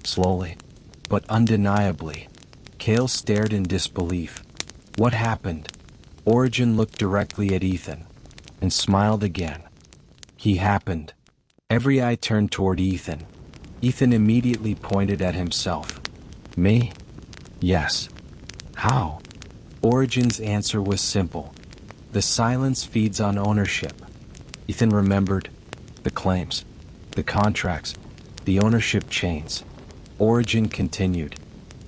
S1: Slowly. But undeniably. Kale stared in disbelief. "What happened?" Origin looked directly at Ethan. And smiled again. "He happened." Every eye turned toward Ethan. Ethan immediately pointed at himself. "Me?" "Yes." "How?" Origin's answer was simple. "The silence feeds on ownership." Ethan remembered. The claims. The contracts. The ownership chains. Origin continued.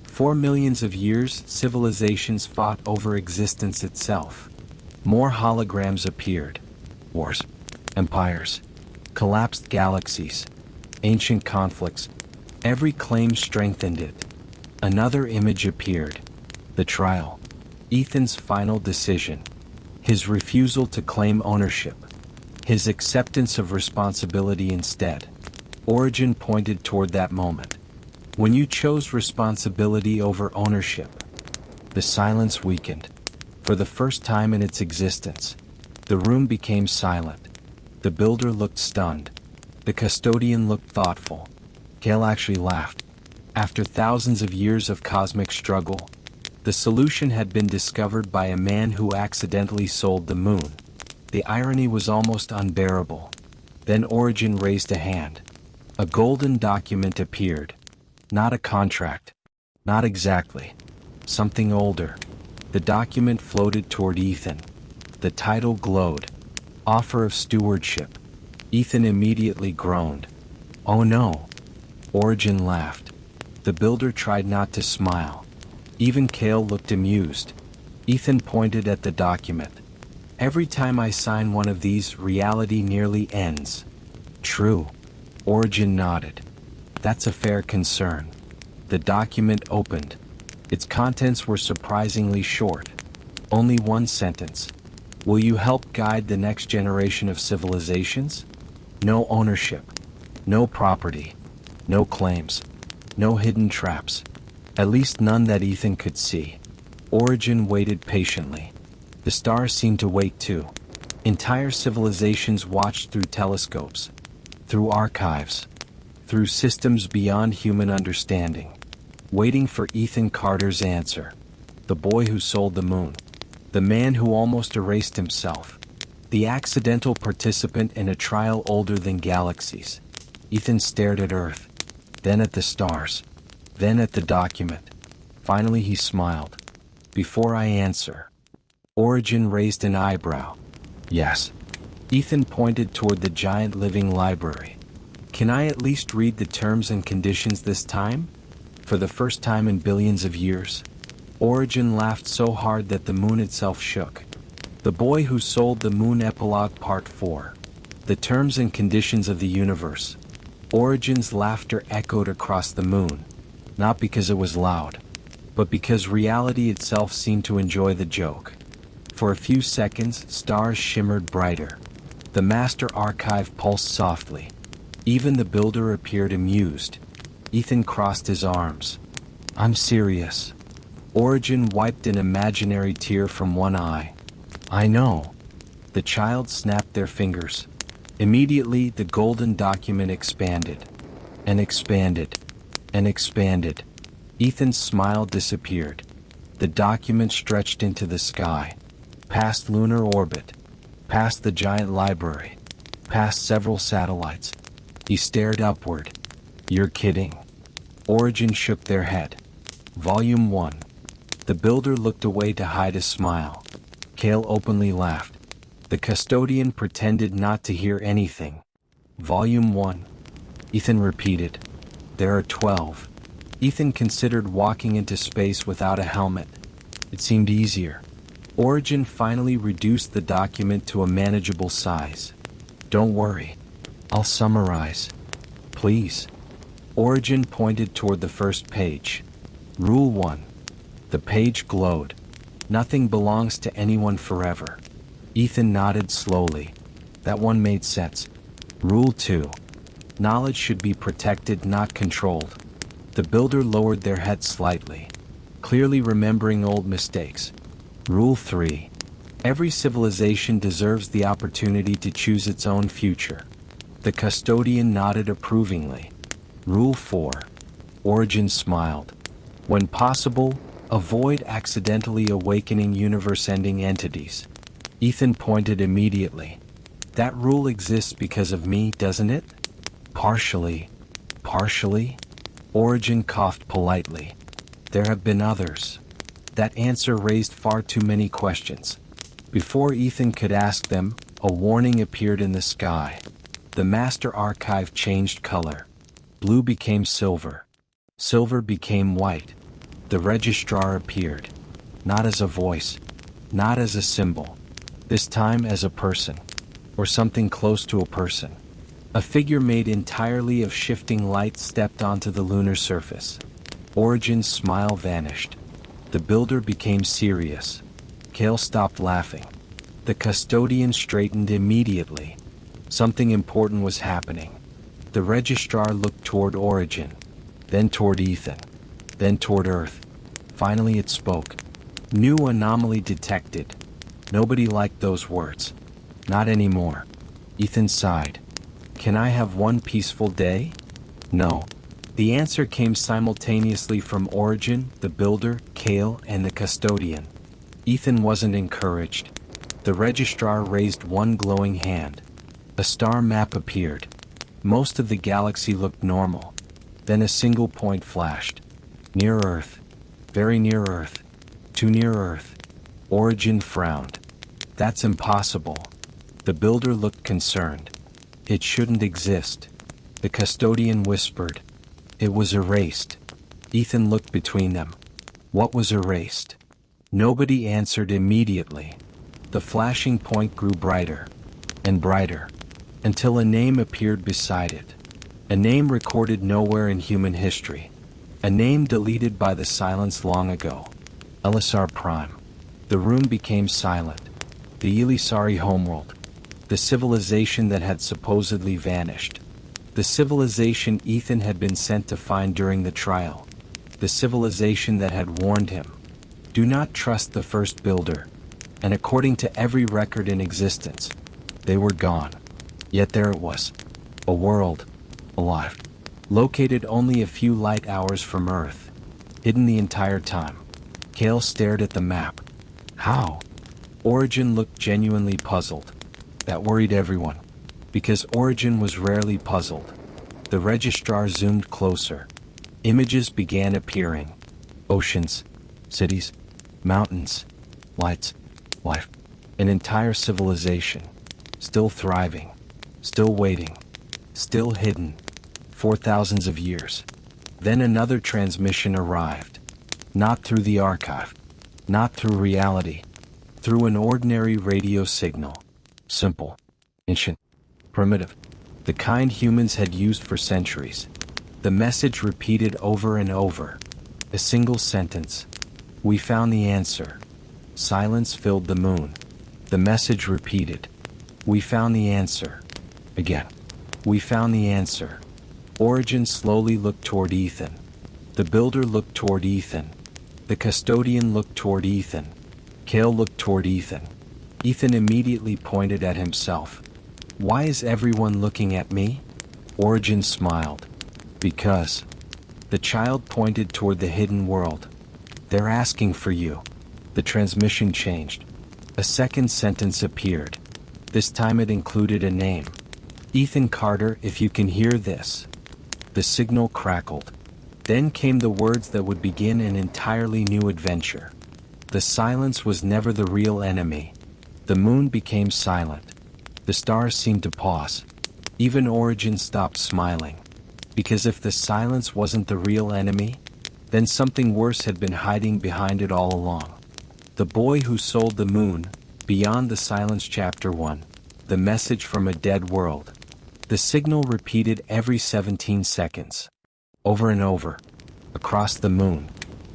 S1: For millions of years, civilizations fought over existence itself. More holograms appeared. Wars. Empires. Collapsed galaxies. Ancient conflicts. Every claim strengthened it. Another image appeared. The trial. Ethan's final decision. His refusal to claim ownership. His acceptance of responsibility instead. Origin pointed toward that moment. When you chose responsibility over ownership. The silence weakened. For the first time in its existence. The room became silent. The builder looked stunned. The custodian looked thoughtful. Kale actually laughed. After thousands of years of cosmic struggle, the solution had been discovered by a man who accidentally sold the moon. The irony was almost unbearable. Then Origin raised a hand. A golden document appeared. Not a contract. Not exactly. Something older. The document floated toward Ethan. The title glowed. Offer of stewardship. Ethan immediately groaned. "Oh no." Origin laughed. The builder tried not to smile. Even Kale looked amused. Ethan pointed at the document. "Every time I sign one of these, reality nearly ends." "True." Origin nodded. "That's a fair concern." The document opened. Its contents were surprisingly short. Only one sentence. "Will you help guide the next generation of civilizations?" No ownership. No property. No claims. No hidden traps. At least none that Ethan could see. Origin waited patiently. The stars seemed to wait too. Entire civilizations watched through telescopes. Through archives. Through systems beyond human understanding. Waiting for Ethan Carter's answer. The boy who sold the moon. The man who almost erased himself. The accidental participant in a trial older than galaxies. Ethan stared at Earth. Then at the stars. Then at the document. Finally he smiled. "Before I answer." Origin raised an eyebrow. "Yes." Ethan pointed toward the giant living library. "Can I at least read the terms and conditions this time? For the first time in billions of years?" Origin laughed so hard that the moon itself shook. The Boy Who Sold the Moon Epilogue Part 4. The terms and conditions of the universe. Origin's laughter echoed across the moon, not because it was loud, but because reality itself seemed to enjoy the joke. For a few seconds, stars shimmered brighter. The master archive pulsed softly. Even the builder appeared amused. Ethan crossed his arms. "I'm serious." Origin wiped an imaginary tear from one eye. "I know." The child snapped their fingers. Immediately, the golden document expanded. And expanded. And expanded. Ethan's smile disappeared. The document stretched into the sky. Past lunar orbit. Past the giant library. Past several satellites. He stared upward. "You're kidding." Origin shook their head. Volume 1. The builder looked away to hide a smile. Kale openly laughed. The custodian pretended not to hear anything. Volume 1. Ethan repeated. "There are 12. Ethan considered walking into space without a helmet. It seemed easier. Origin finally reduced the document to a manageable size. "Don't worry. I'll summarize. Please." Origin pointed toward the first page. Rule 1. The page glowed. Nothing belongs to anyone forever. Ethan nodded slowly. That one made sense. Rule 2. Knowledge should be protected, not controlled. The builder lowered their head slightly, clearly remembering old mistakes. Rule 3. Every civilization deserves the opportunity to choose its own future. The custodian nodded approvingly. Rule 4. Origin smiled. When possible, avoid accidentally awakening universe-ending entities. Ethan pointed immediately. That rule exists because of me, doesn't it? Partially. Partially? Origin coughed politely. There have been others. That answer raised far too many questions. Before Ethan could ask them, a warning appeared in the sky. The master archive changed color. Blue became silver. Silver became white. The registrar appeared. Not as a voice. Not as a symbol. This time as a person. Or something close to a person. A figure made entirely of shifting light stepped onto the lunar surface. Origin's smile vanished. The builder became serious. Kale stopped laughing. The custodian straightened immediately. Something important was happening. The registrar looked toward Origin, then toward Ethan, then toward Earth. Finally it spoke. "New anomaly detected." Nobody liked those words. Not anymore. Ethan sighed. "Can I have one peaceful day?" "No." The answer came simultaneously from Origin, the builder, Kale, and the custodian. Ethan wasn't encouraged. The registrar raised one glowing hand. A star map appeared. Most of the galaxy looked normal. Then a single point flashed. Near Earth. Very near Earth. Too near Earth. Origin frowned. "That's impossible." The builder looked concerned. "It shouldn't exist." The custodian whispered. "It was erased." Ethan looked between them. What was erased? Nobody answered immediately. The flashing point grew brighter and brighter until a name appeared beside it. A name recorded nowhere in human history. A name deleted by the silence long ago. Elisar Prime. The room became silent. The Elisari homeworld. The civilization that had supposedly vanished. The civilization Ethan had been sent to find during the trial. The civilization that had warned him. Do not trust the first builder. And according to every record in existence, they were gone. Yet there it was. A world. Alive. Located only a few light hours from Earth. Hidden the entire time. Kale stared at the map. How? Origin looked genuinely puzzled. That worried everyone. Because Origin was rarely puzzled. The registrar zoomed closer. Images began appearing. Oceans, cities, mountains, lights, life. An entire civilization. Still thriving. Still waiting. Still hidden. For thousands of years. Then another transmission arrived. Not through the archive. Not through reality. Through an ordinary radio signal. Simple. Ancient. primitive, the kind humans had used for centuries. The message repeated over and over. A single sentence. We found the answer. Silence filled the moon. The message repeated. We found the answer. Again. We found the answer. Origin slowly looked toward Ethan. The builder looked toward Ethan. The custodian looked toward Ethan. Kale looked toward Ethan. Ethan immediately pointed at himself. Why is everyone looking at me? Origin smiled. Because. The child pointed toward the hidden world. They're asking for you. The transmission changed. A second sentence appeared. This time it included a name. Ethan Carter, if you can hear this. The signal crackled. Then came the words that would begin an entirely new adventure. The silence was never the real enemy. The moon became silent. The stars seemed to pause. Even Origin stopped smiling. Because if the silence wasn't the real enemy, then something worse had been hiding behind it all along. The boy who sold the moon, Beyond the Silence Chapter 1. The message from a dead world. The signal repeated every 17 seconds. Over and over. Across the moon.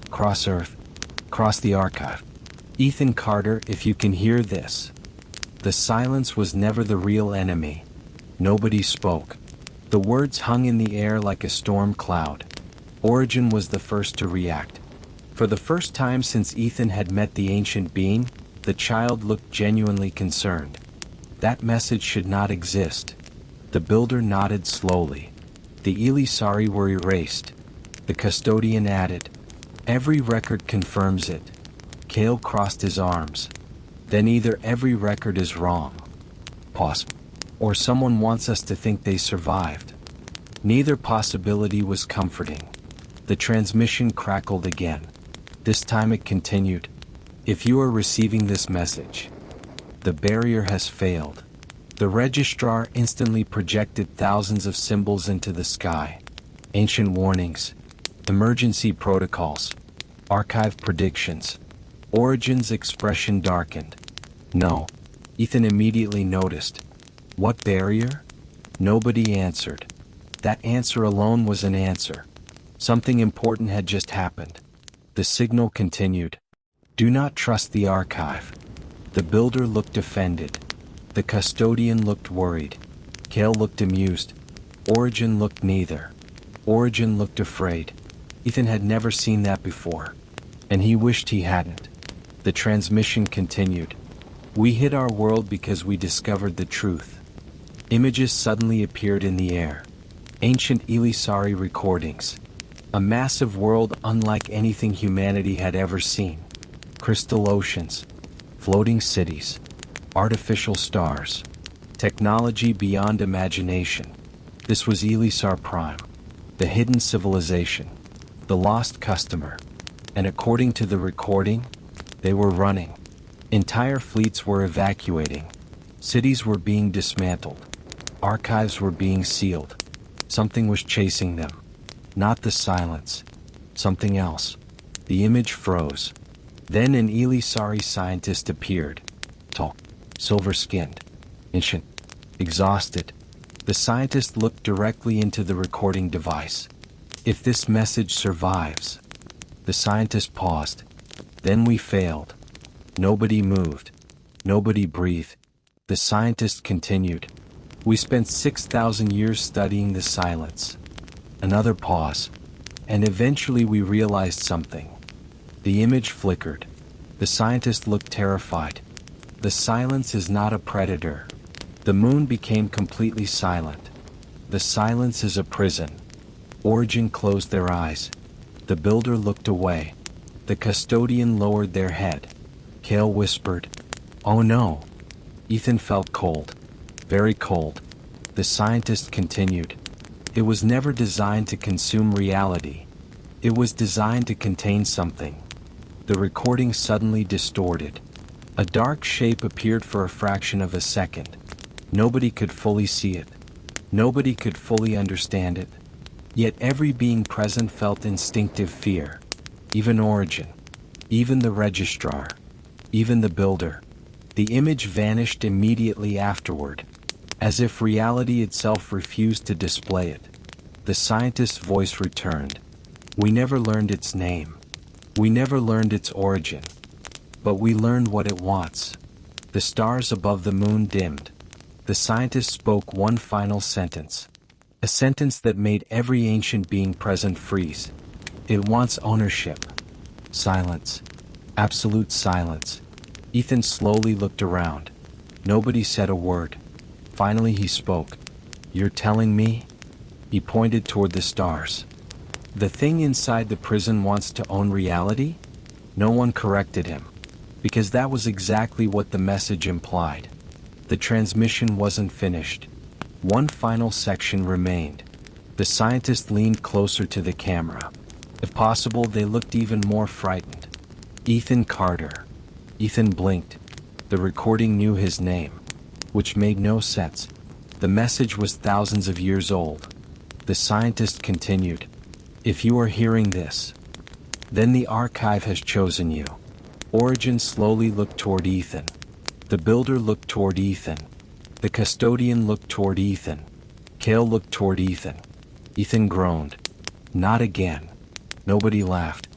S1: Across Earth. Across the archive. Ethan Carter, if you can hear this. The silence was never the real enemy. Nobody spoke. The words hung in the air like a storm cloud. Origin was the first to react. For the first time since Ethan had met the ancient being, the child looked genuinely concerned. That message should not exist. The builder nodded slowly. The Elisari were erased. The custodian added. Every record confirms it. Kale crossed his arms. Then either every record is wrong. Pause. Or someone wants us to think they survived. Neither possibility was comforting. The transmission crackled again. This time it continued. If you are receiving this message, the barrier has failed. The registrar instantly projected thousands of symbols into the sky. Ancient warnings, emergency protocols, archive predictions. Origin's expression darkened. No. Ethan immediately noticed. What barrier? Nobody answered. That answer alone was an answer. Something important had just happened. The signal continued. Do not trust the archive. The builder looked offended. The custodian looked worried. Kale looked amused. Origin looked neither. Origin looked afraid. Ethan had never seen that before. And he wished he hadn't. The transmission continued. We hid our world because we discovered the truth. Images suddenly appeared in the air. Ancient Elisari recordings. A massive world unlike anything humanity had ever seen. Crystal oceans. Floating cities. Artificial stars. Technology beyond imagination. This was Elisar Prime. The hidden civilization. The lost customer. And according to the recording, they were running. Entire fleets were evacuating. Cities were being dismantled. Archives were being sealed. Something was chasing them. Not the silence. Something else. The image froze. Then an Elisari scientist appeared. Tall. Silver-skinned. Ancient. Exhausted. The scientist looked directly into the recording device. If this message survives. The scientist paused. Then we failed. Nobody moved. Nobody breathed. The scientist continued. We spent 6,000 years studying the silence. Another pause. And eventually we realized something. The image flickered. The scientist looked terrified. The silence is not a predator. The moon became completely silent. The silence is a prison. Origin closed their eyes. The builder looked away. The custodian lowered their head. Kale whispered, "Oh no." Ethan felt cold. Very cold. The scientist continued. It was never designed to consume reality. It was designed to contain something. The recording suddenly distorted. A dark shape appeared for a fraction of a second. Nobody could fully see it. Nobody could fully understand it. Yet every being present felt instinctive fear. Even Origin. Even the registrar. Even the builder. The image vanished immediately afterward. As if reality itself refused to display it, the scientist's voice returned. We never learned its name. We never learned its origin. But we learned what it wants. The stars above the moon dimmed. The scientist spoke one final sentence. A sentence that made every ancient being present freeze. It wants ownership. Silence. Absolute silence. Ethan slowly looked around. Nobody said a word. Finally he spoke. You're telling me? He pointed toward the stars. The thing inside the prison wants to own reality? No one corrected him. Because that was exactly what the message implied. The transmission wasn't finished. One final section remained. The scientist leaned closer to the camera. If possible, they looked even more frightened. Ethan Carter. Ethan blinked. The recording knew his name. Which made no sense. The message was thousands of years old. The scientist continued. If you are hearing this, then the archive has chosen you. Origin slowly looked toward Ethan. The builder looked toward Ethan. The custodian looked toward Ethan. Kale looked toward Ethan. Ethan groaned. Not again. Nobody laughed.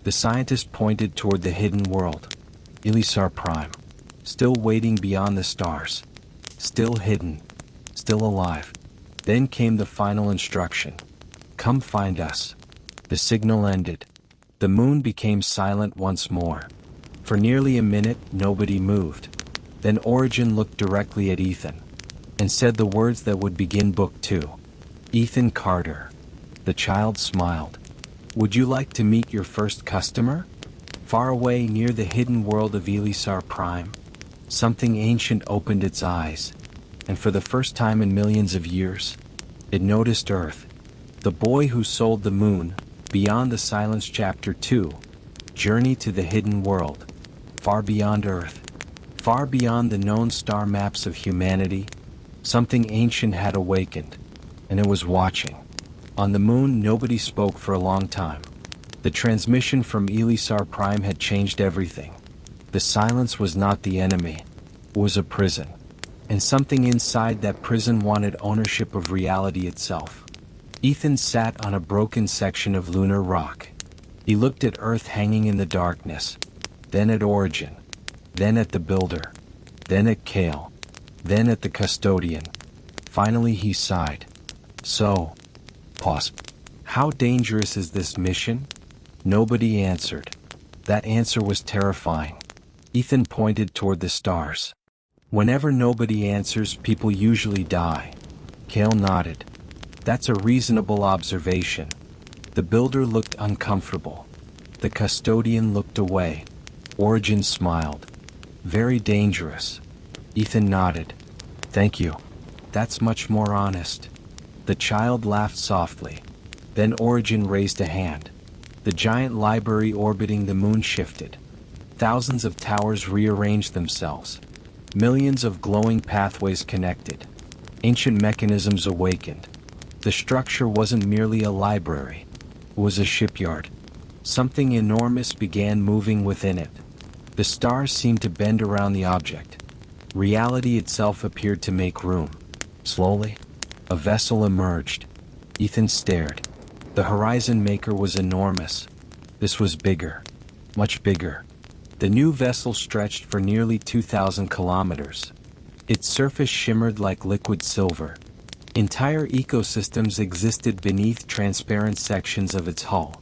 S1: The scientist pointed toward the hidden world. Elisar Prime. Still waiting beyond the stars. Still hidden. Still alive. Then came the final instruction. Come find us. The signal ended. The moon became silent once more. For nearly a minute, nobody moved. Then Origin looked directly at Ethan and said the words that would begin Book 2. Ethan Carter. The child smiled. Would you like to meet your first customer? Far away near the hidden world of Elisar Prime, something ancient opened its eyes, and for the first time in millions of years, it noticed Earth. The boy who sold the moon, Beyond the Silence Chapter 2, Journey to the Hidden World, far beyond Earth, far beyond the known star maps of humanity, something ancient had awakened, and it was watching. On the moon nobody spoke for a long time. The transmission from Elisar Prime had changed everything. The silence was not the enemy, it was a prison. And something inside that prison wanted ownership of reality itself. Ethan sat on a broken section of lunar rock. He looked at Earth hanging in the darkness, then at Origin, then at the builder, then at Kale, then at the custodian. Finally he sighed. So, pause. How dangerous is this mission? Nobody answered. That answer was terrifying. Ethan pointed toward the stars. Whenever nobody answers, people usually die. Kale nodded. That's a reasonable observation. The builder looked uncomfortable. The custodian looked away. Origin smiled. Very dangerous. Ethan nodded. Thank you. That's much more honest. The child laughed softly. Then Origin raised a hand. The giant library orbiting the moon shifted. Thousands of towers rearranged themselves. Millions of glowing pathways connected. Ancient mechanisms awakened. The structure wasn't merely a library. It was a shipyard. Something enormous began moving within it. The stars seemed to bend around the object. Reality itself appeared to make room. Slowly, a vessel emerged. Ethan stared. The Horizon Maker was enormous. This was bigger. Much bigger. The new vessel stretched for nearly 2,000 kilometers. Its surface shimmered like liquid silver. Entire ecosystems existed beneath transparent sections of its hull.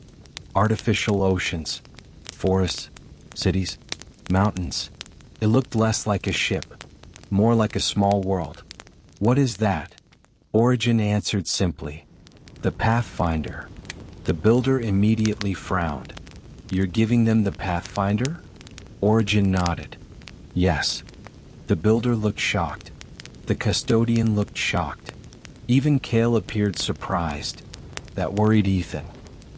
S1: Artificial oceans, forests, cities, mountains. It looked less like a ship, more like a small world. What is that? Origin answered simply. The Pathfinder. The builder immediately frowned. You're giving them the Pathfinder? Origin nodded. Yes. The builder looked shocked. The custodian looked shocked. Even Kale appeared surprised. That worried Ethan.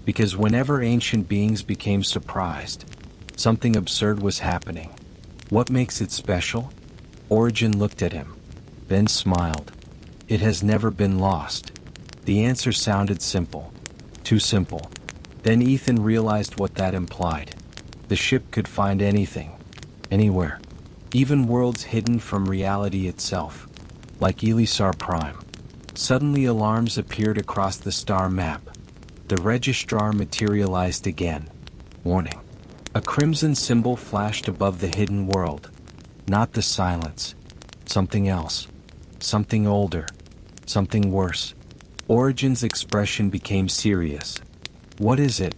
S1: Because whenever ancient beings became surprised, something absurd was happening. What makes it special? Origin looked at him, then smiled. It has never been lost. The answer sounded simple. Too simple. Then Ethan realized what that implied. The ship could find anything. Anywhere. Even worlds hidden from reality itself. like Elisar Prime. Suddenly alarms appeared across the star map. The registrar materialized again. Warning. A crimson symbol flashed above the hidden world. Not the silence. Something else. Something older. Something worse. Origin's expression became serious. What is it?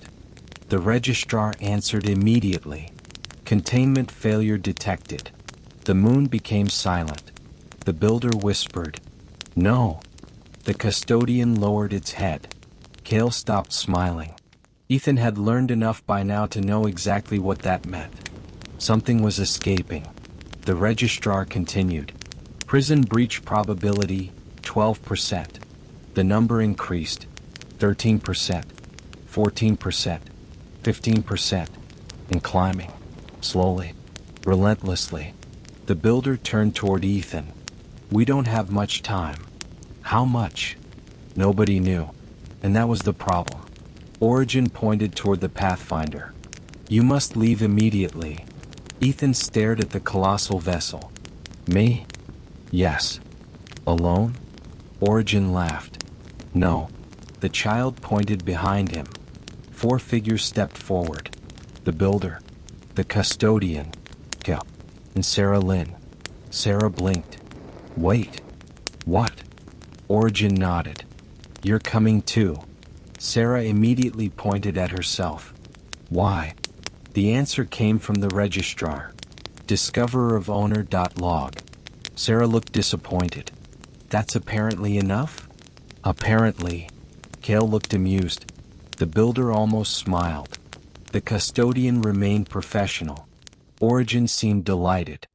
S1: The registrar answered immediately. Containment failure detected. The moon became silent. The builder whispered, "No." The custodian lowered its head. Cale stopped smiling. Ethan had learned enough by now to know exactly what that meant. Something was escaping. The registrar continued. Prison breach probability, 12%. The number increased. 13%. 14%. 15%. And climbing. Slowly. Relentlessly. The builder turned toward Ethan. "We don't have much time." How much? Nobody knew. And that was the problem. Origin pointed toward the Pathfinder. "You must leave immediately." Ethan stared at the colossal vessel. "Me? Yes." "Alone?" Origin laughed. "No." The child pointed behind him. 4 figures stepped forward. The builder, the custodian, Kel, and Sarah Lynn. Sarah blinked. "Wait. What?" Origin nodded. "You're coming too." Sarah immediately pointed at herself. "Why?" The answer came from the registrar. Discoverer of owner.log. Sarah looked disappointed. "That's apparently enough?" "Apparently." Cale looked amused. The builder almost smiled. The custodian remained professional. Origin seemed delighted.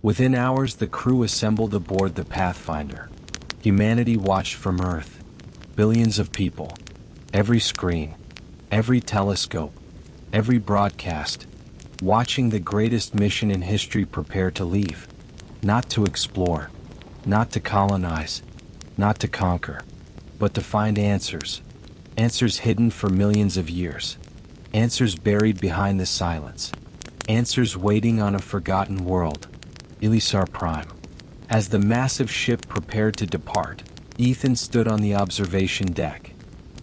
S1: Within hours the crew assembled aboard the Pathfinder. Humanity watched from Earth. Billions of people. Every screen. Every telescope. Every broadcast. Watching the greatest mission in history prepare to leave. Not to explore. Not to colonize. Not to conquer. But to find answers. Answers hidden for millions of years. Answers buried behind the silence. Answers waiting on a forgotten world. Elisar Prime. As the massive ship prepared to depart, Ethan stood on the observation deck.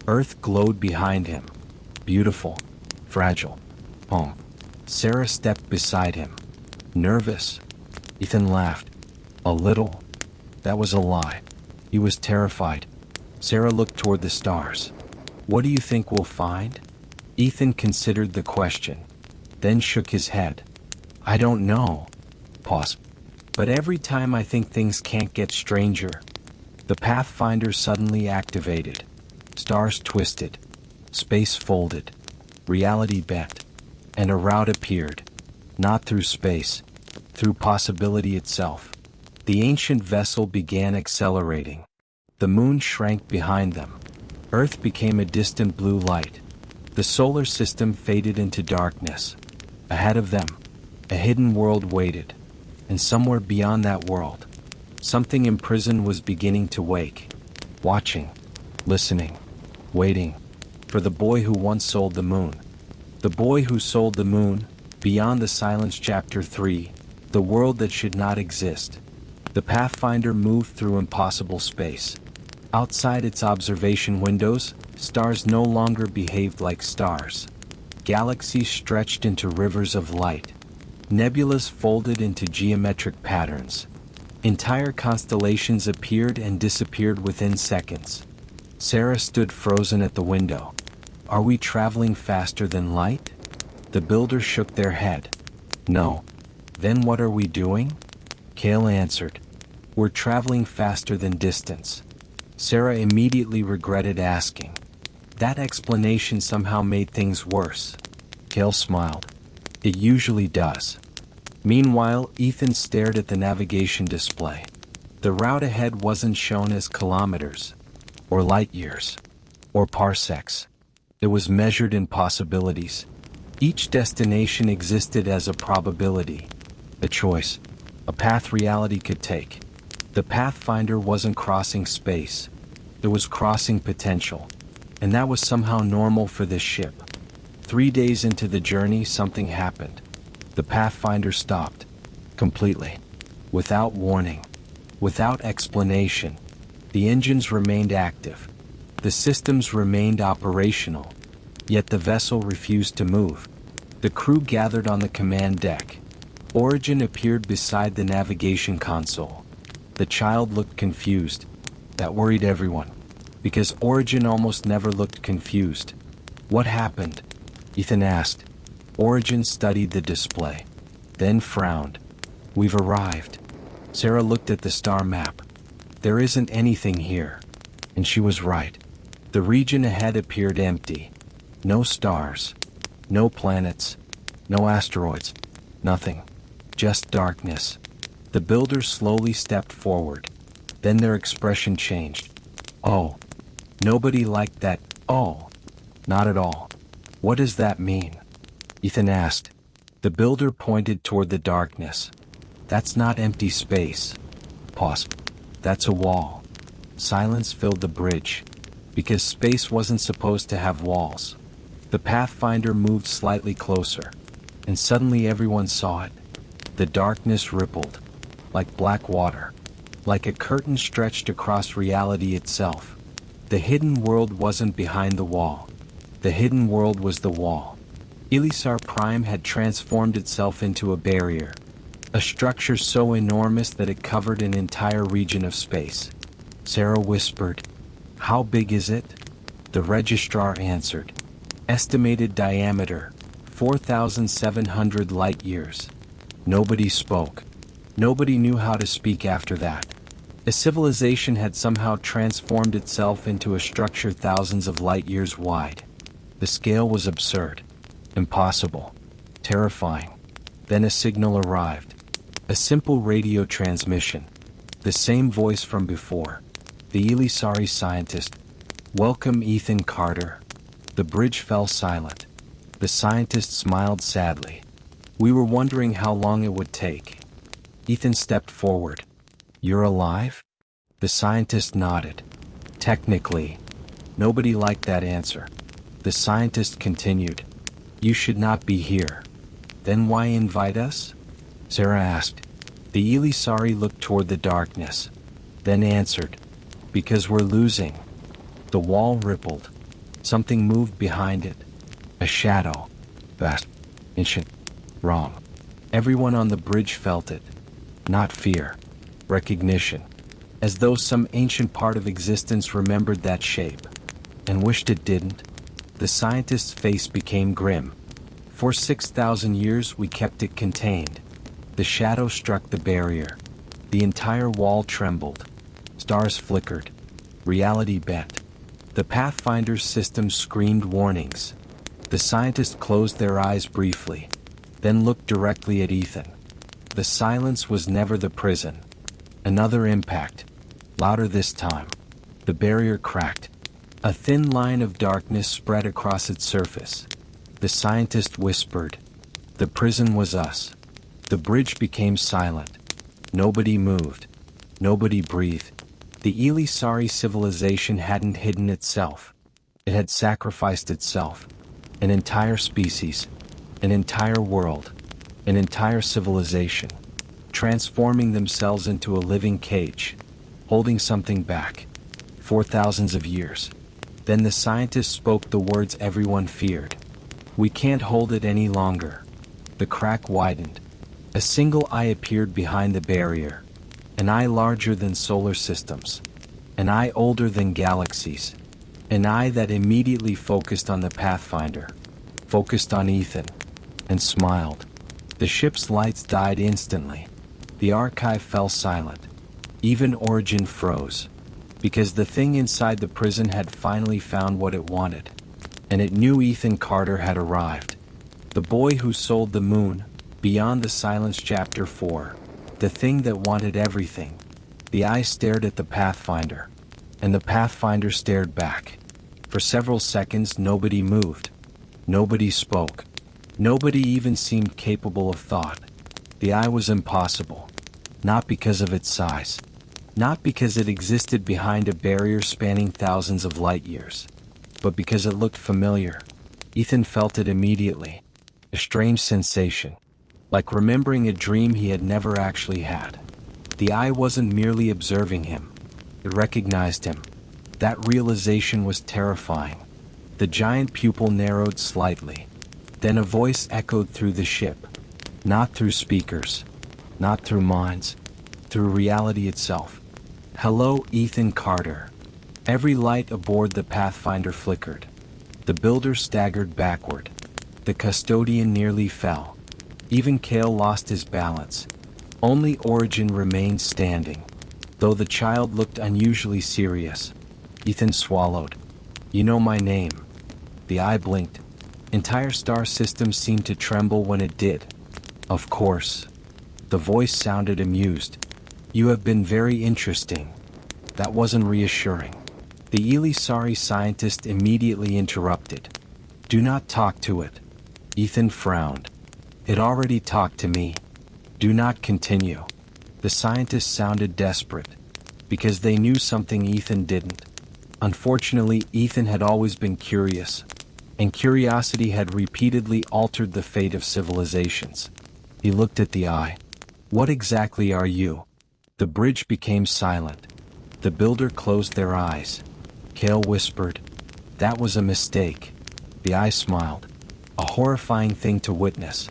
S1: Earth glowed behind him. Beautiful. Fragile. Home. Sarah stepped beside him. Nervous? Ethan laughed. A little. That was a lie. He was terrified. Sarah looked toward the stars. "What do you think we'll find?" Ethan considered the question, then shook his head. "I don't know." Pause. "But every time I think things can't get stranger." The Pathfinder suddenly activated. Stars twisted. Space folded. Reality bent. And a route appeared. Not through space. Through possibility itself. The ancient vessel began accelerating. The moon shrank behind them. Earth became a distant blue light. The solar system faded into darkness. Ahead of them, a hidden world waited. And somewhere beyond that world, something imprisoned was beginning to wake. Watching. Listening. Waiting. For the boy who once sold the moon. The boy who sold the moon, Beyond the Silence Chapter 3, The World That Should Not Exist. The Pathfinder moved through impossible space. Outside its observation windows, stars no longer behaved like stars. Galaxies stretched into rivers of light. Nebulas folded into geometric patterns. Entire constellations appeared and disappeared within seconds. Sarah stood frozen at the window. "Are we traveling faster than light?" The builders shook their head. "No." "Then what are we doing?" Cale answered. "We're traveling faster than distance." Sarah immediately regretted asking. That explanation somehow made things worse. Cale smiled. "It usually does." Meanwhile, Ethan stared at the navigation display. The route ahead wasn't shown as kilometers, or light years, or parsecs. It was measured in possibilities. Each destination existed as a probability, a choice, a path reality could take. The Pathfinder wasn't crossing space. It was crossing potential. And that was somehow normal for this ship. 3 days into the journey, something happened. The Pathfinder stopped. Completely. Without warning. Without explanation, the engines remained active. The systems remained operational, yet the vessel refused to move. The crew gathered on the command deck. Origin appeared beside the navigation console. The child looked confused. That worried everyone, because Origin almost never looked confused. "What happened?" Ethan asked. Origin studied the display, then frowned. "We've arrived." Sarah looked at the star map. "There isn't anything here." And she was right. The region ahead appeared empty. No stars, no planets, no asteroids, nothing. Just darkness. The builders slowly stepped forward. Then their expression changed. "Oh." Nobody liked that "oh." Not at all. "What does that mean?" Ethan asked. The builder pointed toward the darkness. "That's not empty space." Pause. "That's a wall." Silence filled the bridge. Because space wasn't supposed to have walls. The Pathfinder moved slightly closer, and suddenly everyone saw it. The darkness rippled, like black water, like a curtain stretched across reality itself. The hidden world wasn't behind the wall. The hidden world was the wall. Elisar Prime had transformed itself into a barrier, a structure so enormous that it covered an entire region of space. Sarah whispered, "How big is it?" The registrar answered, "Estimated diameter, 4,700 light-years." Nobody spoke. Nobody knew how to speak after that. A civilization had somehow transformed itself into a structure thousands of light-years wide. The scale was absurd, impossible, terrifying. Then a signal arrived. A simple radio transmission. The same voice from before. The Elisari scientist. "Welcome, Ethan Carter." The bridge fell silent. The scientist smiled sadly. "We were wondering how long it would take." Ethan stepped forward. "You're alive?" The scientist nodded. "Technically." Nobody liked that answer. The scientist continued. "You should not be here." "Then why invite us?" Sarah asked. The Elisari looked toward the darkness, then answered, "Because we're losing." The wall rippled. Something moved behind it. A shadow. Vast. Ancient. Wrong. Everyone on the bridge felt it. Not fear. Recognition. As though some ancient part of existence remembered that shape, and wished it didn't. The scientist's face became grim. "For 6,000 years we kept it contained." The shadow struck the barrier. The entire wall trembled. Stars flickered. Reality bent. The Pathfinder's system screamed warnings. The scientists closed their eyes briefly, then looked directly at Ethan. The silence was never the prison. Another impact. Louder this time. The barrier cracked. A thin line of darkness spread across its surface. The scientist whispered. The prison was us. The bridge became silent. Nobody moved. Nobody breathed. The Elisari civilization hadn't hidden itself. It had sacrificed itself. An entire species. An entire world. An entire civilization. Transforming themselves into a living cage. Holding something back. For thousands of years. Then the scientist spoke the words everyone feared. "We can't hold it any longer." The crack widened. A single eye appeared behind the barrier. An eye larger than solar systems. An eye older than galaxies. An eye that immediately focused on the Pathfinder. Focused on Ethan. And smiled. The ship's lights died instantly. The archive fell silent. Even Origin froze. Because the thing inside the prison had finally found what it wanted. And it knew Ethan Carter had arrived. The boy who sold the moon. Beyond the Silence Chapter 4. The thing that wanted everything. The eye stared at the Pathfinder. And the Pathfinder stared back. For several seconds nobody moved. Nobody spoke. Nobody even seemed capable of thought. The eye was impossible. Not because of its size. Not because it existed behind a barrier spanning thousands of light years. But because it looked familiar. Ethan felt it immediately. A strange sensation. Like remembering a dream he had never actually had. The eye wasn't merely observing him. It recognized him. That realization was terrifying. The giant pupil narrowed slightly. Then a voice echoed through the ship. Not through speakers. Not through minds. Through reality itself. "Hello, Ethan Carter." Every light aboard the Pathfinder flickered. The builder staggered backward. The custodian nearly fell. Even Cale lost his balance. Only Origin remained standing. Though the child looked unusually serious. Ethan swallowed. "You know my name." The eye blinked. Entire star system seemed to tremble when it did. "Of course." The voice sounded amused. "You have been very interesting." That wasn't reassuring. The Elisari scientist immediately interrupted. "Do not talk to it." Ethan frowned. "It already talked to me. Do not continue." The scientists sounded desperate. Because they knew something Ethan didn't. Unfortunately, Ethan had always been curious. And curiosity had repeatedly altered the fate of civilizations. He looked at the eye. "What exactly are you?" The bridge became silent. The builder closed their eyes. Cale whispered, "That was a mistake." The eye smiled. A horrifying thing to witness.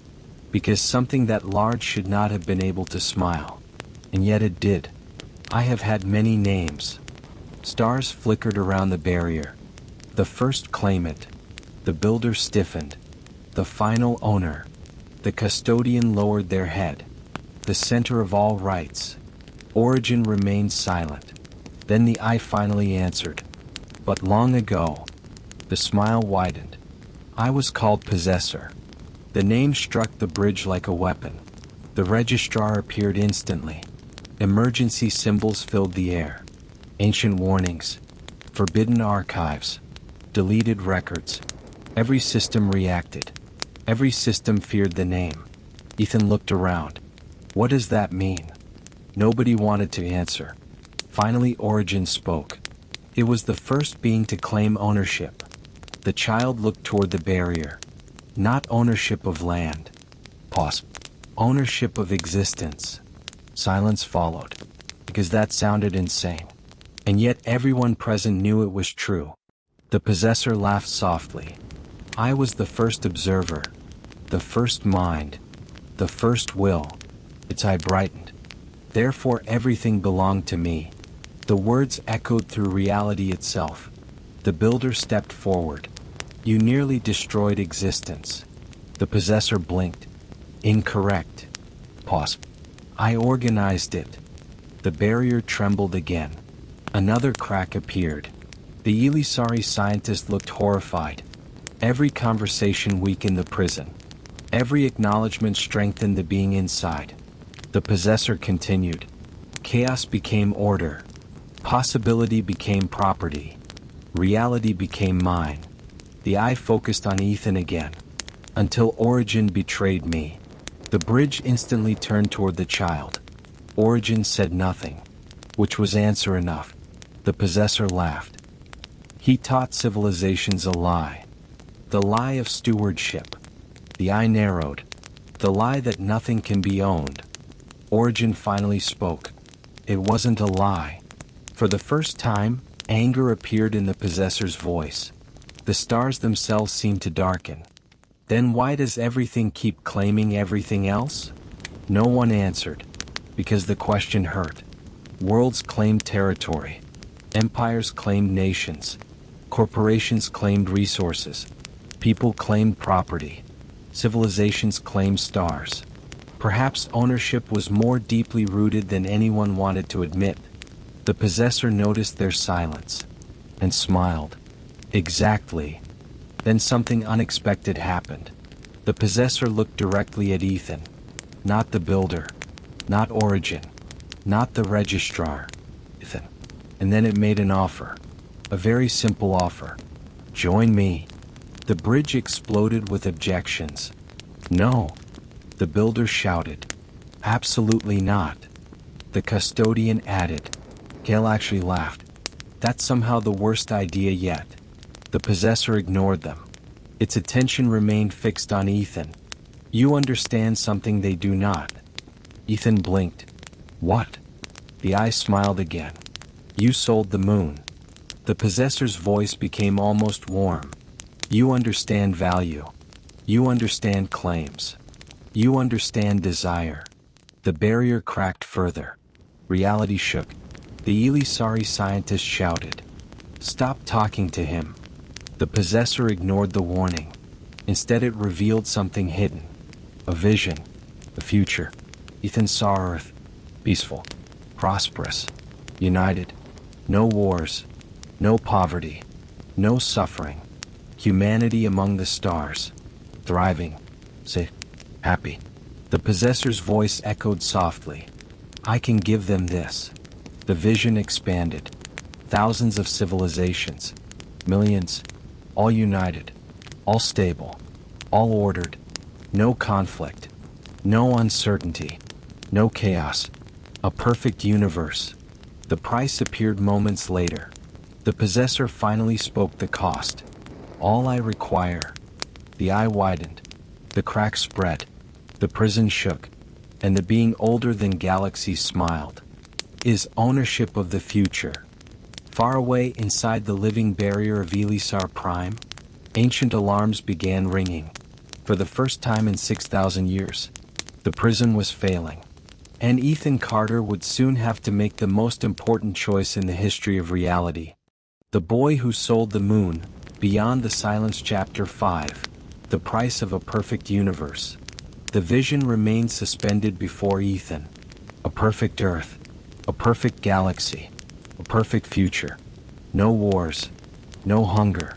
S1: Because something that large should not have been able to smile. And yet it did. "I have had many names." Stars flickered around the barrier. The first claimant. The builder stiffened. The final owner. The custodian lowered their head. The center of all rights. Origin remained silent. Then the eye finally answered. "But long ago." The smile widened. "I was called Possessor." The name struck the bridge like a weapon. The registrar appeared instantly. Emergency symbols filled the air. Ancient warnings. Forbidden archives. Deleted records. Every system reacted. Every system feared the name. Ethan looked around. "What does that mean?" Nobody wanted to answer. Finally, Origin spoke. It was the first being to claim ownership. The child looked toward the barrier. "Not ownership of land." Pause. "Ownership of existence." Silence followed. Because that sounded insane. And yet everyone present knew it was true. The possessor laughed softly. "I was the first observer. The first mind. The first will." Its eye brightened. "Therefore everything belonged to me." The words echoed through reality itself. The builder stepped forward. "You nearly destroyed existence." The possessor blinked. "Incorrect." Pause. "I organized it." The barrier trembled again. Another crack appeared. The Elisari scientist looked horrified. Every conversation weakened the prison. Every acknowledgement strengthened the being inside. The possessor continued. Chaos became order. Possibility became property. Reality became mine. The eye focused on Ethan again. Until Origin betrayed me. The bridge instantly turned toward the child. Origin said nothing. Which was answer enough. The possessor laughed. "He taught civilizations a lie. The lie of stewardship." The eye narrowed. "The lie that nothing can be owned." Origin finally spoke. It wasn't a lie. For the first time, anger appeared in the possessor's voice. The stars themselves seemed to darken. "Then why does everything keep claiming everything else?" No one answered. Because the question hurt. Worlds claimed territory. Empires claimed nations. Corporations claimed resources. People claimed property. Civilizations claimed stars. Perhaps ownership was more deeply rooted than anyone wanted to admit. The possessor noticed their silence. And smiled. Exactly. Then something unexpected happened. The possessor looked directly at Ethan. Not the builder. Not Origin. Not the registrar. Ethan. And then it made an offer. A very simple offer. "Join me." The bridge exploded with objections. "No." The builder shouted. "Absolutely not." The custodian added. Cale actually laughed. "That's somehow the worst idea yet." The possessor ignored them. Its attention remained fixed on Ethan. "You understand something they do not." Ethan blinked. "What?" The eye smiled again. You sold the moon. The possessor's voice became almost warm. You understand value. You understand claims. You understand desire. The barrier cracked further. Reality shook. The Elisari scientist shouted. Stop talking to him. The possessor ignored the warning. Instead it revealed something hidden. A vision. A future. Ethan saw Earth. Peaceful. Prosperous. United. No wars. No poverty. No suffering. Humanity among the stars. Thriving. Safe. Happy. The possessor's voice echoed softly. I can give them this. The vision expanded. Thousands of civilizations. Millions. All united. All stable. All ordered. No conflict. No uncertainty. No chaos. A perfect universe. The price appeared moments later. The possessor finally spoke the cost. All I require. The eye widened. The crack spread. The prison shook. And the being older than galaxies smiled. Is ownership of the future. Far away inside the living barrier of Elisar Prime, ancient alarms began ringing. For the first time in 6,000 years, the prison was failing. And Ethan Carter would soon have to make the most important choice in the history of reality. The boy who sold the moon, Beyond the Silence Chapter 5, The Price of a Perfect Universe. The vision remained suspended before Ethan. A perfect Earth. A perfect galaxy. A perfect future. No wars. No hunger.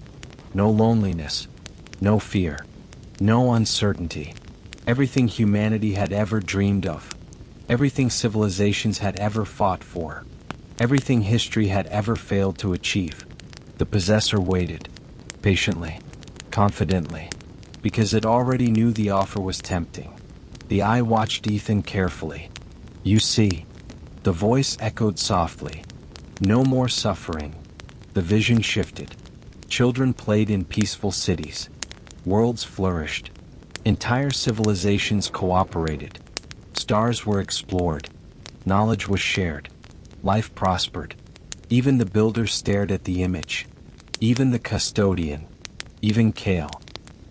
S1: No loneliness. No fear. No uncertainty. Everything humanity had ever dreamed of. Everything civilizations had ever fought for. Everything history had ever failed to achieve. The possessor waited. Patiently. Confidently. Because it already knew the offer was tempting. The eye watched Ethan carefully. You see. The voice echoed softly. No more suffering. The vision shifted. Children played in peaceful cities. Worlds flourished. Entire civilizations cooperated. Stars were explored. Knowledge was shared. Life prospered. Even the builder stared at the image. Even the custodian. Even Kale.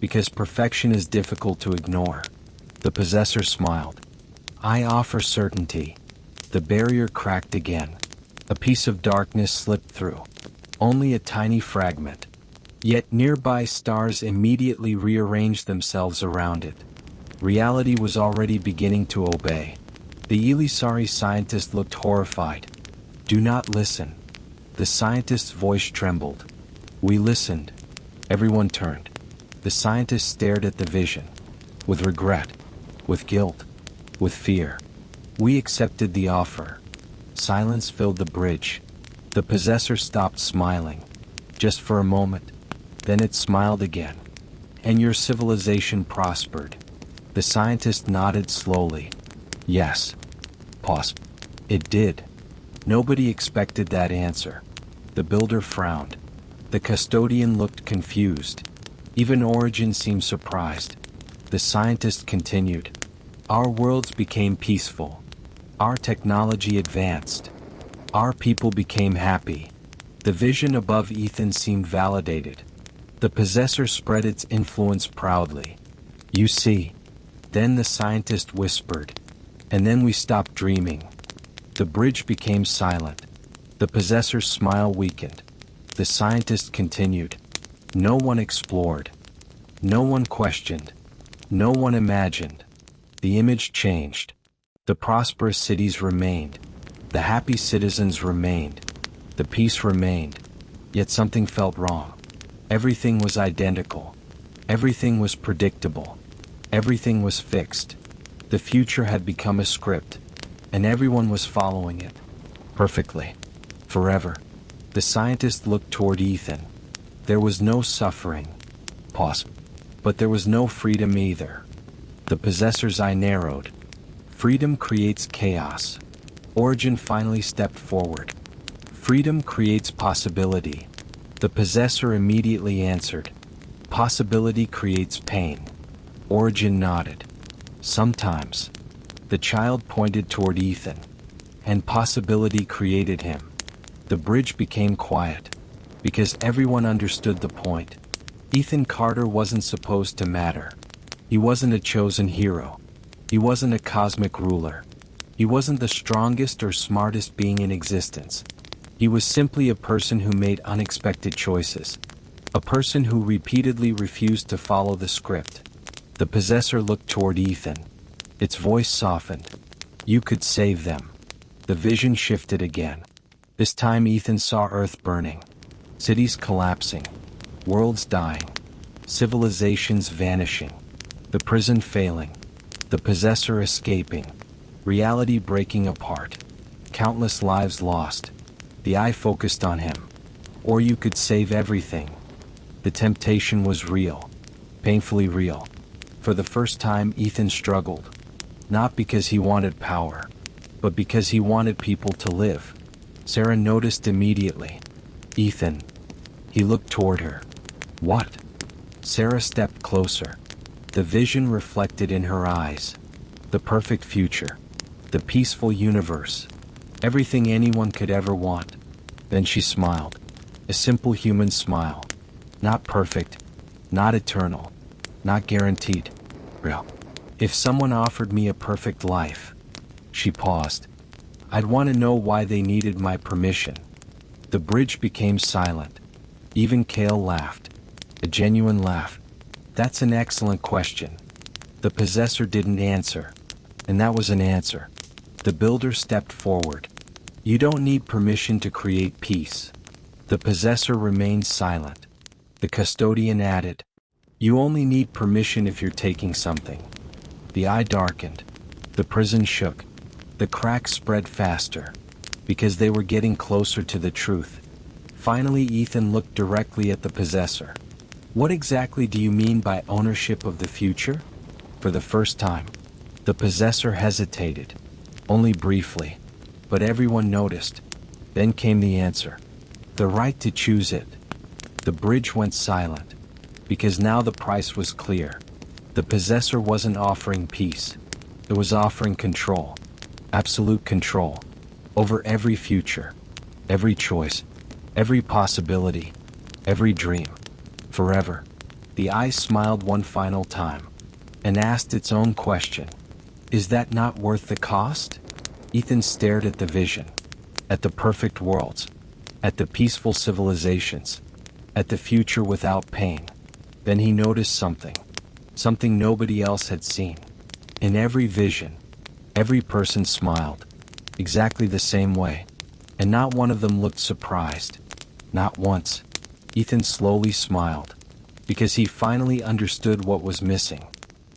S1: Because perfection is difficult to ignore. The possessor smiled. I offer certainty. The barrier cracked again. A piece of darkness slipped through. Only a tiny fragment. Yet nearby stars immediately rearranged themselves around it. Reality was already beginning to obey. The Elisari scientist looked horrified. Do not listen. The scientist's voice trembled. We listened. Everyone turned. The scientist stared at the vision. With regret. With guilt. With fear. We accepted the offer. Silence filled the bridge. The possessor stopped smiling. Just for a moment. Then it smiled again. And your civilization prospered. The scientist nodded slowly. Yes. Pause. It did. Nobody expected that answer. The builder frowned. The custodian looked confused. Even Origin seemed surprised. The scientist continued. Our worlds became peaceful. Our technology advanced. Our people became happy. The vision above Ethan seemed validated. The possessor spread its influence proudly. You see. Then the scientist whispered. And then we stopped dreaming. The bridge became silent. The possessor's smile weakened. The scientist continued. No one explored. No one questioned. No one imagined. The image changed. The prosperous cities remained. The happy citizens remained. The peace remained. Yet something felt wrong. Everything was identical. Everything was predictable. Everything was fixed. The future had become a script, and everyone was following it. Perfectly. Forever. The scientist looked toward Ethan. There was no suffering. Pause. But there was no freedom either. The possessor's eye narrowed. Freedom creates chaos. Origin finally stepped forward. Freedom creates possibility. The possessor immediately answered. Possibility creates pain. Origin nodded. Sometimes. The child pointed toward Ethan. and possibility created him. The bridge became quiet, because everyone understood the point. Ethan Carter wasn't supposed to matter. He wasn't a chosen hero. He wasn't a cosmic ruler. He wasn't the strongest or smartest being in existence. He was simply a person who made unexpected choices. A person who repeatedly refused to follow the script. The possessor looked toward Ethan. Its voice softened. You could save them. The vision shifted again. This time Ethan saw Earth burning. Cities collapsing. Worlds dying. Civilizations vanishing. The prison failing. The possessor escaping. Reality breaking apart. Countless lives lost. The eye focused on him. Or you could save everything. The temptation was real. Painfully real. For the first time Ethan struggled. Not because he wanted power, but because he wanted people to live. Sarah noticed immediately. Ethan. He looked toward her. What? Sarah stepped closer. The vision reflected in her eyes. The perfect future. The peaceful universe. Everything anyone could ever want. Then she smiled. A simple human smile. Not perfect. Not eternal. Not guaranteed. Real. If someone offered me a perfect life. She paused. I'd want to know why they needed my permission. The bridge became silent. Even Cale laughed. A genuine laugh. That's an excellent question. The possessor didn't answer. And that was an answer. The builder stepped forward. You don't need permission to create peace. The possessor remained silent. The custodian added. You only need permission if you're taking something. The eye darkened. The prison shook. The cracks spread faster. Because they were getting closer to the truth. Finally Ethan looked directly at the possessor. What exactly do you mean by ownership of the future? For the first time, the possessor hesitated. Only briefly. But everyone noticed. Then came the answer. The right to choose it. The bridge went silent. Because now the price was clear. The possessor wasn't offering peace. It was offering control. Absolute control. Over every future. Every choice. Every possibility. Every dream. Forever. The eye smiled one final time. And asked its own question. Is that not worth the cost? Ethan stared at the vision. At the perfect worlds. At the peaceful civilizations. At the future without pain. Then he noticed something. Something nobody else had seen. In every vision, every person smiled. Exactly the same way. And not one of them looked surprised. Not once. Ethan slowly smiled. Because he finally understood what was missing.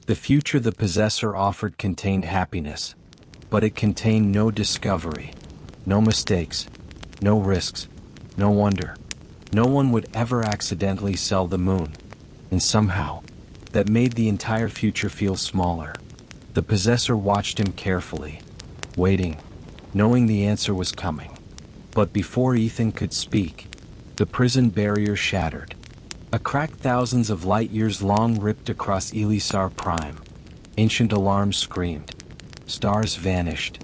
S1: The future the possessor offered contained happiness. But it contained no discovery. No mistakes. No risks. No wonder. No one would ever accidentally sell the moon. And somehow, that made the entire future feel smaller. The possessor watched him carefully. Waiting. Knowing the answer was coming. But before Ethan could speak, the prison barrier shattered. A crack thousands of light years long ripped across Elisar Prime. Ancient alarms screamed. Stars vanished.